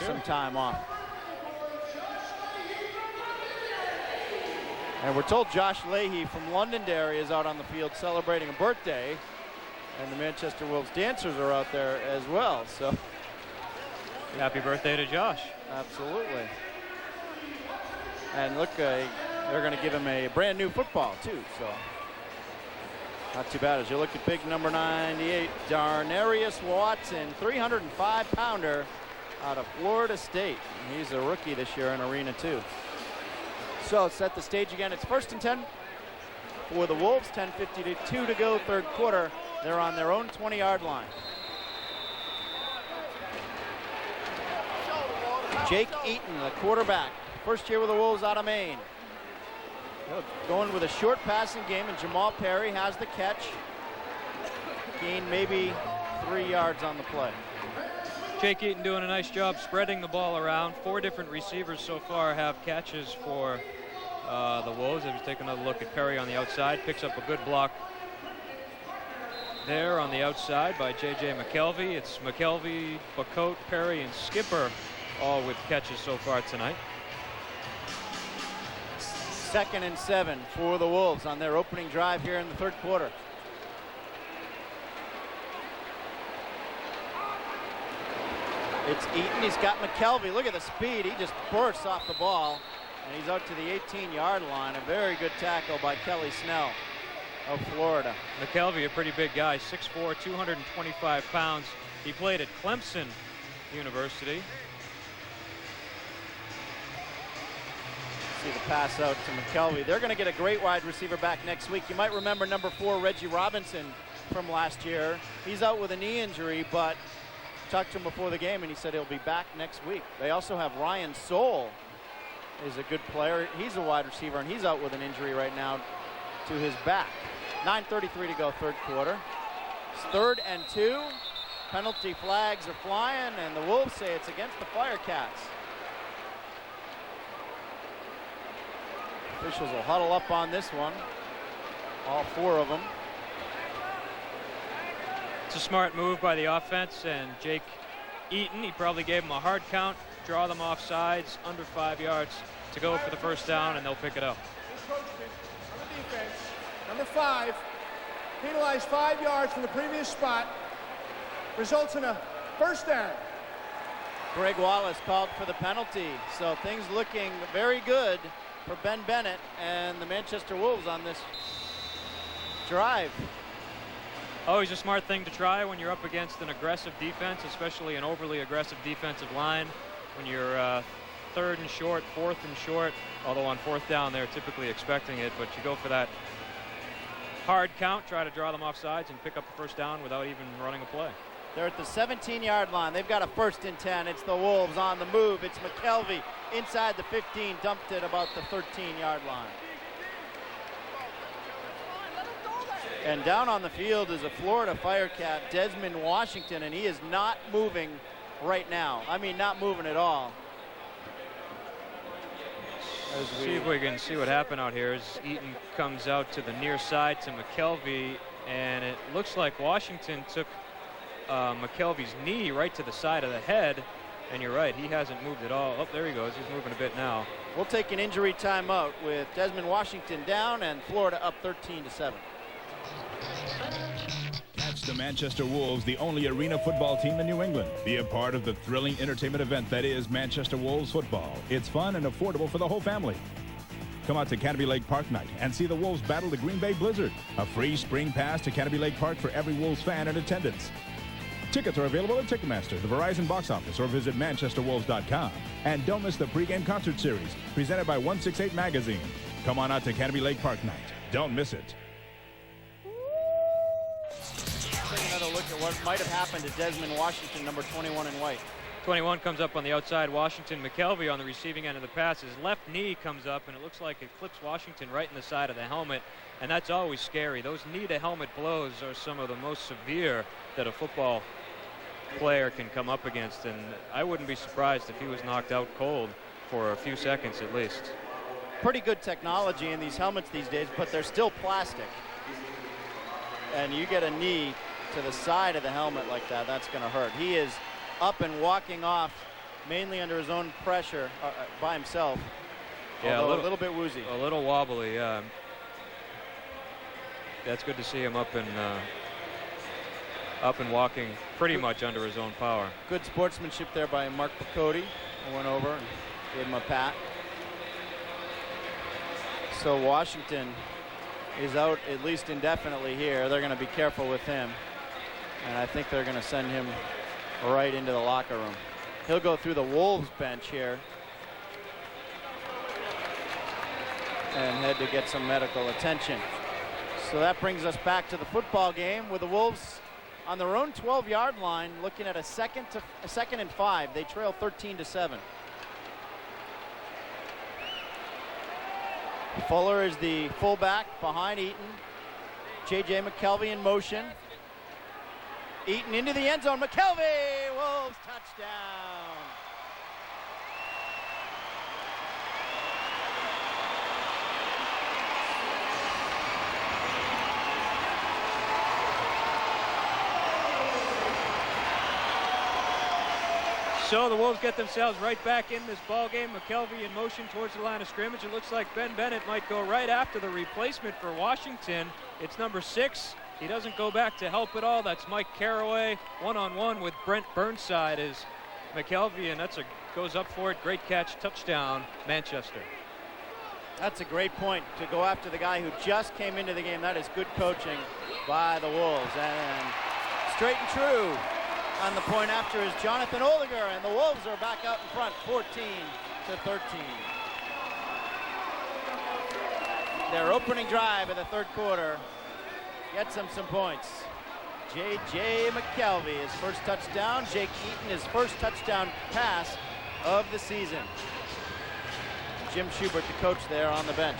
some time off. And we're told Josh Leahy from Londonderry is out on the field celebrating a birthday. And the Manchester Wolves dancers are out there as well. So, happy birthday to Josh. Absolutely. And look, they're going to give him a brand new football too. So, not too bad as you look at big number 98, Darnarius Watson, 305-pounder out of Florida State. And he's a rookie this year in Arena 2. So set the stage again. It's 1st and 10 for the Wolves. 10:52 to go, third quarter. They're on their own 20-yard line. Jake Eaton, the quarterback, first year with the Wolves out of Maine. Going with a short passing game, and Jamal Perry has the catch. Gained maybe 3 yards on the play. Jake Eaton doing a nice job spreading the ball around. 4 different receivers so far have catches for the Wolves. If you take another look at Perry on the outside, picks up a good block there on the outside by J.J. McKelvey. It's McKelvey, Bacote, Perry, and Skipper all with catches so far tonight. 2nd and 7 for the Wolves on their opening drive here in the third quarter. It's Eaton. He's got McKelvey. Look at the speed. He just bursts off the ball, and he's out to the 18-yard line. A very good tackle by Kelly Snell of Florida. McKelvey, a pretty big guy, 6'4", 225 pounds. He played at Clemson University. See the pass out to McKelvey. They're going to get a great wide receiver back next week. You might remember number 4, Reggie Robinson from last year. He's out with a knee injury, but talked to him before the game, and he said he'll be back next week. They also have Ryan Soule, is a good player. He's a wide receiver, and he's out with an injury right now to his back. 9:33 to go, third quarter. It's 3rd and 2. Penalty flags are flying, and the Wolves say it's against the Firecats. Officials will huddle up on this one, all 4 of them. It's a smart move by the offense, and Jake Eaton, he probably gave him a hard count, draw them off sides, under 5 yards to go for the first down, and they'll pick it up. Encroachment on the defense. Number 5, penalized 5 yards from the previous spot, results in a first down. Greg Wallace called for the penalty, so things looking very good for Ben Bennett and the Manchester Wolves on this drive. Always a smart thing to try when you're up against an aggressive defense, especially an overly aggressive defensive line. When you're 3rd and short, 4th and short, although on 4th down they're typically expecting it, but you go for that hard count, try to draw them off sides and pick up the first down without even running a play. They're at the 17-yard line. They've got a 1st and 10. It's the Wolves on the move. It's McKelvey inside the 15, dumped it about the 13-yard line. And down on the field is a Florida Firecat, Desmond Washington, and he is not moving right now. I mean, not moving at all. See if we can see what happened out here as Eaton comes out to the near side to McKelvey, and it looks like Washington took McKelvey's knee right to the side of the head, and you're right, he hasn't moved at all. Oh, there he goes. He's moving a bit now. We'll take an injury timeout with Desmond Washington down and Florida up 13-7. Catch the Manchester Wolves, the only arena football team in New England. Be a part of the thrilling entertainment event that is Manchester Wolves football. It's fun and affordable for the whole family. Come out to Canopy Lake Park night and see the Wolves battle the Green Bay Blizzard. A free spring pass to Canopy Lake Park for every Wolves fan in attendance. Tickets are available at Ticketmaster, the Verizon box office, or visit manchesterwolves.com. And don't miss the pregame concert series presented by 168 Magazine. Come on out to Canopy Lake Park night. Don't miss it. Take another look at what might have happened to Desmond Washington, number 21 in white. 21 comes up on the outside. Washington, McKelvey on the receiving end of the pass. His left knee comes up, and it looks like it clips Washington right in the side of the helmet, and that's always scary. Those knee-to-helmet blows are some of the most severe that a football player can come up against, and I wouldn't be surprised if he was knocked out cold for a few seconds at least. Pretty good technology in these helmets these days, but they're still plastic. And you get a knee to the side of the helmet like that, that's going to hurt. He is up and walking off mainly under his own pressure by himself. Yeah, a little bit woozy. A little wobbly, yeah. That's good to see him up and walking pretty much under his own power. Good sportsmanship there by Mark Bacote. I went over and gave him a pat. So Washington is out at least indefinitely here. They're going to be careful with him. And I think they're going to send him right into the locker room. He'll go through the Wolves bench here and head to get some medical attention. So that brings us back to the football game with the Wolves on their own 12-yard line, looking at a second and 5. They trail 13-7. Fuller is the fullback behind Eaton. J.J. McKelvey in motion. Eaton into the end zone. McKelvey, Wolves touchdown. So the Wolves get themselves right back in this ball game. McKelvey in motion towards the line of scrimmage. It looks like Ben Bennett might go right after the replacement for Washington. It's number 6. He doesn't go back to help at all. That's Mike Caraway one-on-one with Brent Burnside as McKelvey, and goes up for it. Great catch, touchdown, Manchester. That's a great point, to go after the guy who just came into the game. That is good coaching by the Wolves. And straight and true on the point after is Jonathan Oliger, and the Wolves are back out in front, 14-13. Their opening drive of the third quarter gets them some points. J.J. McKelvey, his first touchdown. Jake Eaton, his first touchdown pass of the season. Jim Schubert, the coach, there on the bench.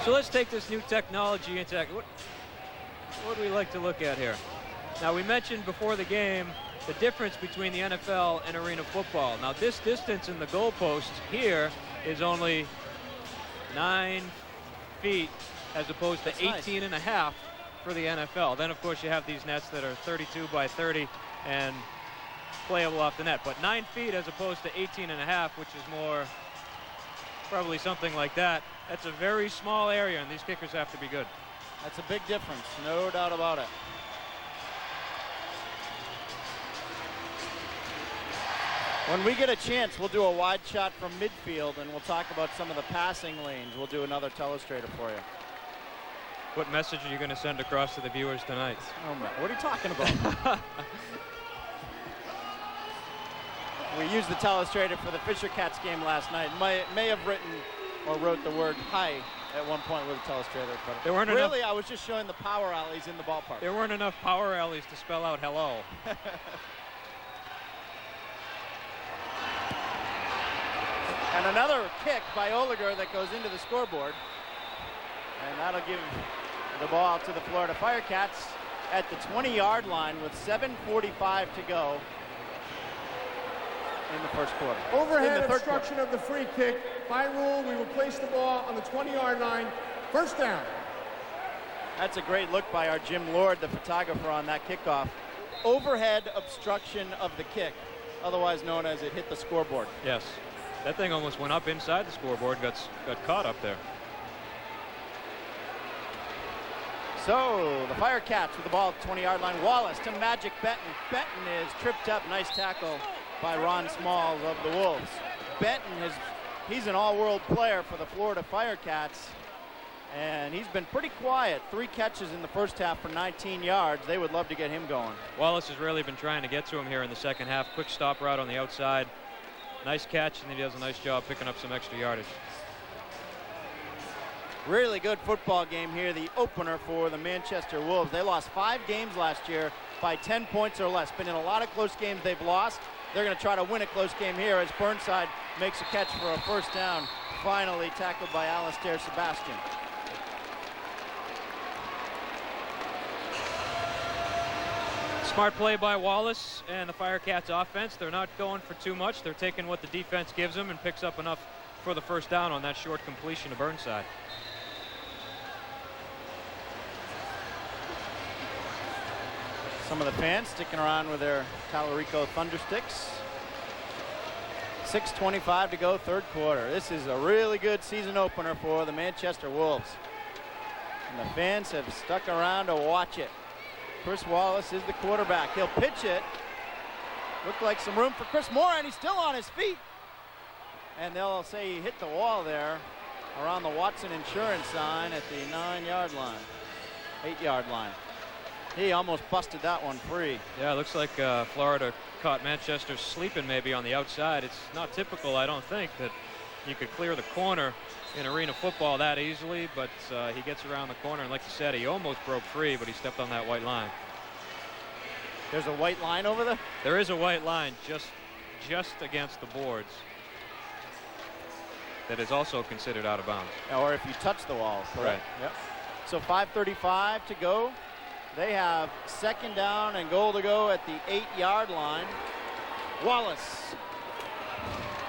So let's take this new technology into what do we like to look at here? Now, we mentioned before the game the difference between the NFL and arena football. Now, this distance in the goalposts here is only 9 feet as opposed to 18 and a half for the NFL. Then, of course, you have these nets that are 32 by 30 and playable off the net. But 9 feet as opposed to 18 and a half, which is more probably something like that. That's a very small area, and these kickers have to be good. That's a big difference, no doubt about it. When we get a chance, we'll do a wide shot from midfield, and we'll talk about some of the passing lanes. We'll do another telestrator for you. What message are you going to send across to the viewers tonight? Oh, what are you talking about? We used the telestrator for the Firecats game last night. May have written or wrote the word "hi" at one point with a telestrator, but there weren't really I was just showing the power alleys in the ballpark. There weren't enough power alleys to spell out hello. And another kick by Oliger that goes into the scoreboard, and that'll give the ball to the Florida Firecats at the 20-yard line with 7:45 to go in the first quarter. Overhead obstruction of the free kick. By rule, we will place the ball on the 20-yard line. First down. That's a great look by our Jim Lord, the photographer, on that kickoff. Overhead obstruction of the kick, otherwise known as it hit the scoreboard. Yes, that thing almost went up inside the scoreboard, got caught up there. So the Firecats with the ball at the 20-yard line. Wallace to Magic Benton. Benton is tripped up. Nice tackle by Ron Smalls of the Wolves. Benton he's an all-world player for the Florida Firecats, and he's been pretty quiet. 3 catches in the first half for 19 yards. They would love to get him going. Wallace has really been trying to get to him here in the second half. Quick stop route on the outside. Nice catch, and he does a nice job picking up some extra yardage. Really good football game here, the opener for the Manchester Wolves. They lost 5 games last year by 10 points or less. Been in a lot of close games they've lost. They're going to try to win a close game here as Burnside makes a catch for a first down, finally tackled by Alistair Sebastian. Smart play by Wallace and the Firecats offense. They're not going for too much. They're taking what the defense gives them and picks up enough for the first down on that short completion to Burnside. Some of the fans sticking around with their Talarico Thundersticks. 6:25 to go, third quarter. This is a really good season opener for the Manchester Wolves. And the fans have stuck around to watch it. Chris Wallace is the quarterback. He'll pitch it. Looked like some room for Chris Moore, and he's still on his feet. And they'll say he hit the wall there around the Watson Insurance sign at the 9-yard line, 8-yard line. He almost busted that one free. Yeah, it looks like Florida caught Manchester sleeping maybe on the outside. It's not typical, I don't think, that you could clear the corner in arena football that easily, but he gets around the corner, and like you said, he almost broke free, but he stepped on that white line. There's a white line over there? There is a white line just against the boards that is also considered out of bounds. Or if you touch the wall, correct? Right. Yep. So 5:35 to go. They have second down and goal to go at the 8-yard line. Wallace.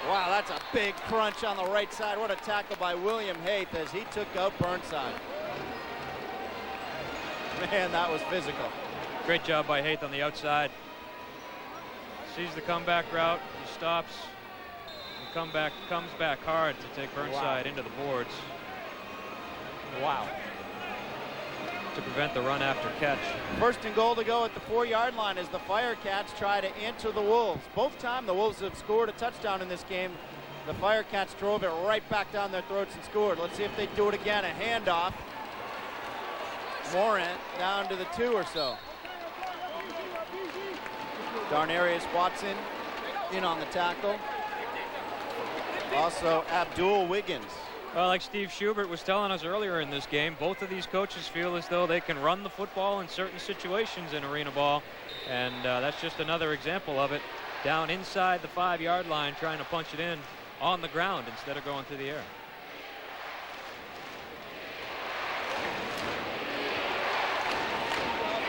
Wow, that's a big crunch on the right side. What a tackle by William Haith as he took out Burnside. Man, that was physical. Great job by Haith on the outside. Sees the comeback route. He stops. And comes back hard to take Burnside into the boards. Wow. To prevent the run after catch. First and goal to go at the 4-yard line as the Firecats try to answer the Wolves. Both times the Wolves have scored a touchdown in this game. The Firecats drove it right back down their throats and scored. Let's see if they do it again. A handoff. Morant down to the 2 or so. Darnarius Watson in on the tackle. Also Abdul Wiggins. Well, like Steve Schubert was telling us earlier in this game, both of these coaches feel as though they can run the football in certain situations in arena ball, and that's just another example of it. Down inside the 5-yard line, trying to punch it in on the ground instead of going through the air.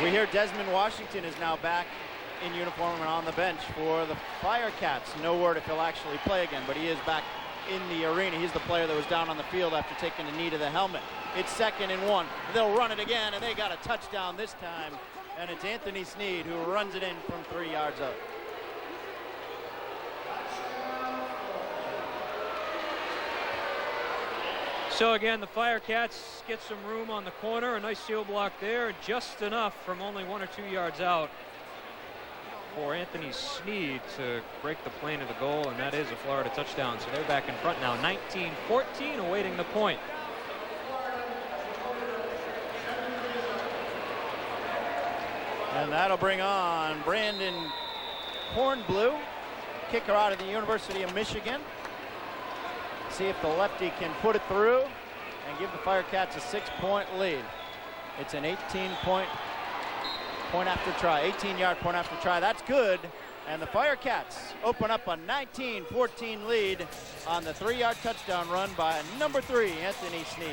We hear Desmond Washington is now back in uniform and on the bench for the Firecats. No word if he'll actually play again, but he is back in the arena. He's the player that was down on the field after taking a knee to the helmet. It's 2nd and 1. They'll run it again, and they got a touchdown this time. And it's Anthony Sneed who runs it in from 3 yards out. So again, the Firecats get some room on the corner. A nice seal block there, just enough from only 1 or 2 yards out for Anthony Sneed to break the plane of the goal, and that is a Florida touchdown. So they're back in front now, 19-14, awaiting the point. And that'll bring on Brandon Hornblue, kicker out of the University of Michigan. See if the lefty can put it through and give the Firecats a 6-point lead. It's an 18-point point after try, 18-yard point after try. That's good. And the Firecats open up a 19-14 lead on the 3-yard touchdown run by number 3, Anthony Sneed.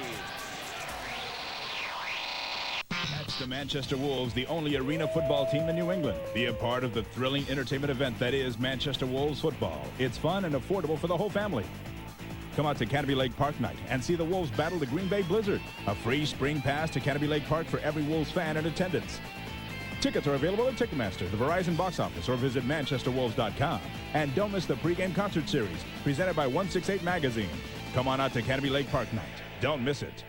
That's the Manchester Wolves, the only arena football team in New England. Be a part of the thrilling entertainment event that is Manchester Wolves football. It's fun and affordable for the whole family. Come out to Canopy Lake Park night and see the Wolves battle the Green Bay Blizzard. A free spring pass to Canopy Lake Park for every Wolves fan in attendance. Tickets are available at Ticketmaster, the Verizon box office, or visit manchesterwolves.com. And don't miss the pregame concert series presented by 168 Magazine. Come on out to Canopy Lake Park night. Don't miss it.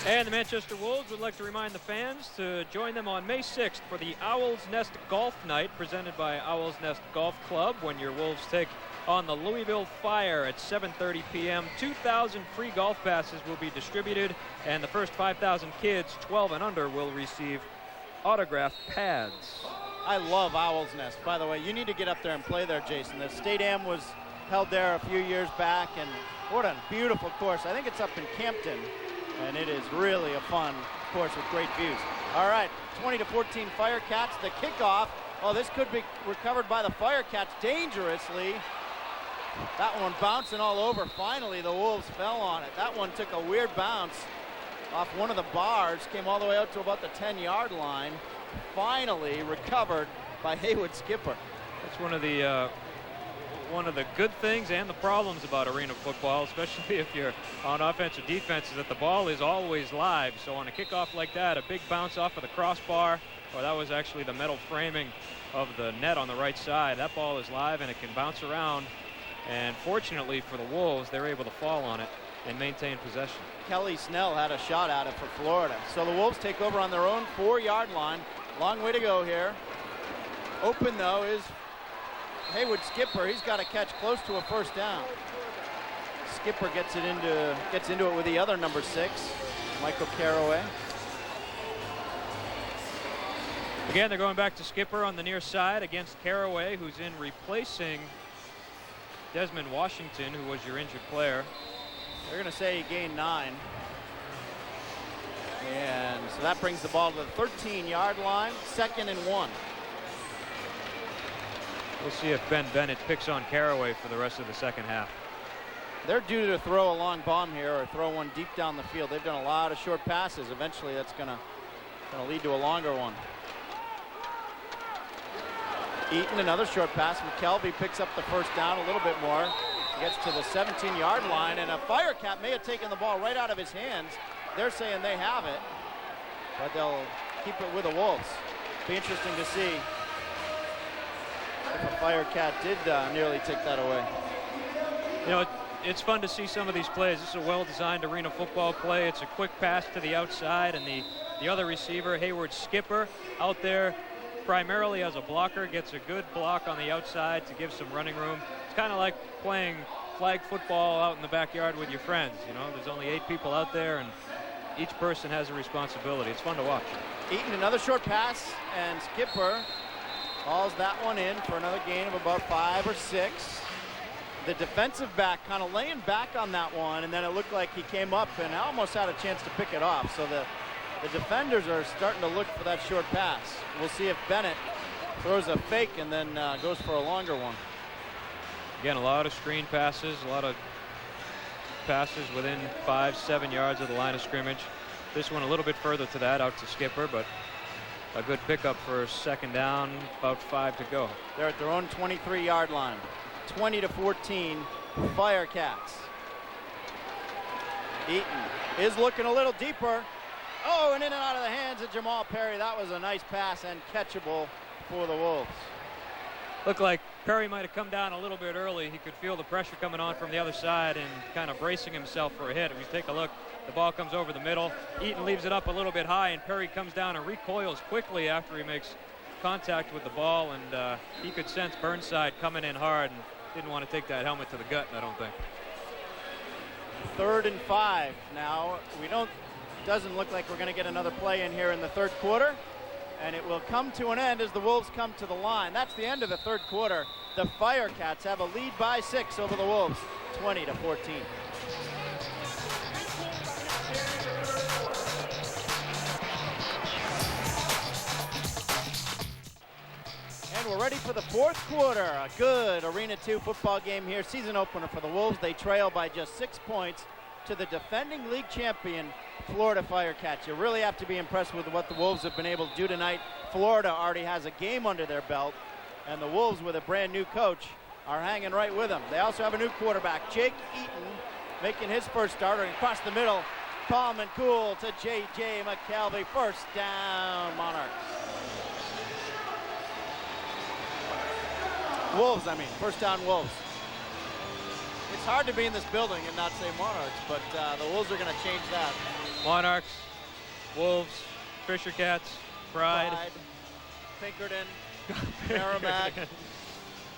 And the Manchester Wolves would like to remind the fans to join them on May 6th for the Owl's Nest Golf Night presented by Owl's Nest Golf Club when your Wolves take on the Louisville Fire at 7:30 p.m. 2,000 free golf passes will be distributed, and the first 5,000 kids 12 and under will receive autographed pads. I love Owl's Nest. By the way, you need to get up there and play there, Jason. The Stadium was held there a few years back, and what a beautiful course. I think it's up in Campton, and it is really a fun course with great views. All right, 20-14 Firecats. The kickoff. Oh, this could be recovered by the Firecats dangerously. That one bouncing all over. Finally, the Wolves fell on it. That one took a weird bounce off one of the bars, came all the way out to about the 10-yard line. Finally recovered by Haywood Skipper. That's one of the good things and the problems about arena football, especially if you're on offense or defense, is that the ball is always live. So on a kickoff like that, a big bounce off of the crossbar, or that was actually the metal framing of the net on the right side. That ball is live and it can bounce around. And fortunately for the Wolves, they're able to fall on it and maintain possession. Kelly Snell had a shot at it for Florida. So the Wolves take over on their own 4-yard line. Long way to go here. Open, though, is Haywood Skipper. He's got to catch close to a first down. Skipper gets into it with the other number 6, Michael Caraway. Again, they're going back to Skipper on the near side against Caraway, who's in replacing Desmond Washington, who was your injured player. They're going to say he gained 9. And so that brings the ball to the 13-yard line, 2nd and 1. We'll see if Ben Bennett picks on Caraway for the rest of the second half. They're due to throw a long bomb here or throw one deep down the field. They've done a lot of short passes. Eventually that's going to lead to a longer one. Eaton, another short pass. McKelvey picks up the first down a little bit more. Gets to the 17-yard line, and a Firecat may have taken the ball right out of his hands. They're saying they have it. but they'll keep it with the Wolves. Be interesting to see if a Firecat did nearly take that away. You know, it's fun to see some of these plays. This is a well-designed arena football play. It's a quick pass to the outside, and the other receiver, Hayward Skipper, out there primarily as a blocker, gets a good block on the outside to give some running room. It's kind of like playing flag football out in the backyard with your friends. You know, there's only 8 people out there, and each person has a responsibility. It's fun to watch. Eaton, another short pass, and Skipper hauls that one in for another gain of about 5 or 6. The defensive back kind of laying back on that one, and then it looked like he came up and almost had a chance to pick it off. So the defenders are starting to look for that short pass. We'll see if Bennett throws a fake and then goes for a longer one. Again, a lot of screen passes, a lot of passes within 5-7 yards of the line of scrimmage. This one a little bit further to that, out to Skipper, but a good pickup for 2nd down, about 5 to go. They're at their own 23-yard line. 20-14, Firecats. Eaton is looking a little deeper. Oh, and in and out of the hands of Jamal Perry. That was a nice pass and catchable for the Wolves. Looked like Perry might have come down a little bit early. He could feel the pressure coming on from the other side and kind of bracing himself for a hit. If you take a look, the ball comes over the middle. Eaton leaves it up a little bit high, and Perry comes down and recoils quickly after he makes contact with the ball, and he could sense Burnside coming in hard and didn't want to take that helmet to the gut, I don't think. 3rd and 5 now. Doesn't look like we're going to get another play in here in the 3rd quarter, and it will come to an end as the Wolves come to the line. That's the end of the 3rd quarter. The Firecats have a lead by 6 over the Wolves, 20-14. And we're ready for the 4th quarter. A good Arena 2 football game here. Season opener for the Wolves. They trail by just 6 points to the defending league champion, Florida Firecats. You really have to be impressed with what the Wolves have been able to do tonight. Florida already has a game under their belt, and the Wolves, with a brand new coach, are hanging right with them. They also have a new quarterback, Jake Eaton, making his first starter, and across the middle, calm and cool to J.J. McKelvey. 1st down, Monarchs. Wolves, 1st down Wolves. It's hard to be in this building and not say Monarchs, but the Wolves are going to change that. Monarchs, Wolves, Fisher Cats, Pride. Pinkerton, Merrimack.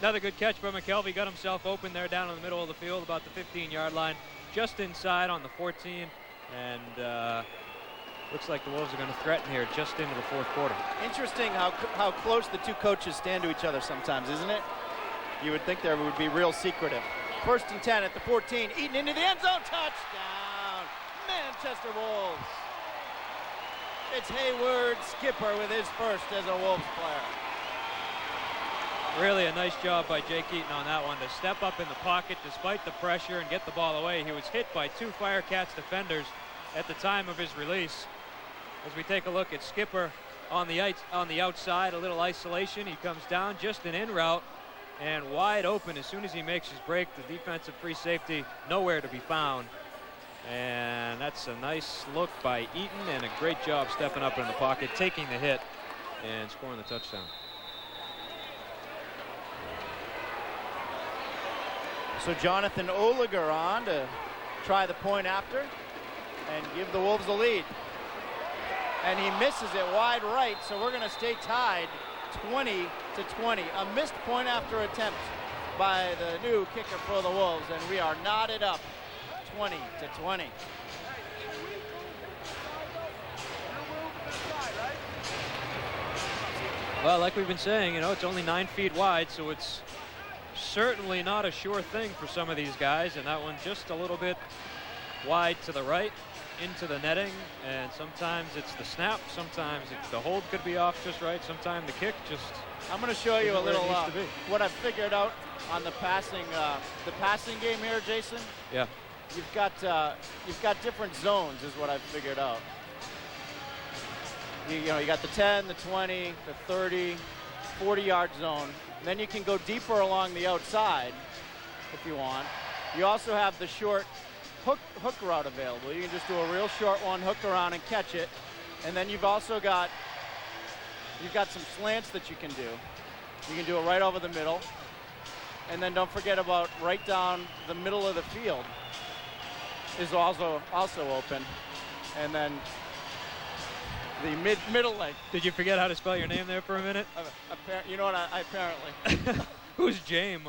Another good catch by McKelvey. Got himself open there down in the middle of the field, about the 15-yard line, just inside on the 14. And looks like the Wolves are going to threaten here just into the 4th quarter. Interesting how close the two coaches stand to each other sometimes, isn't it? You would think there would be real secretive. 1st and 10 at the 14. Eaton into the end zone. Touchdown, Manchester Wolves. It's Hayward Skipper with his first as a Wolves player. Really a nice job by Jake Eaton on that one to step up in the pocket despite the pressure and get the ball away. He was hit by 2 Firecats defenders at the time of his release. As we take a look at Skipper on the outside, a little isolation. He comes down just an in route and wide open as soon as he makes his break. The defensive free safety nowhere to be found. And that's a nice look by Eaton and a great job stepping up in the pocket, taking the hit and scoring the touchdown. So Jonathan Oliger on to try the point after and give the Wolves a lead. And he misses it wide right, so we're going to stay tied 20-20. A missed point after attempt by the new kicker for the Wolves, and we are knotted up 20-20. Well, like we've been saying, it's only 9 feet wide, so it's certainly not a sure thing for some of these guys, and that one just a little bit wide to the right into the netting, and sometimes it's the snap, sometimes the hold could be off just right, sometimes the kick just... I'm going to show you a little what I've figured out on the passing game here, Jason. Yeah. You've got different zones is what I've figured out. You got the 10, the 20, the 30, 40-yard zone. And then you can go deeper along the outside if you want. You also have the short hook route available. You can just do a real short one, hook around and catch it. And then you've also got some slants that you can do. You can do it right over the middle. And then don't forget about right down the middle of the field is also open. And then the middle leg. Did you forget how to spell your name there for a minute? You know what? I apparently. Who's James?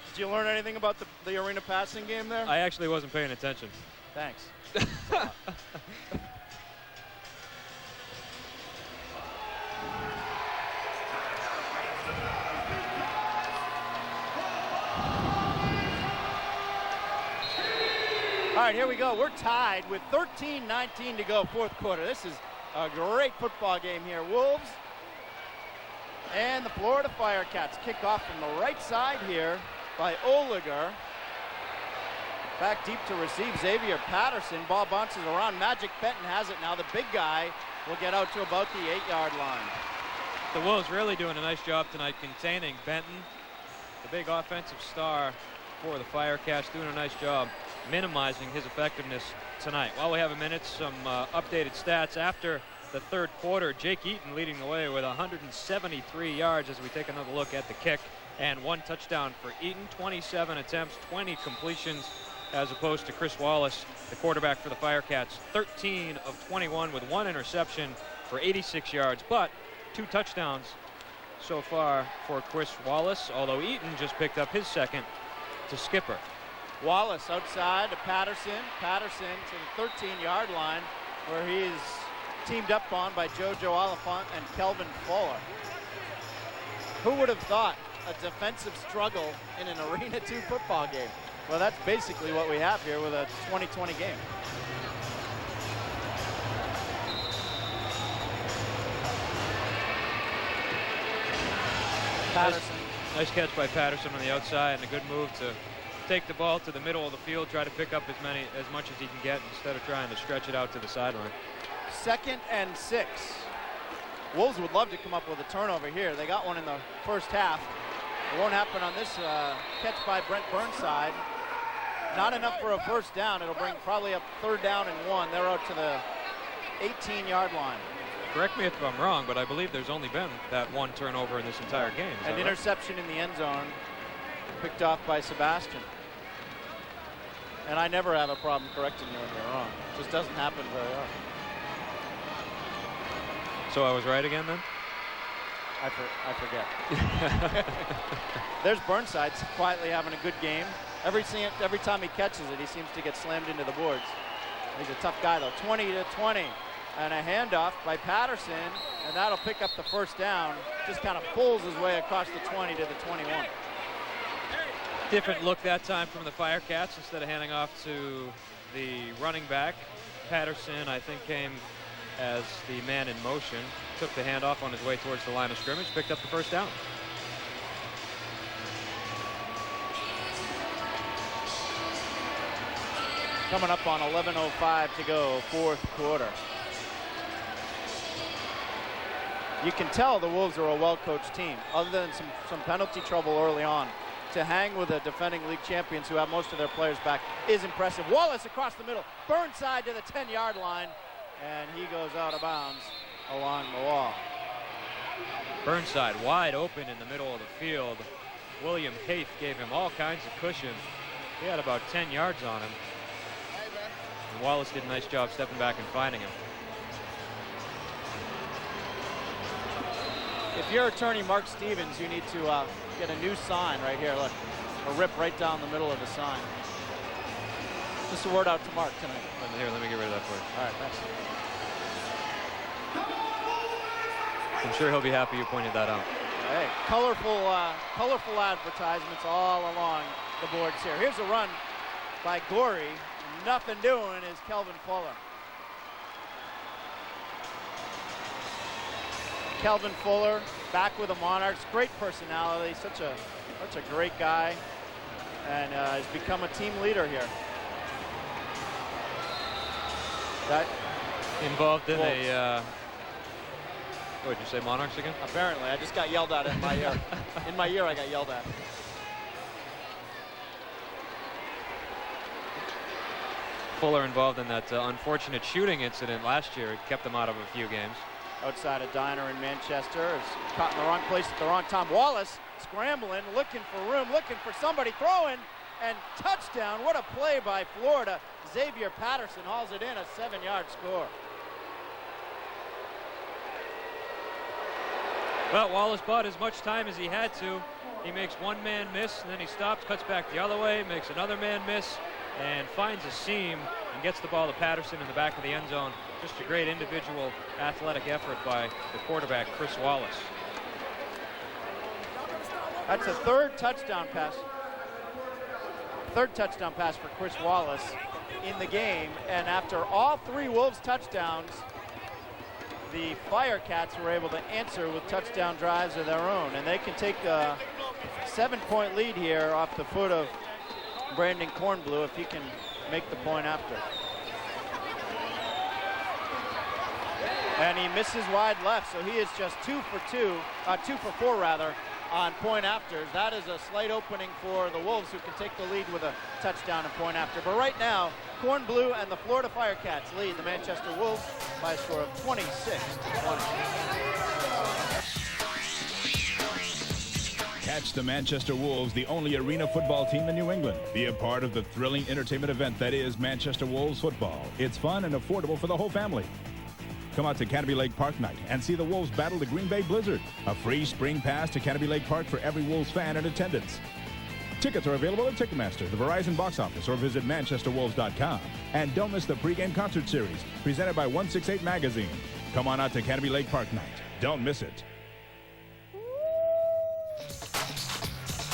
Did you learn anything about the arena passing game there? I actually wasn't paying attention. Thanks. All right, here we go. We're tied with 13-19 to go, fourth quarter. This is a great football game here. Wolves and the Florida Firecats kick off from the right side here by Oliger. Back deep to receive Xavier Patterson. Ball bounces around. Magic Benton has it now. The big guy will get out to about the 8-yard line. The Wolves really doing a nice job tonight containing Benton, the big offensive star for the Firecats, doing a nice job minimizing his effectiveness tonight. While we have a minute, some updated stats after the third quarter. Jake Eaton leading the way with 173 yards as we take another look at the kick, and 1 touchdown for Eaton. 27 attempts, 20 completions, as opposed to Chris Wallace, the quarterback for the Firecats, 13 of 21 with 1 interception for 86 yards, but 2 touchdowns so far for Chris Wallace, although Eaton just picked up his second to Skipper. Wallace outside to Patterson. Patterson to the 13-yard line, where he's teamed up on by JoJo Oliphant and Kelvin Fuller. Who would have thought a defensive struggle in an Arena 2 football game? Well, that's basically what we have here with a 2020 game. Patterson. Nice catch by Patterson on the outside, and a good move to take the ball to the middle of the field, try to pick up as much as he can get instead of trying to stretch it out to the sideline. 2nd and 6. Wolves would love to come up with a turnover here. They got one in the first half. It won't happen on this catch by Brent Burnside. Not enough for a first down. It'll bring probably up 3rd down and 1. They're out to the 18-yard line. Correct me if I'm wrong, but I believe there's only been that 1 turnover in this entire game. An interception in the end zone picked off by Sebastian. And I never have a problem correcting you when you're wrong. It just doesn't happen very often. So I was right again then? I forget. There's Burnside quietly having a good game. Every time he catches it, he seems to get slammed into the boards. He's a tough guy though. 20-20. And a handoff by Patterson, and that'll pick up the first down. Just kind of pulls his way across the 20 to the 21. Different look that time from the Firecats. Instead of handing off to the running back, Patterson, I think, came as the man in motion, took the handoff on his way towards the line of scrimmage, picked up the first down. Coming up on 11:05 to go, fourth quarter. You can tell the Wolves are a well-coached team, other than some penalty trouble early on. To hang with the defending league champions who have most of their players back is impressive. Wallace across the middle, Burnside to the 10-yard line, and he goes out of bounds along the wall. Burnside wide open in the middle of the field. William Haith gave him all kinds of cushion. He had about 10 yards on him. And Wallace did a nice job stepping back and finding him. If you're attorney Mark Stevens, you need to get a new sign right here. Look, a rip right down the middle of the sign. Just a word out to Mark tonight. Let me get rid of that for you. All right, thanks. I'm sure he'll be happy you pointed that out. Hey, colorful advertisements all along the boards here. Here's a run by Gorey. Nothing doing is Kelvin Fuller. Kelvin Fuller back with the Monarchs. Great personality, such a great guy, and has become a team leader here. That involved in a what did you say, Monarchs again? Apparently, I just got yelled at in my ear. In my ear, I got yelled at. Fuller involved in that unfortunate shooting incident last year. It kept him out of a few games. Outside a diner in Manchester, is caught in the wrong place at the wrong time. Wallace scrambling, looking for room, looking for somebody, throwing, and touchdown. What a play by Florida. Xavier Patterson hauls it in, a 7-yard score. Well, Wallace bought as much time as he had to. He makes one man miss, and then he stops, cuts back the other way, makes another man miss, and finds a seam and gets the ball to Patterson in the back of the end zone. Just a great individual athletic effort by the quarterback, Chris Wallace. That's a third touchdown pass. Third touchdown pass for Chris Wallace in the game. And after all 3 Wolves touchdowns, the Firecats were able to answer with touchdown drives of their own. And they can take a 7-point lead here off the foot of Brandon Kornblue if he can make the point after. And he misses wide left, so he is just 2 for 4 rather, on point afters. That is a slight opening for the Wolves, who can take the lead with a touchdown and point after. But right now, Kornblue and the Florida Firecats lead the Manchester Wolves by a score of 26-20. Catch the Manchester Wolves, the only arena football team in New England. Be a part of the thrilling entertainment event that is Manchester Wolves football. It's fun and affordable for the whole family. Come out to Canopy Lake Park night and see the Wolves battle the Green Bay Blizzard. A free spring pass to Canopy Lake Park for every Wolves fan in attendance. Tickets are available at Ticketmaster, the Verizon box office, or visit manchesterwolves.com. And don't miss the pregame concert series presented by 168 Magazine. Come on out to Canopy Lake Park night. Don't miss it.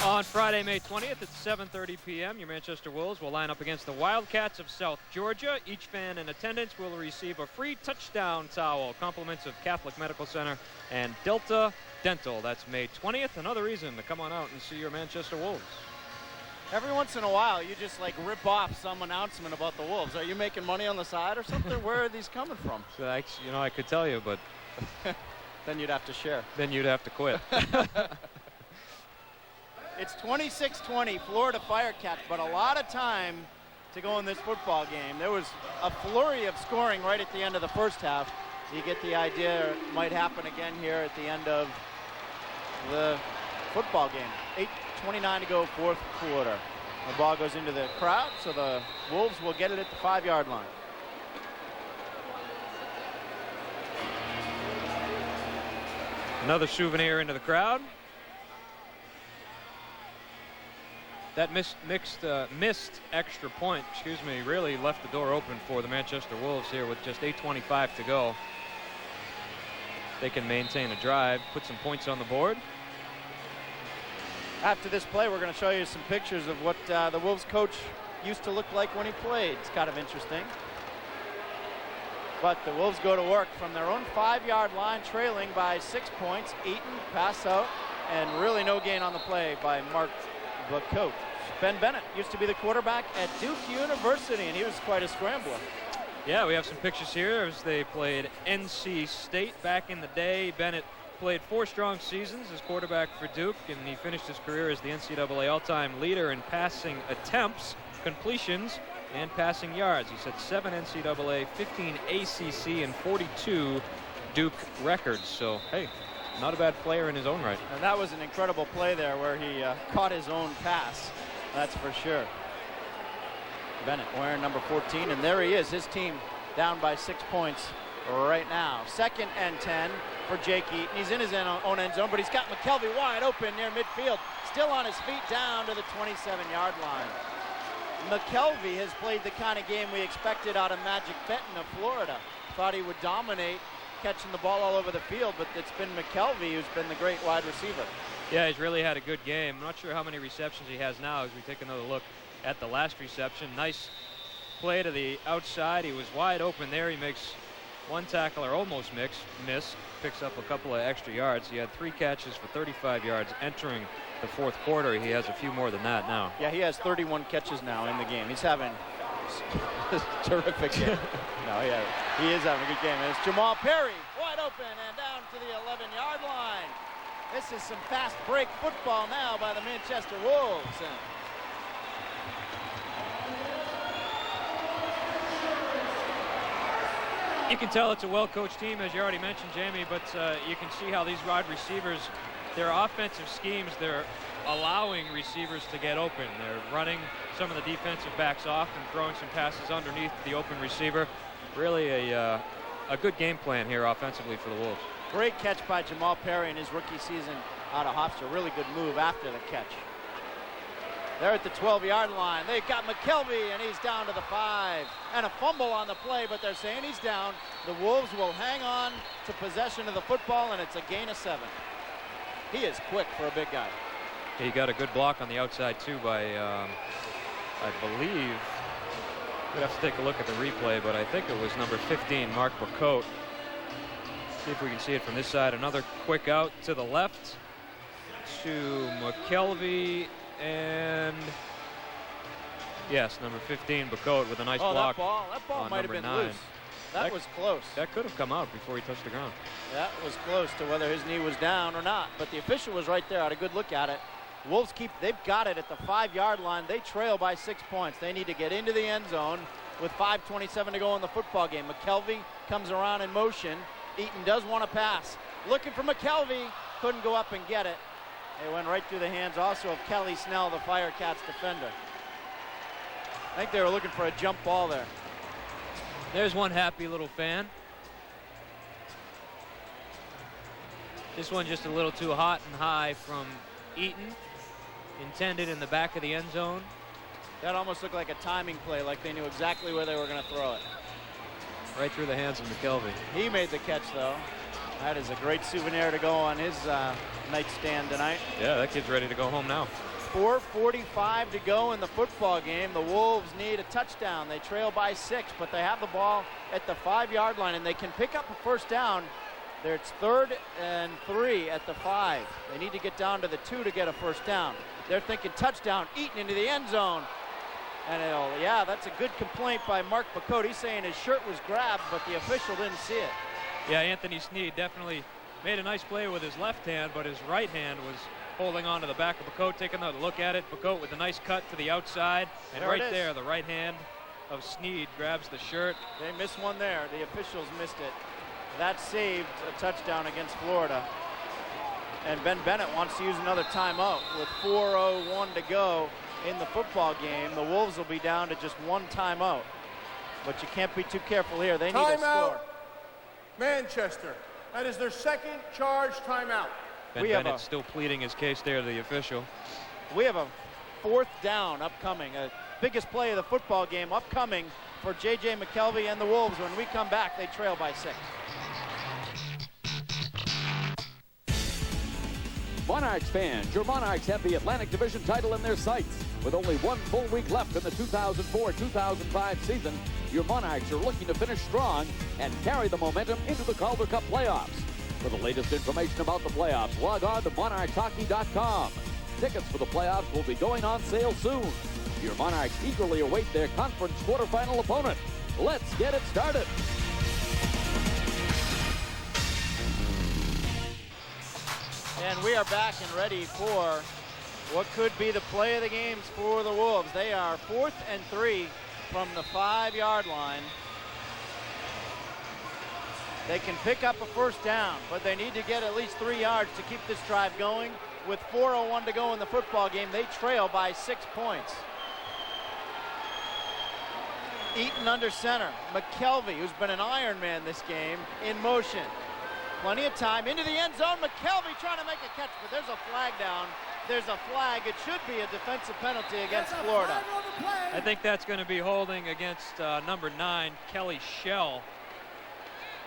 On Friday, May 20th at 7:30 p.m., your Manchester Wolves will line up against the Wildcats of South Georgia. Each fan in attendance will receive a free touchdown towel, compliments of Catholic Medical Center and Delta Dental. That's May 20th. Another reason to come on out and see your Manchester Wolves. Every once in a while, you just like rip off some announcement about the Wolves. Are you making money on the side or something? Where are these coming from? So I could tell you, but then you'd have to share. Then you'd have to quit. It's 26-20, Florida Firecats, but a lot of time to go in this football game. There was a flurry of scoring right at the end of the first half. So you get the idea it might happen again here at the end of the football game. 8:29 to go, fourth quarter. The ball goes into the crowd, so the Wolves will get it at the 5-yard line. Another souvenir into the crowd. That missed extra point, really left the door open for the Manchester Wolves here with just 8:25 to go. They can maintain a drive, put some points on the board. After this play, we're going to show you some pictures of what the Wolves coach used to look like when he played. It's kind of interesting. But the Wolves go to work from their own 5-yard line, trailing by 6 points. Eaton pass out, and really no gain on the play by Mark Bacote. Ben Bennett used to be the quarterback at Duke University, and he was quite a scrambler. Yeah, we have some pictures here as they played NC State back in the day. Bennett played 4 strong seasons as quarterback for Duke, and he finished his career as the NCAA all-time leader in passing attempts, completions, and passing yards. He set 7 NCAA, 15 ACC, and 42 Duke records. So, hey, not a bad player in his own right. And that was an incredible play there where he caught his own pass. That's for sure. Bennett wearing number 14, and there he is. His team down by 6 points right now. 2nd and 10 for Jake Eaton. He's in his own end zone, but he's got McKelvey wide open near midfield. Still on his feet down to the 27-yard line. McKelvey has played the kind of game we expected out of Magic Benton of Florida. Thought he would dominate catching the ball all over the field, but it's been McKelvey who's been the great wide receiver. Yeah, he's really had a good game. I'm not sure how many receptions he has now as we take another look at the last reception. Nice play to the outside. He was wide open there. He makes one tackle or almost miss, picks up a couple of extra yards. He had 3 catches for 35 yards entering the fourth quarter. He has a few more than that now. Yeah, he has 31 catches now in the game. He's having a terrific game. No, yeah, he is having a good game. And it's Jamal Perry wide open and down to the 11-yard line. This is some fast break football now by the Manchester Wolves. You can tell it's a well-coached team, as you already mentioned, Jamie, but you can see how these wide receivers, their offensive schemes, they're allowing receivers to get open. They're running some of the defensive backs off and throwing some passes underneath the open receiver. Really a good game plan here offensively for the Wolves. Great catch by Jamal Perry in his rookie season out of Hofstra. Really good move after the catch. They're at the 12-yard line. They've got McKelvey, and he's down to the 5. And a fumble on the play, but they're saying he's down. The Wolves will hang on to possession of the football, and it's a gain of 7. He is quick for a big guy. He got a good block on the outside, too, by, I believe, we'd have to take a look at the replay, but I think it was number 15, Mark Bacote. See if we can see it from this side. Another quick out to the left to McKelvey. And yes, number 15, Bacote, with a nice block. That ball might have been 9. Loose. That was close. That could have come out before he touched the ground. That was close to whether his knee was down or not, but the official was right there, had a good look at it. Wolves they've got it at the 5-yard line. They trail by 6 points. They need to get into the end zone with 5:27 to go in the football game. McKelvey comes around in motion. Eaton does want to pass. Looking for McKelvey, couldn't go up and get it. They went right through the hands also of Kelly Snell, the Firecats defender. I think they were looking for a jump ball there. There's one happy little fan. This one just a little too hot and high from Eaton. Intended in the back of the end zone. That almost looked like a timing play, like they knew exactly where they were going to throw it. Right through the hands of McKelvey. He made the catch, though. That is a great souvenir to go on his nightstand tonight. Yeah, that kid's ready to go home now. 4:45 to go in the football game. The Wolves need a touchdown. They trail by 6, but they have the ball at the 5-yard line, and they can pick up a first down. It's 3rd and 3 at the 5. They need to get down to the 2 to get a first down. They're thinking touchdown, Eaton into the end zone. And that's a good complaint by Mark Bacote. He's saying his shirt was grabbed, but the official didn't see it. Yeah, Anthony Sneed definitely made a nice play with his left hand, but his right hand was holding on to the back of Bacote, taking a look at it. Bacote with a nice cut to the outside, and there, the right hand of Sneed grabs the shirt. They missed one there. The officials missed it. That saved a touchdown against Florida. And Ben Bennett wants to use another timeout with 4:01 to go in the football game. The Wolves will be down to just one timeout. But you can't be too careful here. They need a score. Manchester. That is their second charge timeout. Ben Bennett still pleading his case there to the official. We have a 4th down upcoming. Biggest play of the football game upcoming for J.J. McKelvey and the Wolves. When we come back, they trail by 6. Monarchs fans, your Monarchs have the Atlantic Division title in their sights. With only one full week left in the 2004-2005 season, your Monarchs are looking to finish strong and carry the momentum into the Calder Cup playoffs. For the latest information about the playoffs, log on to monarchshockey.com. Tickets for the playoffs will be going on sale soon. Your Monarchs eagerly await their conference quarterfinal opponent. Let's get it started. And we are back and ready for what could be the play of the games for the Wolves. They are 4th and 3 from the 5-yard line. They can pick up a first down, but they need to get at least 3 yards to keep this drive going. With 4:01 to go in the football game, they trail by 6 points. Eaton under center. McKelvey, who's been an Iron Man this game, in motion. Plenty of time into the end zone. McKelvey trying to make a catch, but there's a flag down. There's a flag. It should be a defensive penalty against Florida. I think that's going to be holding against number 9, Kelly Shell.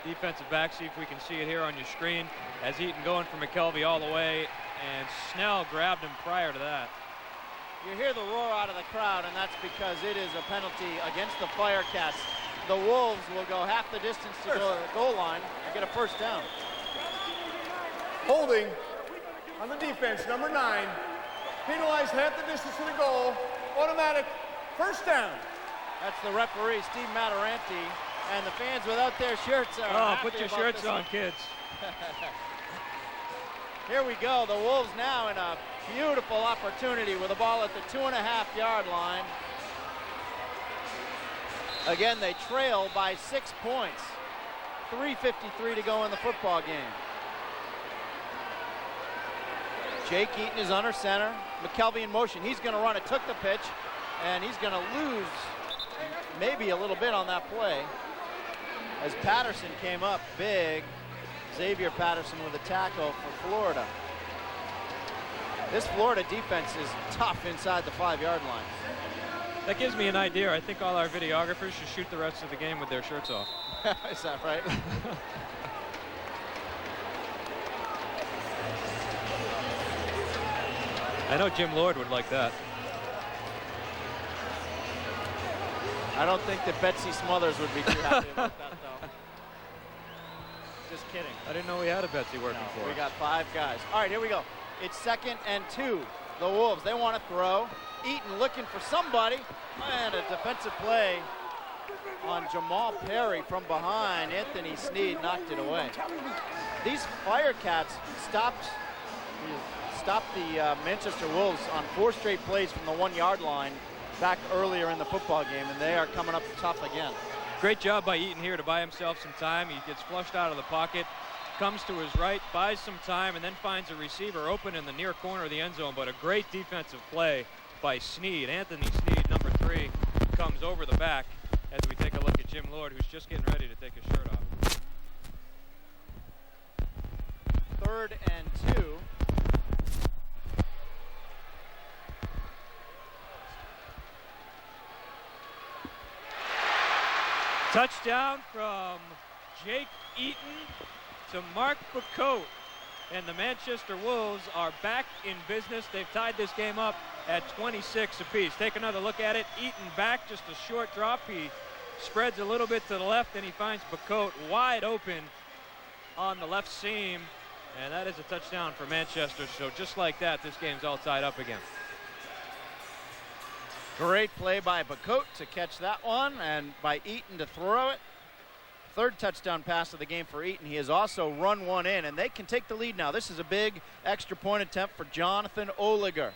Defensive back. See if we can see it here on your screen. As Eaton going for McKelvey all the way, and Snell grabbed him prior to that. You hear the roar out of the crowd, and that's because it is a penalty against the Firecats. The Wolves will go half the distance to go to the goal line and get a first down. Holding on the defense, number 9. Penalized half the distance to the goal. Automatic first down. That's the referee, Steve Mataranti, and the fans without their shirts are happy put your about shirts this on, one. kids. Here we go. The Wolves now in a beautiful opportunity with the ball at the 2.5-yard line. Again, they trail by 6 points. 3:53 to go in the football game. Jake Eaton is under center. McKelvey in motion. He's going to run it. Took the pitch, and he's going to lose maybe a little bit on that play as Patterson came up big. Xavier Patterson with a tackle for Florida. This Florida defense is tough inside the 5-yard line. That gives me an idea. I think all our videographers should shoot the rest of the game with their shirts off. Is that right? I know Jim Lord would like that. I don't think that Betsy Smothers would be too happy about that, though. Just kidding. I didn't know we had a Betsy working for us. We got 5 guys. All right, here we go. It's 2nd and 2. The Wolves, they want to throw. Eaton looking for somebody. And a defensive play on Jamal Perry from behind. Anthony Sneed knocked it away. These Firecats stopped the Manchester Wolves on 4 straight plays from the 1-yard line back earlier in the football game, and they are coming up tough again. Great job by Eaton here to buy himself some time. He gets flushed out of the pocket, comes to his right, buys some time, and then finds a receiver open in the near corner of the end zone. But a great defensive play by Sneed. Anthony Sneed, number 3, comes over the back as we take a look at Jim Lord, who's just getting ready to take his shirt off. 3rd and 2. Touchdown from Jake Eaton to Mark Bacote. And the Manchester Wolves are back in business. They've tied this game up at 26 apiece. Take another look at it. Eaton back, just a short drop. He spreads a little bit to the left, and he finds Bacote wide open on the left seam. And that is a touchdown for Manchester. So just like that, this game's all tied up again. Great play by Bacote to catch that one, and by Eaton to throw it. 3rd touchdown pass of the game for Eaton. He has also run one in, and they can take the lead now. This is a big extra point attempt for Jonathan Oliger.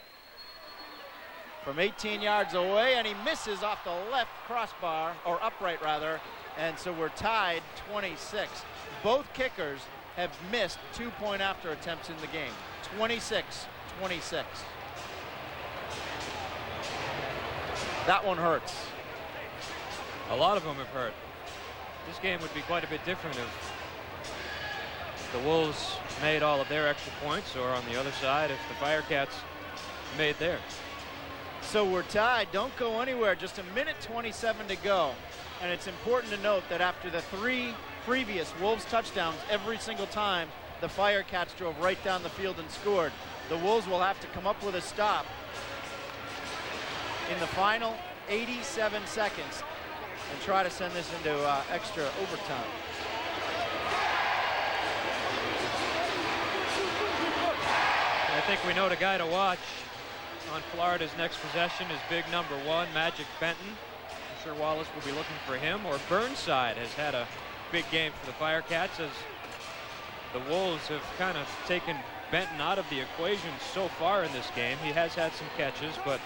From 18 yards away, and he misses off the left crossbar, or upright rather, and so we're tied 26. Both kickers have missed 2-point after attempts in the game. 26-26. That one hurts. A lot of them have hurt. This game would be quite a bit different if the Wolves made all of their extra points, or on the other side, if the Firecats made theirs. So we're tied. Don't go anywhere. Just 1:27 to go. And it's important to note that after the 3 previous Wolves touchdowns, every single time the Firecats drove right down the field and scored. The Wolves will have to come up with a stop in the final 87 seconds and try to send this into extra overtime. I think we know the guy to watch on Florida's next possession is big number 1, Magic Benton. I'm sure Wallace will be looking for him. Or Burnside has had a big game for the Firecats, as the Wolves have kind of taken Benton out of the equation so far in this game. He has had some catches, but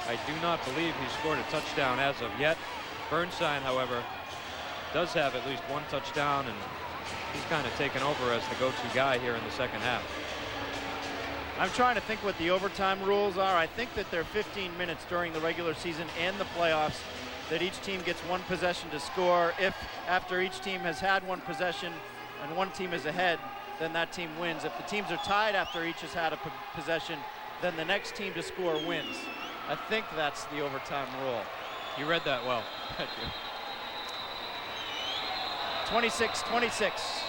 I do not believe he's scored a touchdown as of yet. Burnside, however, does have at least 1 touchdown, and he's kind of taken over as the go-to guy here in the second half. I'm trying to think what the overtime rules are. I think that they're 15 minutes during the regular season and the playoffs, that each team gets 1 possession to score. If after each team has had 1 possession and 1 team is ahead, then that team wins. If the teams are tied after each has had a possession, then the next team to score wins. I think that's the overtime rule. You read that well. Thank you. 26-26.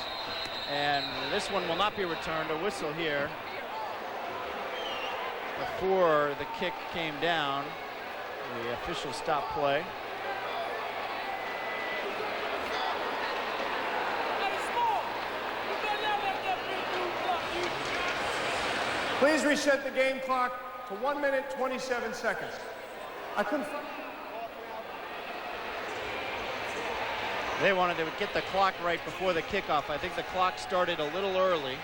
And this one will not be returned. A whistle here before the kick came down. The official stop play. Please reset the game clock to 1:27 seconds. They wanted to get the clock right before the kickoff. I think the clock started a little early.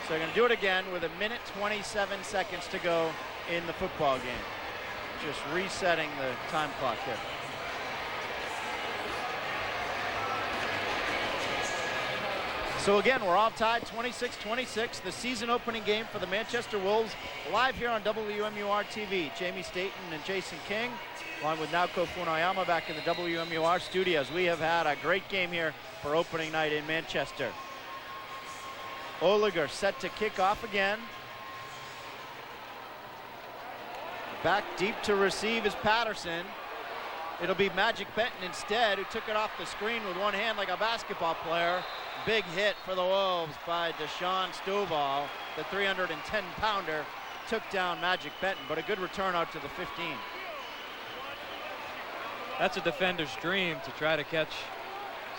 So they're going to do it again with 1:27 seconds to go in the football game. Just resetting the time clock here. So again, we're all tied 26-26. The season opening game for the Manchester Wolves, live here on WMUR TV. Jamie Staten and Jason King, along with Naoko Funayama back in the WMUR studios. We have had a great game here for opening night in Manchester. Oliger set to kick off again. Back deep to receive is Patterson. It'll be Magic Benton instead, who took it off the screen with one hand like a basketball player. Big hit for the Wolves by Deshaun Stovall. The 310-pounder took down Magic Benton, but a good return out to the 15. That's a defender's dream, to try to catch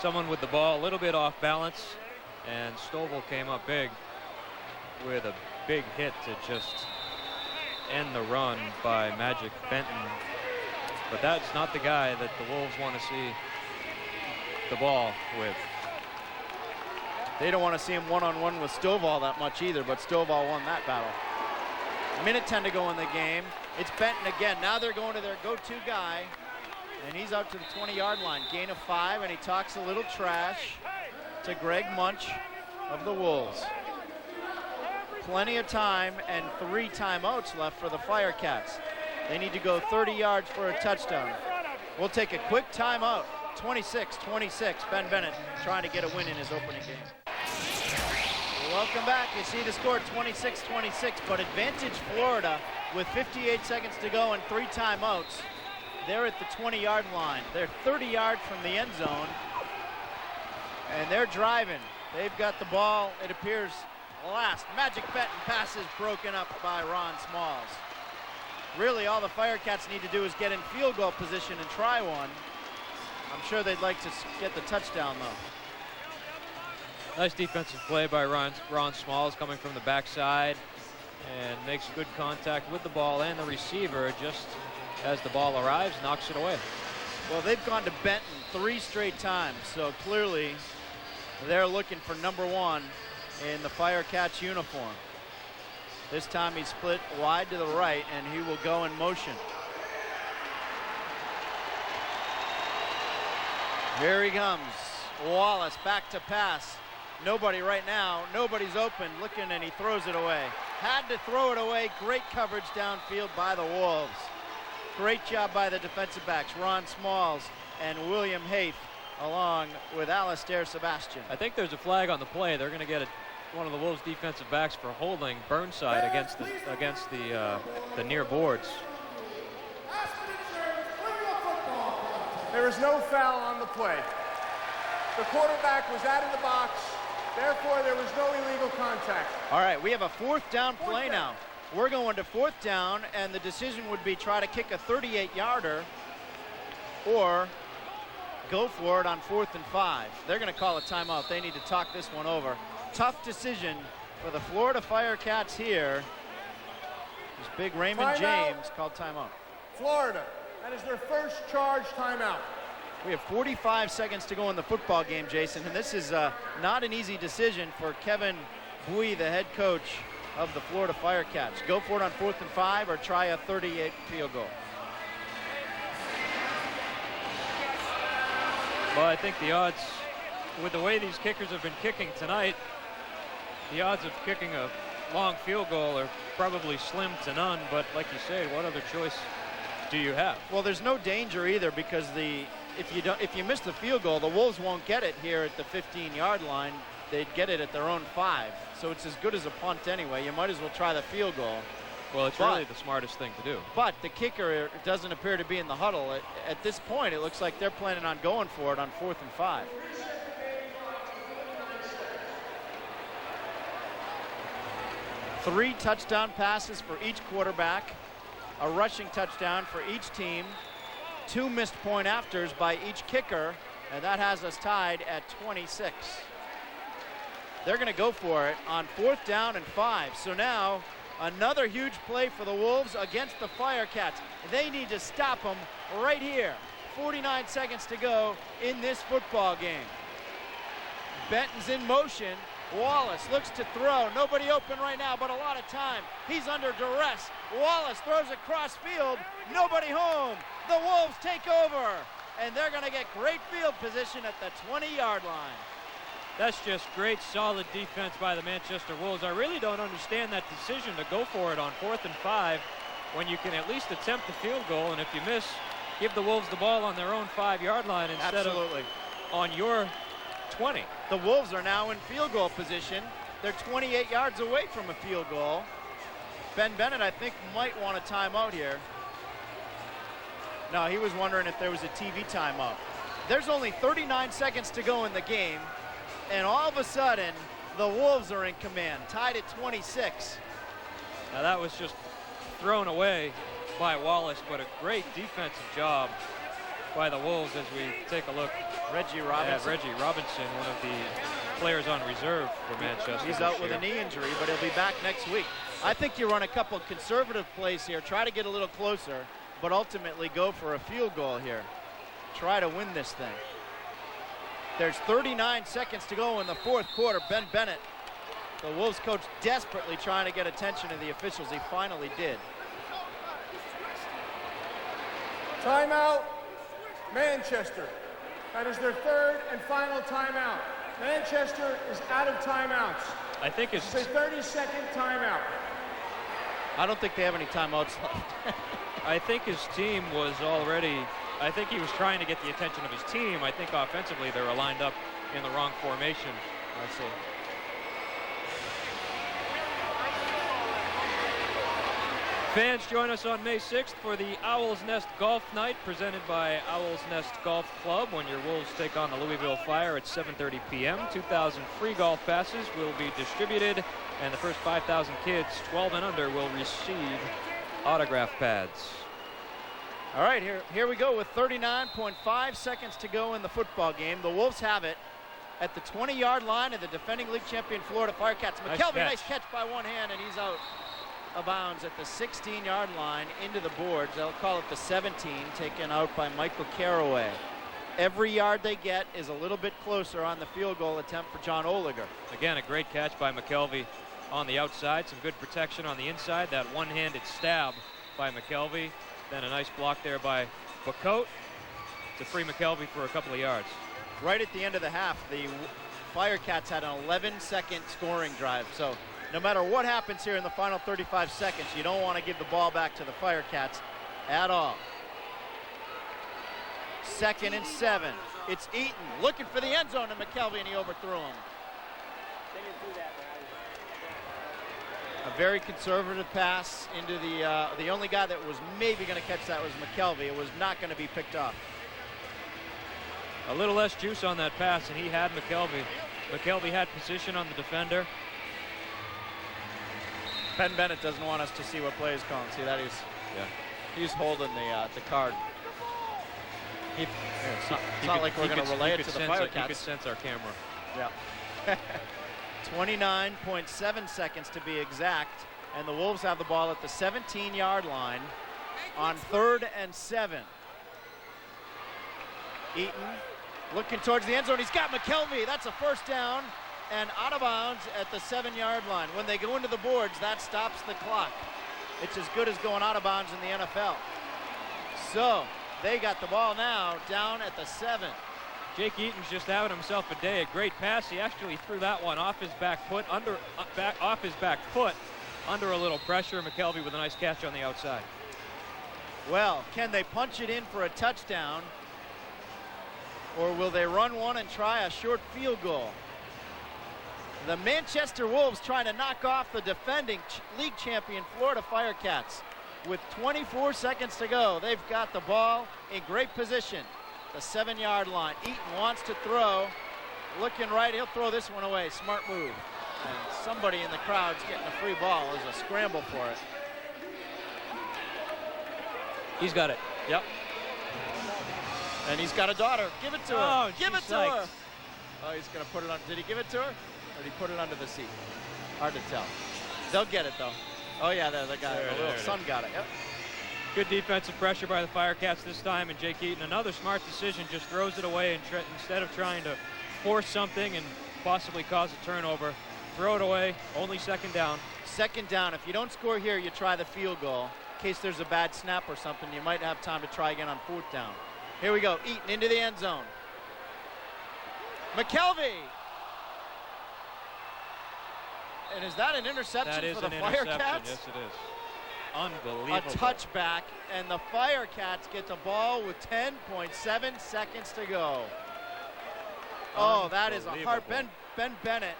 someone with the ball a little bit off balance, and Stovall came up big with a big hit to just end the run by Magic Benton. But that's not the guy that the Wolves want to see the ball with. They don't want to see him one-on-one with Stovall that much either, but Stovall won that battle. Minute 10 to go in the game. It's Benton again. Now they're going to their go-to guy, and he's out to the 20-yard line. Gain of 5, and he talks a little trash to Greg Munch of the Wolves. Plenty of time and 3 timeouts left for the Firecats. They need to go 30 yards for a touchdown. We'll take a quick timeout. 26-26, Ben Bennett trying to get a win in his opening game. Welcome back. You see the score 26-26, but advantage Florida with 58 seconds to go and 3 timeouts. They're at the 20-yard line. They're 30 yards from the end zone, and they're driving. They've got the ball, it appears, last. Magic Benton pass is broken up by Ron Smalls. Really, all the Firecats need to do is get in field goal position and try one. I'm sure they'd like to get the touchdown, though. Nice defensive play by Ron Smalls, coming from the backside, and makes good contact with the ball and the receiver. Just as the ball arrives, knocks it away. Well, they've gone to Benton 3 straight times, so clearly they're looking for number 1 in the Firecats uniform. This time he split wide to the right, and he will go in motion. Here he comes. Wallace back to pass. Nobody right now. Nobody's open. Looking, and he throws it away. Had to throw it away. Great coverage downfield by the Wolves. Great job by the defensive backs, Ron Smalls and William Haith, along with Alistair Sebastian. I think there's a flag on the play. They're going to get one of the Wolves defensive backs for holding Burnside against the near boards. There is no foul on the play. The quarterback was out of the box. Therefore, there was no illegal contact. All right, we have a 4th down play now. We're going to 4th down, and the decision would be try to kick a 38-yarder or go for it on 4th and 5. They're going to call a timeout. They need to talk this one over. Tough decision for the Florida Firecats here. This big Raymond James called timeout. Florida, that is their first charge timeout. We have 45 seconds to go in the football game, Jason, and this is not an easy decision for Kevin Bui, the head coach of the Florida Firecats. Go for it on 4th and 5 or try a 38 field goal. Well, I think the odds, with the way these kickers have been kicking tonight, the odds of kicking a long field goal are probably slim to none, but like you say, what other choice do you have? Well, there's no danger either, because if you miss the field goal, the Wolves won't get it here at the 15-yard line. They'd get it at their own 5. So it's as good as a punt anyway. You might as well try the field goal. Well, it's really the smartest thing to do. But the kicker doesn't appear to be in the huddle. At this point, it looks like they're planning on going for it on 4th and 5. Three touchdown passes for each quarterback, a rushing touchdown for each team, 2 missed point afters by each kicker, and that has us tied at 26. They're going to go for it on 4th down and 5. So now another huge play for the Wolves against the Firecats. They need to stop them right here. 49 seconds to go in this football game. Benton's in motion. Wallace looks to throw. Nobody open right now, but a lot of time. He's under duress. Wallace throws across field. Nobody home. The Wolves take over, and they're going to get great field position at the 20-yard line. That's just great, solid defense by the Manchester Wolves. I really don't understand that decision to go for it on 4th and 5 when you can at least attempt the field goal, and if you miss, give the Wolves the ball on their own 5-yard line instead of on your 20. The Wolves are now in field goal position. They're 28 yards away from a field goal. Ben Bennett, I think, might want a timeout here. No, he was wondering if there was a TV timeout. There's only 39 seconds to go in the game, and all of a sudden, the Wolves are in command, tied at 26. Now that was just thrown away by Wallace, but a great defensive job by the Wolves as we take a look Reggie at Robinson. Reggie Robinson, one of the players on reserve for Manchester. He's out with a knee injury, but he'll be back next week. I think you run a couple conservative plays here, try to get a little closer, but ultimately go for a field goal here. Try to win this thing. There's 39 seconds to go in the 4th quarter. Ben Bennett, the Wolves coach, desperately trying to get attention of the officials. He finally did. Timeout, Manchester. That is their 3rd and final timeout. Manchester is out of timeouts. I think it's a 30-second timeout. I don't think they have any timeouts left. I think his team was already, I think he was trying to get the attention of his team. I think offensively they were lined up in the wrong formation. Let's see. Fans, join us on May 6th for the Owl's Nest Golf Night presented by Owl's Nest Golf Club when your Wolves take on the Louisville Fire at 7:30 p.m. 2,000 free golf passes will be distributed, and the first 5,000 kids 12 and under will receive autograph pads. All right, here we go with 39.5 seconds to go in the football game. The Wolves have it at the 20-yard line of the defending league champion Florida Firecats. McKelvey, nice catch by one hand, and he's out of bounds at the 16-yard line into the boards. They'll call it the 17, taken out by Michael Caraway. Every yard they get is a little bit closer on the field goal attempt for John Oliger. Again, a great catch by McKelvey on the outside. Some good protection on the inside. That one-handed stab by McKelvey. Then a nice block there by Bacote to free McKelvey for a couple of yards. Right at the end of the half, the Firecats had an 11-second scoring drive. So no matter what happens here in the final 35 seconds, you don't want to give the ball back to the Firecats at all. 2nd and 7. It's Eaton looking for the end zone to McKelvey, and he overthrew him. A very conservative pass into the only guy that was maybe going to catch that was McKelvey. It was not going to be picked off. A little less juice on that pass, and he had McKelvey. McKelvey had position on the defender. Ben Bennett doesn't want us to see what play is calling. See that he's holding the card. It's not like we're going to relay it to the Firecats. You could sense our camera. Yeah. 29.7 seconds to be exact, and the Wolves have the ball at the 17-yard line on 3rd and 7. Eaton looking towards the end zone. He's got McKelvey. That's a first down and out of bounds at the 7-yard line. When they go into the boards, that stops the clock. It's as good as going out of bounds in the NFL. So they got the ball now down at the 7. Jake Eaton's just having himself a day. A great pass. He actually threw that one off his back foot, off his back foot, under a little pressure. McKelvey with a nice catch on the outside. Well, can they punch it in for a touchdown, or will they run one and try a short field goal? The Manchester Wolves trying to knock off the defending league champion Florida Firecats. With 24 seconds to go, they've got the ball in great position. The 7-yard line. Eaton wants to throw. Looking right, he'll throw this one away. Smart move. And somebody in the crowd's getting a free ball. There's a scramble for it. He's got it. Yep. And he's got a daughter. Give it to her. Oh, give it to her. Oh, he's going to put it on. Did he give it to her? Or did he put it under the seat? Hard to tell. They'll get it, though. Oh, yeah, the guy. The little son got it. Yep. Good defensive pressure by the Firecats this time, and Jake Eaton, another smart decision, just throws it away and instead of trying to force something and possibly cause a turnover, throw it away. Only 2nd down. 2nd down. If you don't score here, you try the field goal. In case there's a bad snap or something, you might have time to try again on 4th down. Here we go. Eaton into the end zone. McKelvey And is that an interception for the Firecats? Yes, it is. Unbelievable. A touchback, and the Firecats get the ball with 10.7 seconds to go. Oh, that is a hard. Ben Bennett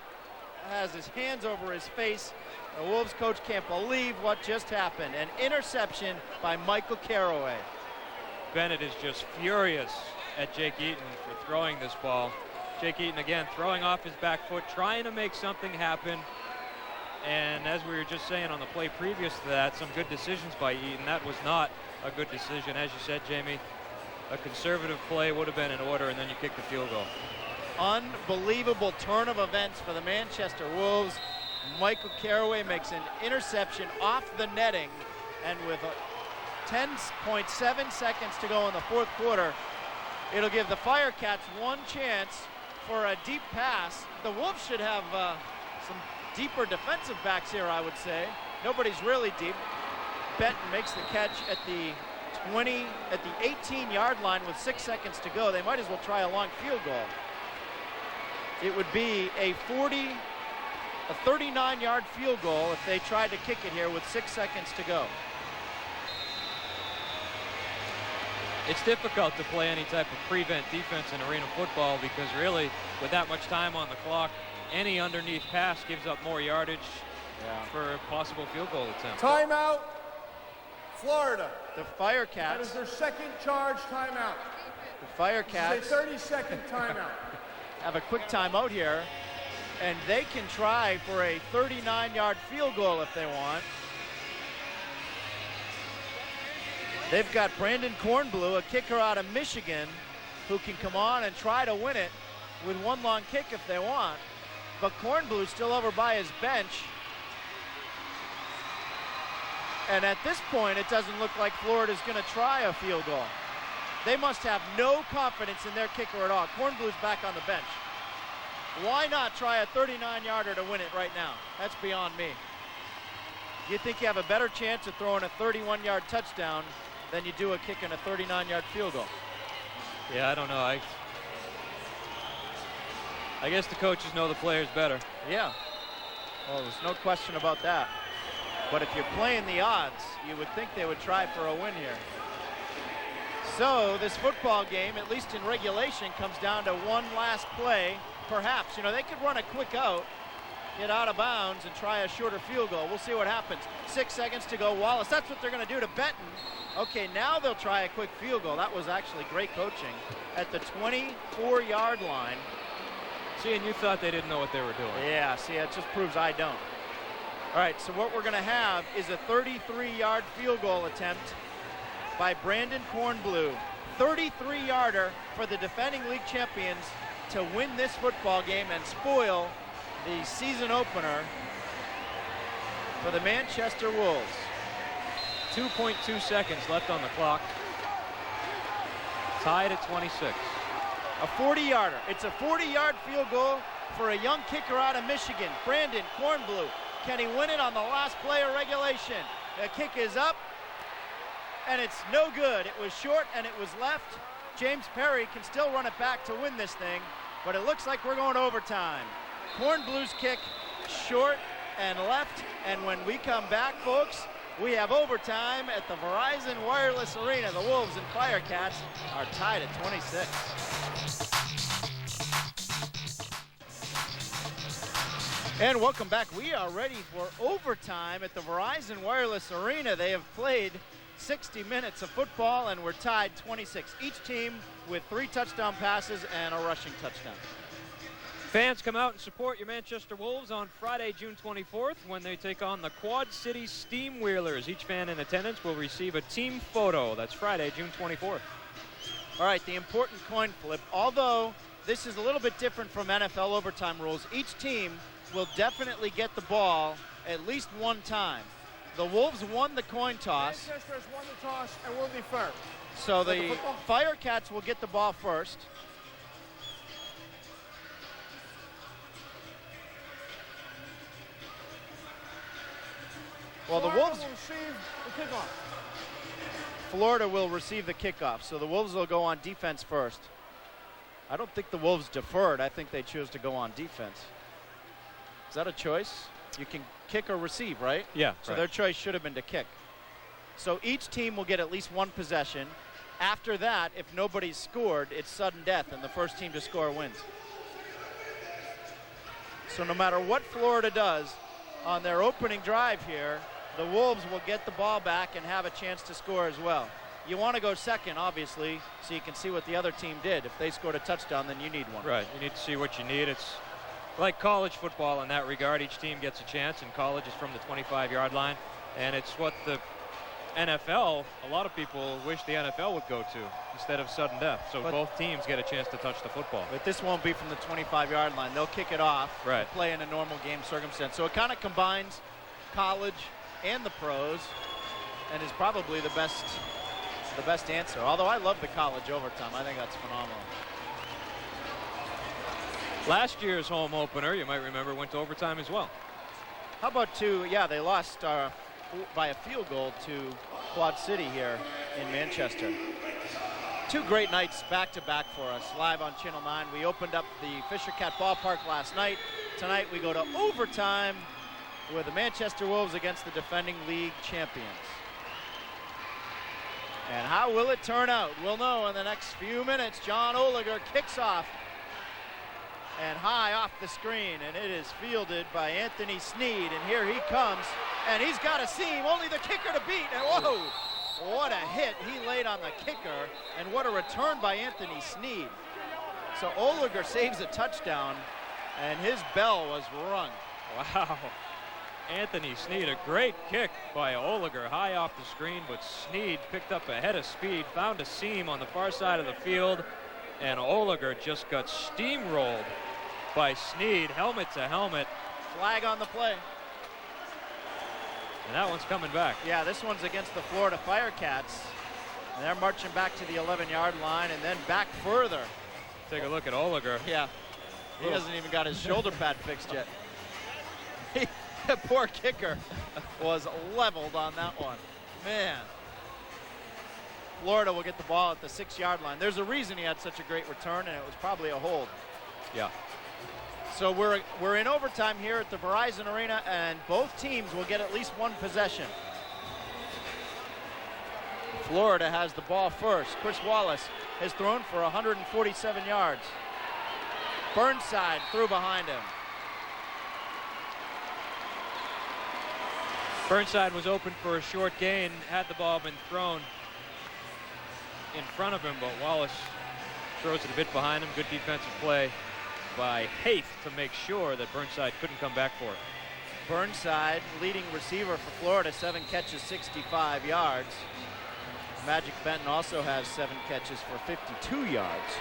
has his hands over his face. The Wolves coach can't believe what just happened. An interception by Michael Caraway. Bennett is just furious at Jake Eaton for throwing this ball. Jake Eaton again throwing off his back foot, trying to make something happen. And as we were just saying on the play previous to that, some good decisions by Eaton. That was not a good decision. As you said, Jamie, a conservative play would have been in order, and then you kick the field goal. Unbelievable turn of events for the Manchester Wolves. Michael Caraway makes an interception off the netting, and with 10.7 seconds to go in the fourth quarter, it'll give the Firecats one chance for a deep pass. The Wolves should have some deeper defensive backs here, I would say. Nobody's really deep. Benton makes the catch at the 18-yard line with 6 seconds to go. They might as well try a long field goal. It would be a 39-yard field goal if they tried to kick it here with 6 seconds to go. It's difficult to play any type of prevent defense in arena football because really, with that much time on the clock, any underneath pass gives up more yardage for a possible field goal attempt. Timeout, Florida. The Firecats. That is their second charge timeout. The Firecats. This is a 30-second timeout. Have a quick timeout here, and they can try for a 39-yard field goal if they want. They've got Brandon Kornblue, a kicker out of Michigan, who can come on and try to win it with one long kick if they want. But Kornblue's still over by his bench. And at this point, it doesn't look like Florida's going to try a field goal. They must have no confidence in their kicker at all. Kornblue's back on the bench. Why not try a 39-yarder to win it right now? That's beyond me. You think you have a better chance of throwing a 31-yard touchdown than you do a kick in a 39-yard field goal? Yeah, I don't know. I guess the coaches know the players better. Yeah. Well, there's no question about that. But if you're playing the odds, you would think they would try for a win here. So this football game, at least in regulation, comes down to one last play. Perhaps, you know, they could run a quick out, get out of bounds, and try a shorter field goal. We'll see what happens. 6 seconds to go. Wallace, that's what they're going to do to Benton. Okay, now they'll try a quick field goal. That was actually great coaching at the 24-yard line. See, and you thought they didn't know what they were doing. Yeah, see, it just proves I don't. All right, so what we're going to have is a 33-yard field goal attempt by Brandon Kornblue. 33-yarder for the defending league champions to win this football game and spoil the season opener for the Manchester Wolves. 2.2 seconds left on the clock. Tied at 26. A 40-yarder. It's a 40-yard field goal for a young kicker out of Michigan, Brandon Kornblue. Can he win it on the last play of regulation? The kick is up, and it's no good. It was short, and it was left. James Perry can still run it back to win this thing, but it looks like we're going to overtime. Kornblue's kick short and left, and when we come back, folks, we have overtime at the Verizon Wireless Arena. The Wolves and Firecats are tied at 26. And welcome back. We are ready for overtime at the Verizon Wireless Arena. They have played 60 minutes of football, and we're tied 26. Each team with 3 touchdown passes and a rushing touchdown. Fans, come out and support your Manchester Wolves on Friday, June 24th, when they take on the Quad City Steam Wheelers. Each fan in attendance will receive a team photo. That's Friday, June 24th. All right, the important coin flip. Although this is a little bit different from NFL overtime rules, each team will definitely get the ball at least one time. The Wolves won the coin toss. Manchester has won the toss and will defer. So the Firecats will get the ball first. Well, the Wolves will receive the kickoff. Florida will receive the kickoff, so the Wolves will go on defense first. I don't think the Wolves deferred. I think they chose to go on defense. Is that a choice? You can kick or receive, right? Yeah. So their choice should have been to kick. So each team will get at least one possession. After that, if nobody's scored, it's sudden death, and the first team to score wins. So no matter what Florida does on their opening drive here, the Wolves will get the ball back and have a chance to score as well. You want to go second, obviously, so you can see what the other team did. If they scored a touchdown, then you need one. Right. You need to see what you need. It's like college football in that regard. Each team gets a chance, and college is from the 25-yard line. And it's what the NFL, a lot of people wish the NFL would go to instead of sudden death. So both teams get a chance to touch the football. But this won't be from the 25-yard line. They'll kick it off and play in a normal game circumstance. So it kind of combines college and the pros, and is probably the best answer. Although I love the college overtime. I think that's phenomenal. Last year's home opener, you might remember, went to overtime as well. How about they lost by a field goal to Quad City here in Manchester. Two great nights back-to-back for us live on Channel 9. We opened up the Firecats ballpark last night. Tonight we go to overtime with the Manchester Wolves against the defending league champions. And how will it turn out? We'll know in the next few minutes. John Oliger kicks off and high off the screen, and it is fielded by Anthony Sneed, and here he comes, and he's got a seam, only the kicker to beat, and whoa, what a hit he laid on the kicker, and what a return by Anthony Sneed. So Oliger saves a touchdown, and his bell was rung. Wow. Anthony Sneed, a great kick by Oliger, high off the screen, but Sneed picked up a head of speed, found a seam on the far side of the field, and Oliger just got steamrolled by Sneed, helmet to helmet. Flag on the play. And that one's coming back. Yeah, this one's against the Florida Firecats. And they're marching back to the 11-yard line and then back further. Take a look at Oliger. Yeah, he hasn't even got his shoulder pad fixed yet. The poor kicker was leveled on that one. Man. Florida will get the ball at the 6-yard line. There's a reason he had such a great return, and it was probably a hold. Yeah. So we're in overtime here at the Verizon Arena, and both teams will get at least one possession. Florida has the ball first. Chris Wallace has thrown for 147 yards. Burnside threw behind him. Burnside was open for a short gain, had the ball been thrown in front of him, but Wallace throws it a bit behind him. Good defensive play by Haith to make sure that Burnside couldn't come back for it. Burnside, leading receiver for Florida, 7 catches, 65 yards. Magic Benton also has 7 catches for 52 yards.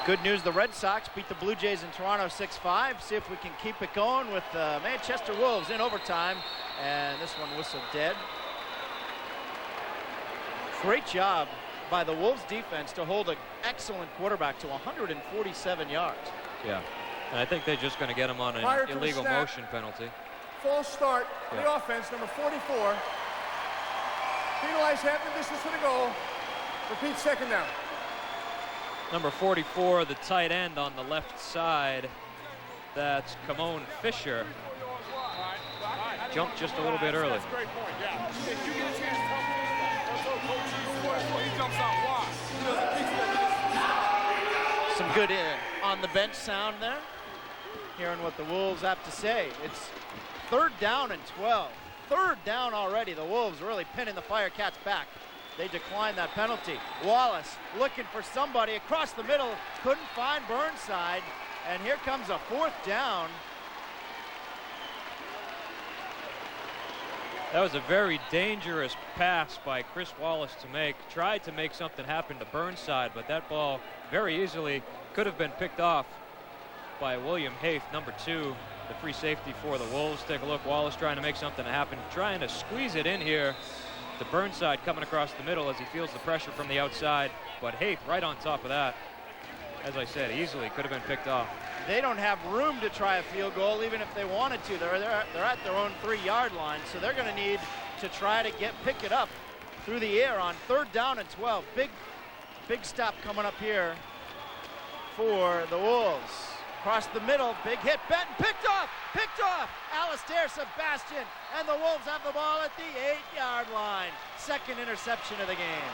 Good news, the Red Sox beat the Blue Jays in Toronto 6-5. See if we can keep it going with the Manchester Wolves in overtime. And this one whistled dead. Great job by the Wolves defense to hold an excellent quarterback to 147 yards. Yeah, and I think they're just going to get him on an illegal motion penalty. False start for the offense, number 44. Penalize half the distance to the goal. Repeat second down. Number 44, the tight end on the left side. That's Kamon Fisher. Jumped just a little bit early. That's a great point, yeah. If you get a chance to tell Coach he jumps out wide. Some good on the bench sound there. Hearing what the Wolves have to say. It's 3rd down and 12. 3rd down already. The Wolves really pinning the Firecats back. They declined that penalty. Wallace looking for somebody across the middle. Couldn't find Burnside. And here comes a 4th down. That was a very dangerous pass by Chris Wallace to make. Tried to make something happen to Burnside, but that ball very easily could have been picked off by William Haith, number 2, the free safety for the Wolves. Take a look, Wallace trying to make something happen, trying to squeeze it in here to Burnside coming across the middle as he feels the pressure from the outside, but Haith right on top of that. As I said, easily could have been picked off. They don't have room to try a field goal even if they wanted to. They're at their own 3-yard line, so they're going to need to try to pick it up through the air on 3rd down and 12. Big stop coming up here for the Wolves. Across the middle, big hit, Benton picked off! Alistair Sebastian, and the Wolves have the ball at the 8-yard line. Second interception of the game.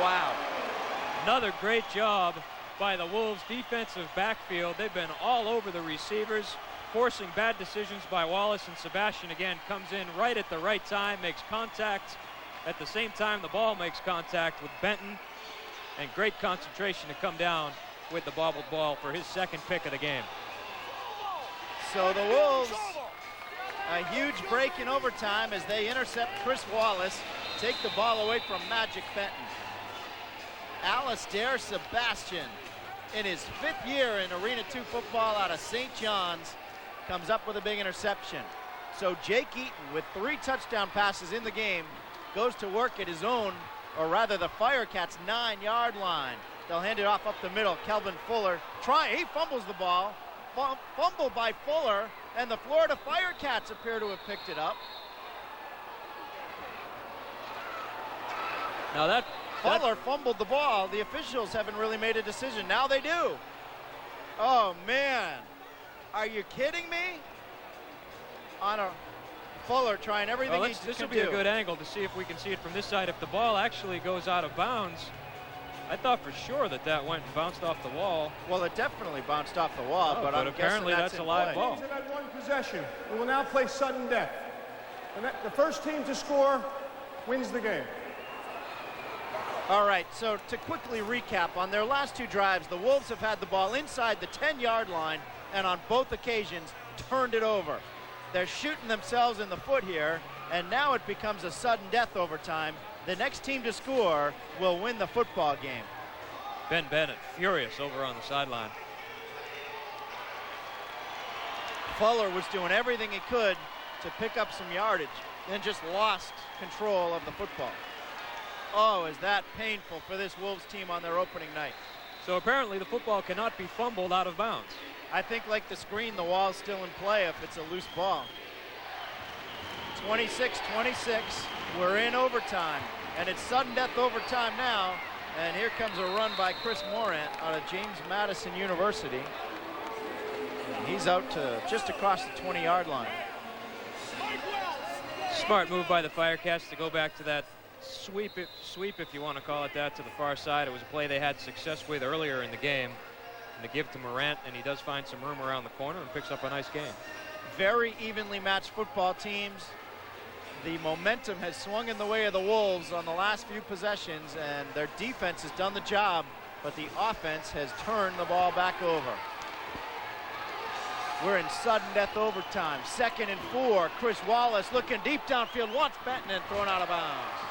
Wow. Another great job by the Wolves defensive backfield. They've been all over the receivers, forcing bad decisions by Wallace, and Sebastian again comes in right at the right time, makes contact. At the same time, the ball makes contact with Benton, and great concentration to come down with the bobbled ball for his second pick of the game. So the Wolves, a huge break in overtime as they intercept Chris Wallace, take the ball away from Magic Benton. Alistair Sebastian, in his 5th year in Arena 2 football out of St. John's, comes up with a big interception. So Jake Eaton, with 3 touchdown passes in the game, goes to work at his own, or rather the Firecats' 9-yard line. They'll hand it off up the middle. Kelvin Fuller he fumbles the ball. Fumble by Fuller, and the Florida Firecats appear to have picked it up. Now that Fuller fumbled the ball. The officials haven't really made a decision. Now they do. Oh, man. Are you kidding me? On a Fuller trying everything he can do. This will be a good angle to see if we can see it from this side. If the ball actually goes out of bounds, I thought for sure that went and bounced off the wall. Well, it definitely bounced off the wall, but apparently that's a live ball. Teams have had one possession. We will now play sudden death. The first team to score wins the game. All right, so to quickly recap, on their last 2 drives, the Wolves have had the ball inside the 10-yard line, and on both occasions turned it over. They're shooting themselves in the foot here, and now it becomes a sudden death overtime. The next team to score will win the football game. Ben Bennett furious over on the sideline. Fuller was doing everything he could to pick up some yardage, then just lost control of the football. Oh, is that painful for this Wolves team on their opening night. So apparently the football cannot be fumbled out of bounds. I think like the screen, the wall's still in play if it's a loose ball. 26-26, we're in overtime, and it's sudden death overtime now, and here comes a run by Chris Morant out of James Madison University. And he's out to just across the 20-yard line. Smart move by the Firecats to go back to that sweep if you want to call it that, to the far side. It was a play they had success with earlier in the game, and to give to Morant, and he does find some room around the corner and picks up a nice gain. Very evenly matched football teams. The momentum has swung in the way of the Wolves on the last few possessions, and their defense has done the job, but the offense has turned the ball back over. We're in sudden death overtime. 2nd and 4. Chris Wallace looking deep downfield, wants Benton, and thrown out of bounds.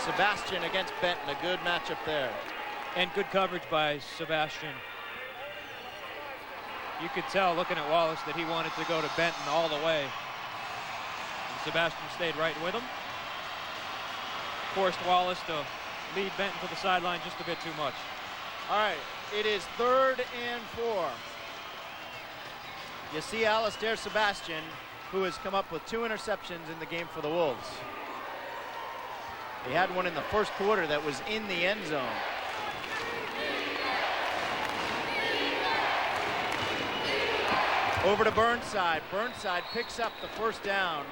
Sebastian against Benton, a good matchup there. And good coverage by Sebastian. You could tell looking at Wallace that he wanted to go to Benton all the way. And Sebastian stayed right with him. Forced Wallace to lead Benton to the sideline just a bit too much. All right, it is 3rd and 4. You see Alistair Sebastian, who has come up with 2 interceptions in the game for the Wolves. He had one in the first quarter that was in the end zone. Over to Burnside. Burnside picks up the first down.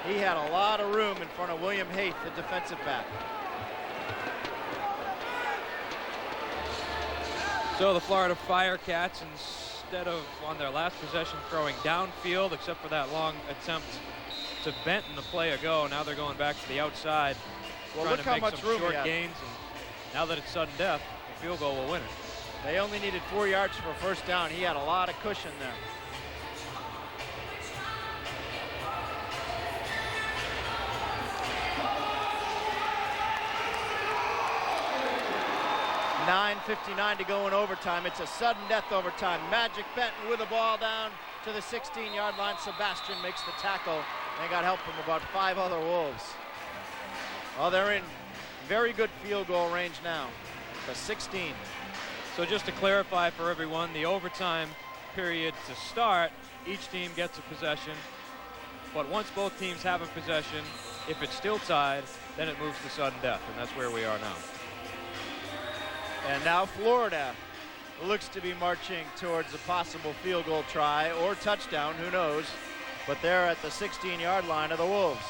He had a lot of room in front of William Haith, the defensive back. So the Florida Firecats, instead of on their last possession throwing downfield, except for that long attempt to Benton a play ago, now they're going back to the outside, trying to make some short gains. And now that it's sudden death, the field goal will win it. They only needed 4 yards for a first down. He had a lot of cushion there. .59 to go in overtime. It's a sudden death overtime. Magic Benton with the ball down to the 16-yard line. Sebastian makes the tackle. They got help from about 5 other Wolves. Well, they're in very good field goal range now. The 16. So just to clarify for everyone, the overtime period to start, each team gets a possession. But once both teams have a possession, if it's still tied, then it moves to sudden death, and that's where we are now. And now Florida looks to be marching towards a possible field goal try or touchdown, who knows. But they're at the 16-yard line of the Wolves.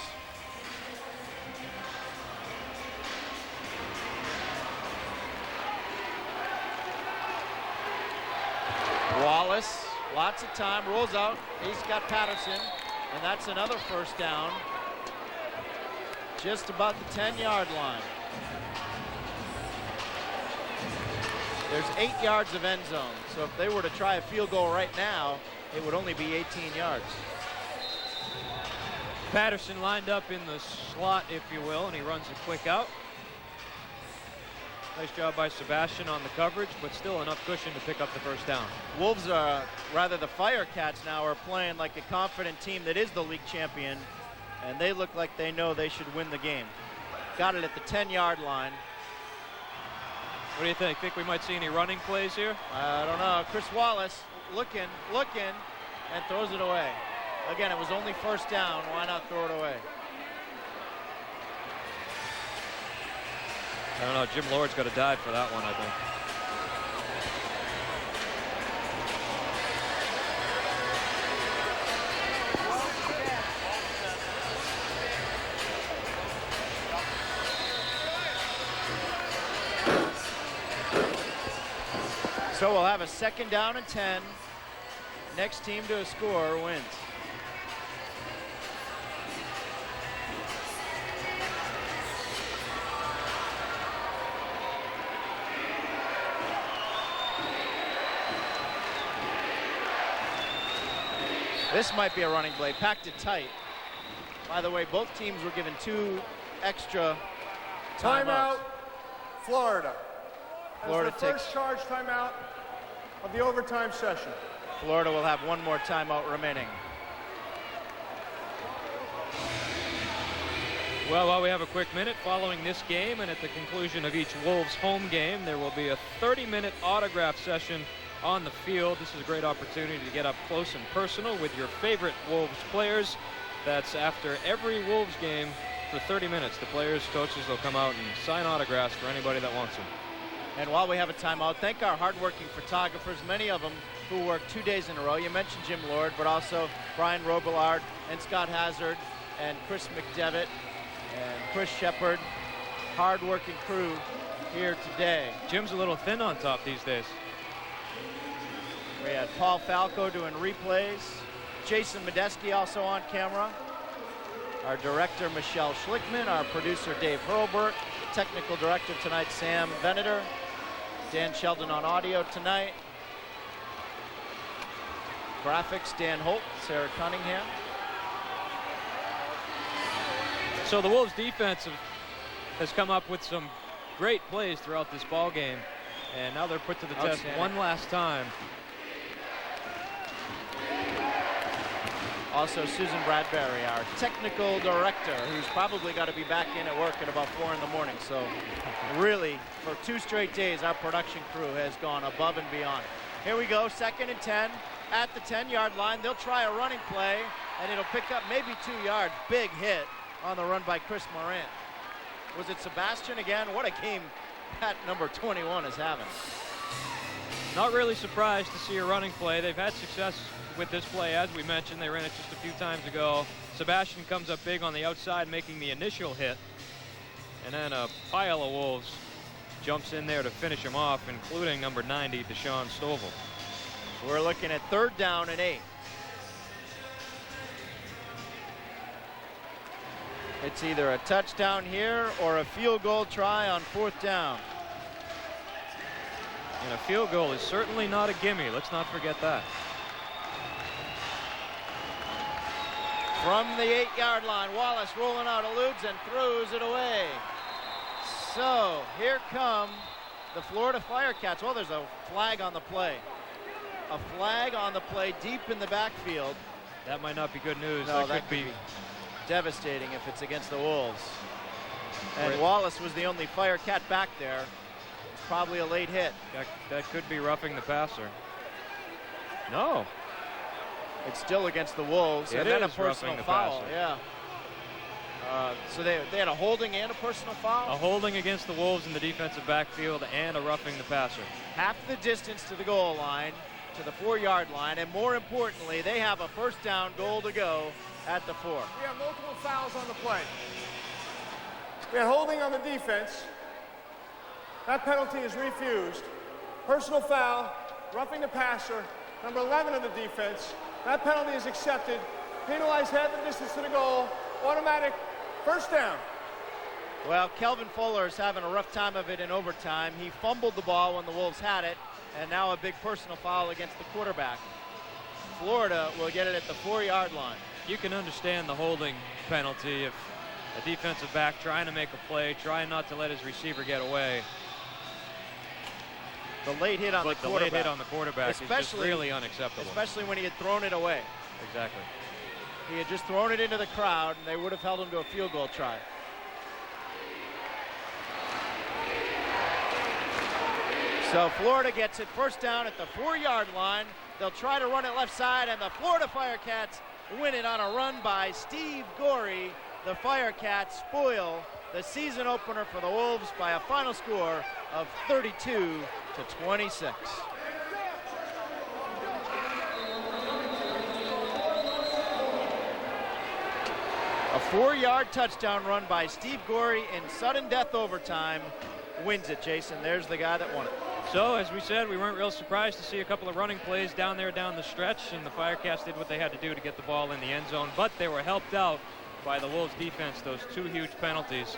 Wallace, lots of time, rolls out. He's got Patterson, and that's another first down. Just about the 10-yard line. There's 8 yards of end zone, so if they were to try a field goal right now, it would only be 18 yards. Patterson lined up in the slot, if you will, and he runs a quick out. Nice job by Sebastian on the coverage, but still enough cushion to pick up the first down. Wolves are, rather the Firecats now, are playing like a confident team that is the league champion, and they look like they know they should win the game. Got it at the 10-yard line. What do you think? Think we might see any running plays here? I don't know. Chris Wallace looking, and throws it away. Again, it was only first down. Why not throw it away? I don't know. Jim Lord's got to dive for that one, I think. So we'll have a 2nd down and 10. Next team to score wins. This might be a running play, packed it tight. By the way, both teams were given 2 extra timeouts. Florida. Florida That's the first charge timeout of the overtime session. Florida will have 1 more timeout remaining. Well, while we have a quick minute following this game, and at the conclusion of each Wolves home game, there will be a 30-minute autograph session on the field. This is a great opportunity to get up close and personal with your favorite Wolves players. That's after every Wolves game for 30 minutes. The players, coaches, they'll come out and sign autographs for anybody that wants them. And while we have a timeout, thank our hardworking photographers, many of them who work 2 days in a row. You mentioned Jim Lord, but also Brian Robillard and Scott Hazard and Chris McDevitt and Chris Shepard. Hardworking crew here today. Jim's a little thin on top these days. We had Paul Falco doing replays. Jason Medeski also on camera. Our director, Michelle Schlickman. Our producer, Dave Hurlburt. Technical director tonight, Sam Venator. Dan Sheldon on audio tonight. Graphics, Dan Holt, Sarah Cunningham. So the Wolves defense has come up with some great plays throughout this ball game, and now they're put to the test one last time. Also Susan Bradbury, our technical director, who's probably got to be back in at work at about 4 in the morning. So really, for 2 straight days, our production crew has gone above and beyond. Here we go, 2nd and 10 at the 10-yard line. They'll try a running play, and it'll pick up maybe 2 yards. Big hit on the run by Chris Morant. Was it Sebastian again? What a game that number 21 is having. Not really surprised to see a running play. They've had success with this play, as we mentioned. They ran it just a few times ago. Sebastian comes up big on the outside, making the initial hit. And then a pile of Wolves jumps in there to finish him off, including number 90, Deshaun Stovall. We're looking at 3rd down and 8. It's either a touchdown here or a field goal try on 4th down. And a field goal is certainly not a gimme. Let's not forget that. From the 8-yard line, Wallace rolling out, eludes and throws it away. So here come the Florida Firecats. Well, there's a flag on the play. A flag on the play deep in the backfield. That might not be good news. No, that could be devastating if it's against the Wolves. And Wallace was the only Firecat back there. It's probably a late hit. That could be roughing the passer. No. It's still against the Wolves. It and then a is roughing personal the foul. passer. Yeah. So they had a holding and a personal foul? A holding against the Wolves in the defensive backfield and a roughing the passer. Half the distance to the goal line, to the 4-yard line, and more importantly, they have a first down goal to go at the 4. We have multiple fouls on the play. We had holding on the defense. That penalty is refused. Personal foul, roughing the passer, number 11 of the defense. That penalty is accepted. Penalized half the distance to the goal. Automatic first down. Well, Kelvin Fuller is having a rough time of it in overtime. He fumbled the ball when the Wolves had it, and now a big personal foul against the quarterback. Florida will get it at the 4-yard line. You can understand the holding penalty if a defensive back trying to make a play, trying not to let his receiver get away. The late hit on the quarterback. The late hit on the quarterback is just really unacceptable. Especially when he had thrown it away. Exactly. He had just thrown it into the crowd, and they would have held him to a field goal try. So Florida gets it first down at the 4-yard line. They'll try to run it left side, and the Florida Firecats win it on a run by Steve Gorey. The Firecats spoil the season opener for the Wolves by a final score of 32-26. A 4-yard touchdown run by Steve Gorey in sudden death overtime wins it, Jason. There's the guy that won it. So, as we said, we weren't real surprised to see a couple of running plays down the stretch, and the Firecats did what they had to do to get the ball in the end zone, but they were helped out by the Wolves defense, those 2 huge penalties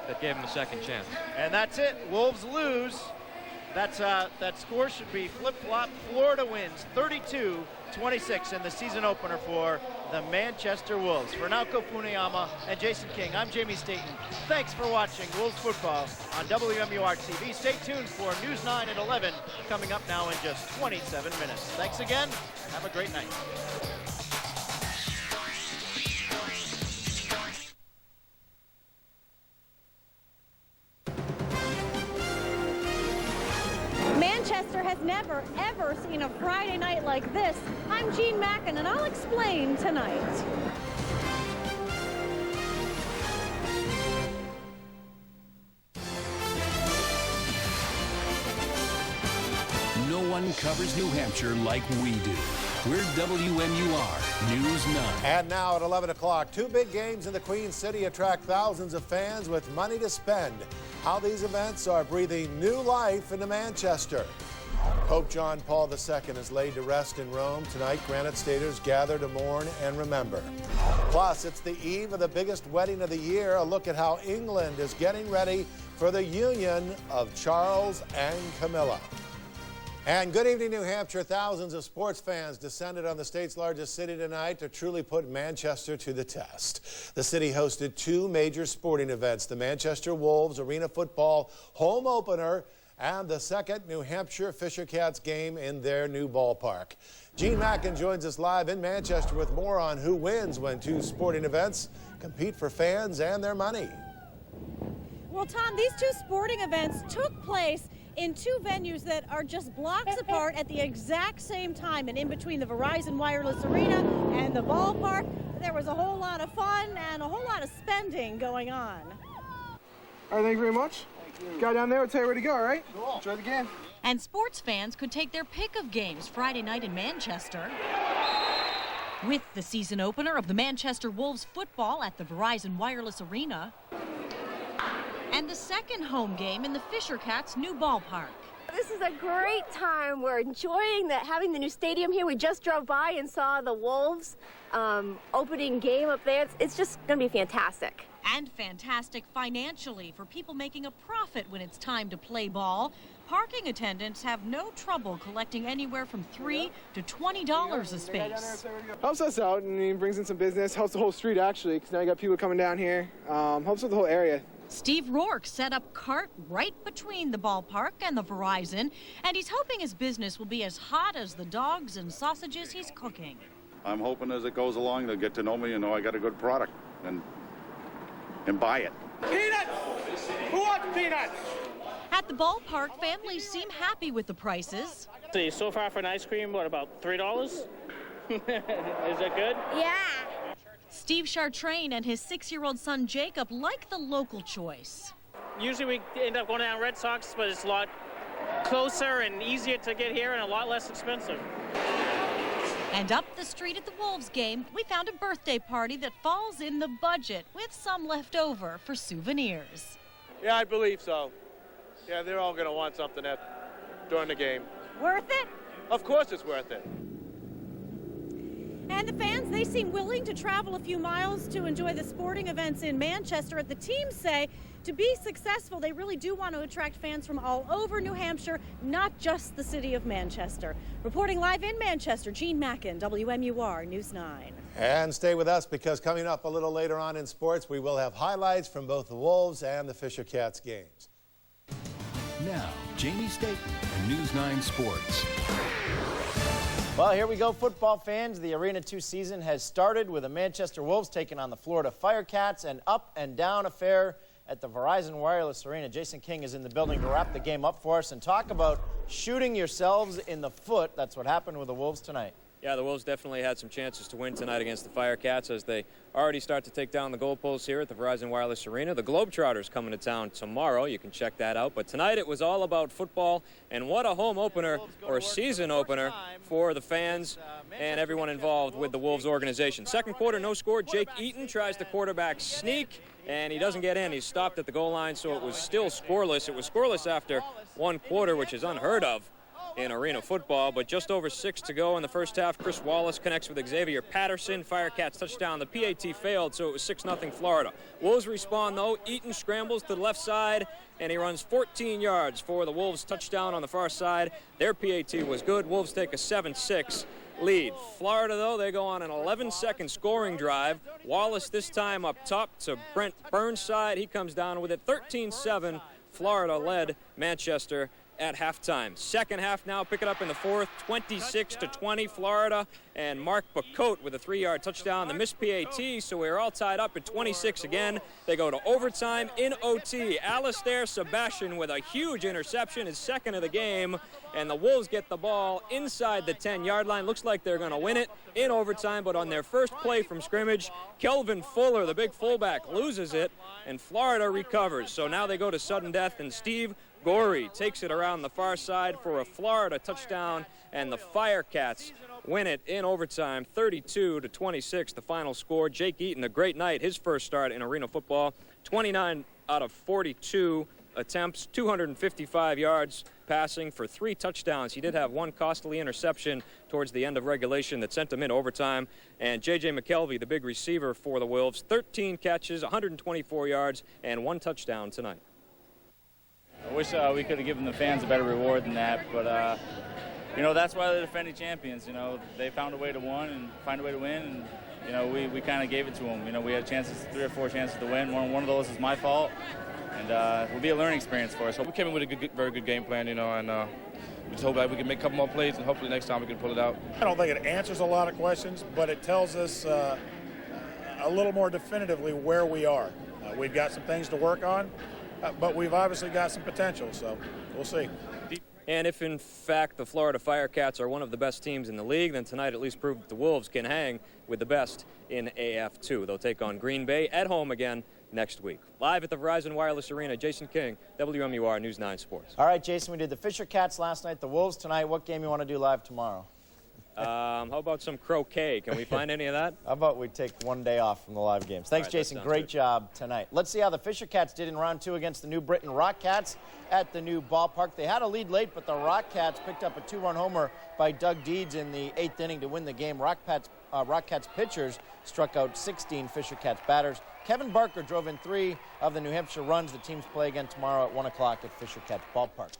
that gave them a second chance. And that's it. Wolves lose. That score should be flip-flop. Florida wins 32-26 in the season opener for the Manchester Wolves. For Naoko Funayama and Jason King, I'm Jamie Staten. Thanks for watching Wolves football on WMUR TV. Stay tuned for News 9 at 11 coming up now in just 27 minutes. Thanks again. Have a great night. Manchester has never, ever seen a Friday night like this. I'm Jean Mackin, and I'll explain tonight. No one covers New Hampshire like we do. We're WMUR News 9. And now at 11 o'clock, 2 big games in the Queen City attract thousands of fans with money to spend. How these events are breathing new life into Manchester. Pope John Paul II is laid to rest in Rome. Tonight, Granite Staters gather to mourn and remember. Plus, it's the eve of the biggest wedding of the year. A look at how England is getting ready for the union of Charles and Camilla. And good evening, New Hampshire. Thousands of sports fans descended on the state's largest city tonight to truly put Manchester to the test. The city hosted 2 major sporting events, the Manchester Wolves Arena Football home opener and the second New Hampshire Firecats game in their new ballpark. Gene Mackin joins us live in Manchester with more on who wins when 2 sporting events compete for fans and their money. Well, Tom, these 2 sporting events took place in 2 venues that are just blocks apart at the exact same time. And in between the Verizon Wireless Arena and the ballpark, there was a whole lot of fun and a whole lot of spending going on. All right, thank you very much. Guy down there will tell you where to go, all right? Cool. Enjoy the game. And sports fans could take their pick of games Friday night in Manchester, with the season opener of the Manchester Wolves football at the Verizon Wireless Arena, and the second home game in the Firecats' new ballpark. This is a great time. We're enjoying having the new stadium here. We just drove by and saw the Wolves opening game up there. It's just going to be fantastic. And fantastic financially for people making a profit when it's time to play ball. Parking attendants have no trouble collecting anywhere from $3 to $20 a space. Helps us out and brings in some business. Helps the whole street, actually, because now you got people coming down here. Helps with the whole area. Steve Rourke set up cart right between the ballpark and the Verizon, and he's hoping his business will be as hot as the dogs and sausages he's cooking. I'm hoping as it goes along they'll get to know me and know I got a good product and buy it. Peanuts! Who wants peanuts? At the ballpark, families seem happy with the prices. See, so far for an ice cream, what, about $3? Is that good? Yeah. Steve Chartrain and his 6-year-old son Jacob like the local choice. Usually we end up going down Red Sox, but it's a lot closer and easier to get here and a lot less expensive. And up the street at the Wolves game, we found a birthday party that falls in the budget with some left over for souvenirs. Yeah, I believe so. Yeah, they're all going to want something during the game. Worth it? Of course it's worth it. And the fans, they seem willing to travel a few miles to enjoy the sporting events in Manchester. The teams say to be successful, they really do want to attract fans from all over New Hampshire, not just the city of Manchester. Reporting live in Manchester, Jean Mackin, WMUR News 9. And stay with us, because coming up a little later on in sports, we will have highlights from both the Wolves and the Fisher Cats games. Now, Jamie Staten and News 9 Sports. Well, here we go, football fans. The Arena 2 season has started with the Manchester Wolves taking on the Florida Firecats, an up and down affair at the Verizon Wireless Arena. Jason King is in the building to wrap the game up for us and talk about shooting yourselves in the foot. That's what happened with the Wolves tonight. Yeah, the Wolves definitely had some chances to win tonight against the Firecats as they already start to take down the goalposts here at the Verizon Wireless Arena. The Globetrotters coming to town tomorrow. You can check that out. But tonight it was all about football, and what a home opener or season opener for the fans and everyone involved with the Wolves organization. Second quarter, no score. Jake Eaton tries the quarterback sneak, and he doesn't get in. He's stopped at the goal line, so it was still scoreless. It was scoreless after one quarter, which is unheard of in arena football, but just over 6 to go in the first half. Chris Wallace connects with Xavier Patterson. Firecats touchdown. The PAT failed, so it was 6-0 Florida. Wolves respond, though. Eaton scrambles to the left side, and he runs 14 yards for the Wolves touchdown on the far side. Their PAT was good. Wolves take a 7-6 lead. Florida, though, they go on an 11-second scoring drive. Wallace this time up top to Brent Burnside. He comes down with it. 13-7. Florida led Manchester at halftime. Second half now, pick it up in the fourth, 26-20 Florida, and Mark Bacote with a 3-yard touchdown. The missed PAT, so we're all tied up at 26 again. They go to overtime in OT. Alistair Sebastian with a huge interception, his second of the game, and the Wolves get the ball inside the 10-yard line. Looks like they're going to win it in overtime, but on their first play from scrimmage, Kelvin Fuller, the big fullback, loses it, and Florida recovers. So now they go to sudden death, and Steve Gorey takes it around the far side for a Florida touchdown, and the Firecats win it in overtime, 32-26, the final score. Jake Eaton, a great night, his first start in arena football, 29 out of 42 attempts, 255 yards passing for 3 touchdowns. He did have one costly interception towards the end of regulation that sent him in overtime. And J.J. McKelvey, the big receiver for the Wolves, 13 catches, 124 yards, and 1 touchdown tonight. I wish we could have given the fans a better reward than that, but you know, that's why they're defending champions. You know, they found a way to win and find a way to win, and you know, we kind of gave it to them. You know, we had chances, 3 or 4 chances to win. One of those is my fault, and it will be a learning experience for us. We came in with a very good game plan, you know, and we just hope that we can make a couple more plays, and hopefully next time we can pull it out. I don't think it answers a lot of questions, but it tells us a little more definitively where we are. We've got some things to work on. But we've obviously got some potential, so we'll see. And if, in fact, the Florida Firecats are one of the best teams in the league, then tonight at least proved that the Wolves can hang with the best in AF2. They'll take on Green Bay at home again next week. Live at the Verizon Wireless Arena, Jason King, WMUR News 9 Sports. All right, Jason, we did the Fisher Cats last night, the Wolves tonight. What game you want to do live tomorrow? How about some croquet? Can we find any of that? How about we take one day off from the live games? Thanks, Jason. Great job tonight. Let's see how the Fisher Cats did in round 2 against the New Britain Rock Cats at the new ballpark. They had a lead late, but the Rock Cats picked up a 2-run homer by Doug Deeds in the 8th inning to win the game. Rock Cats pitchers struck out 16 Fisher Cats batters. Kevin Barker drove in 3 of the New Hampshire runs. The teams play again tomorrow at 1 o'clock at Fisher Cats Ballpark.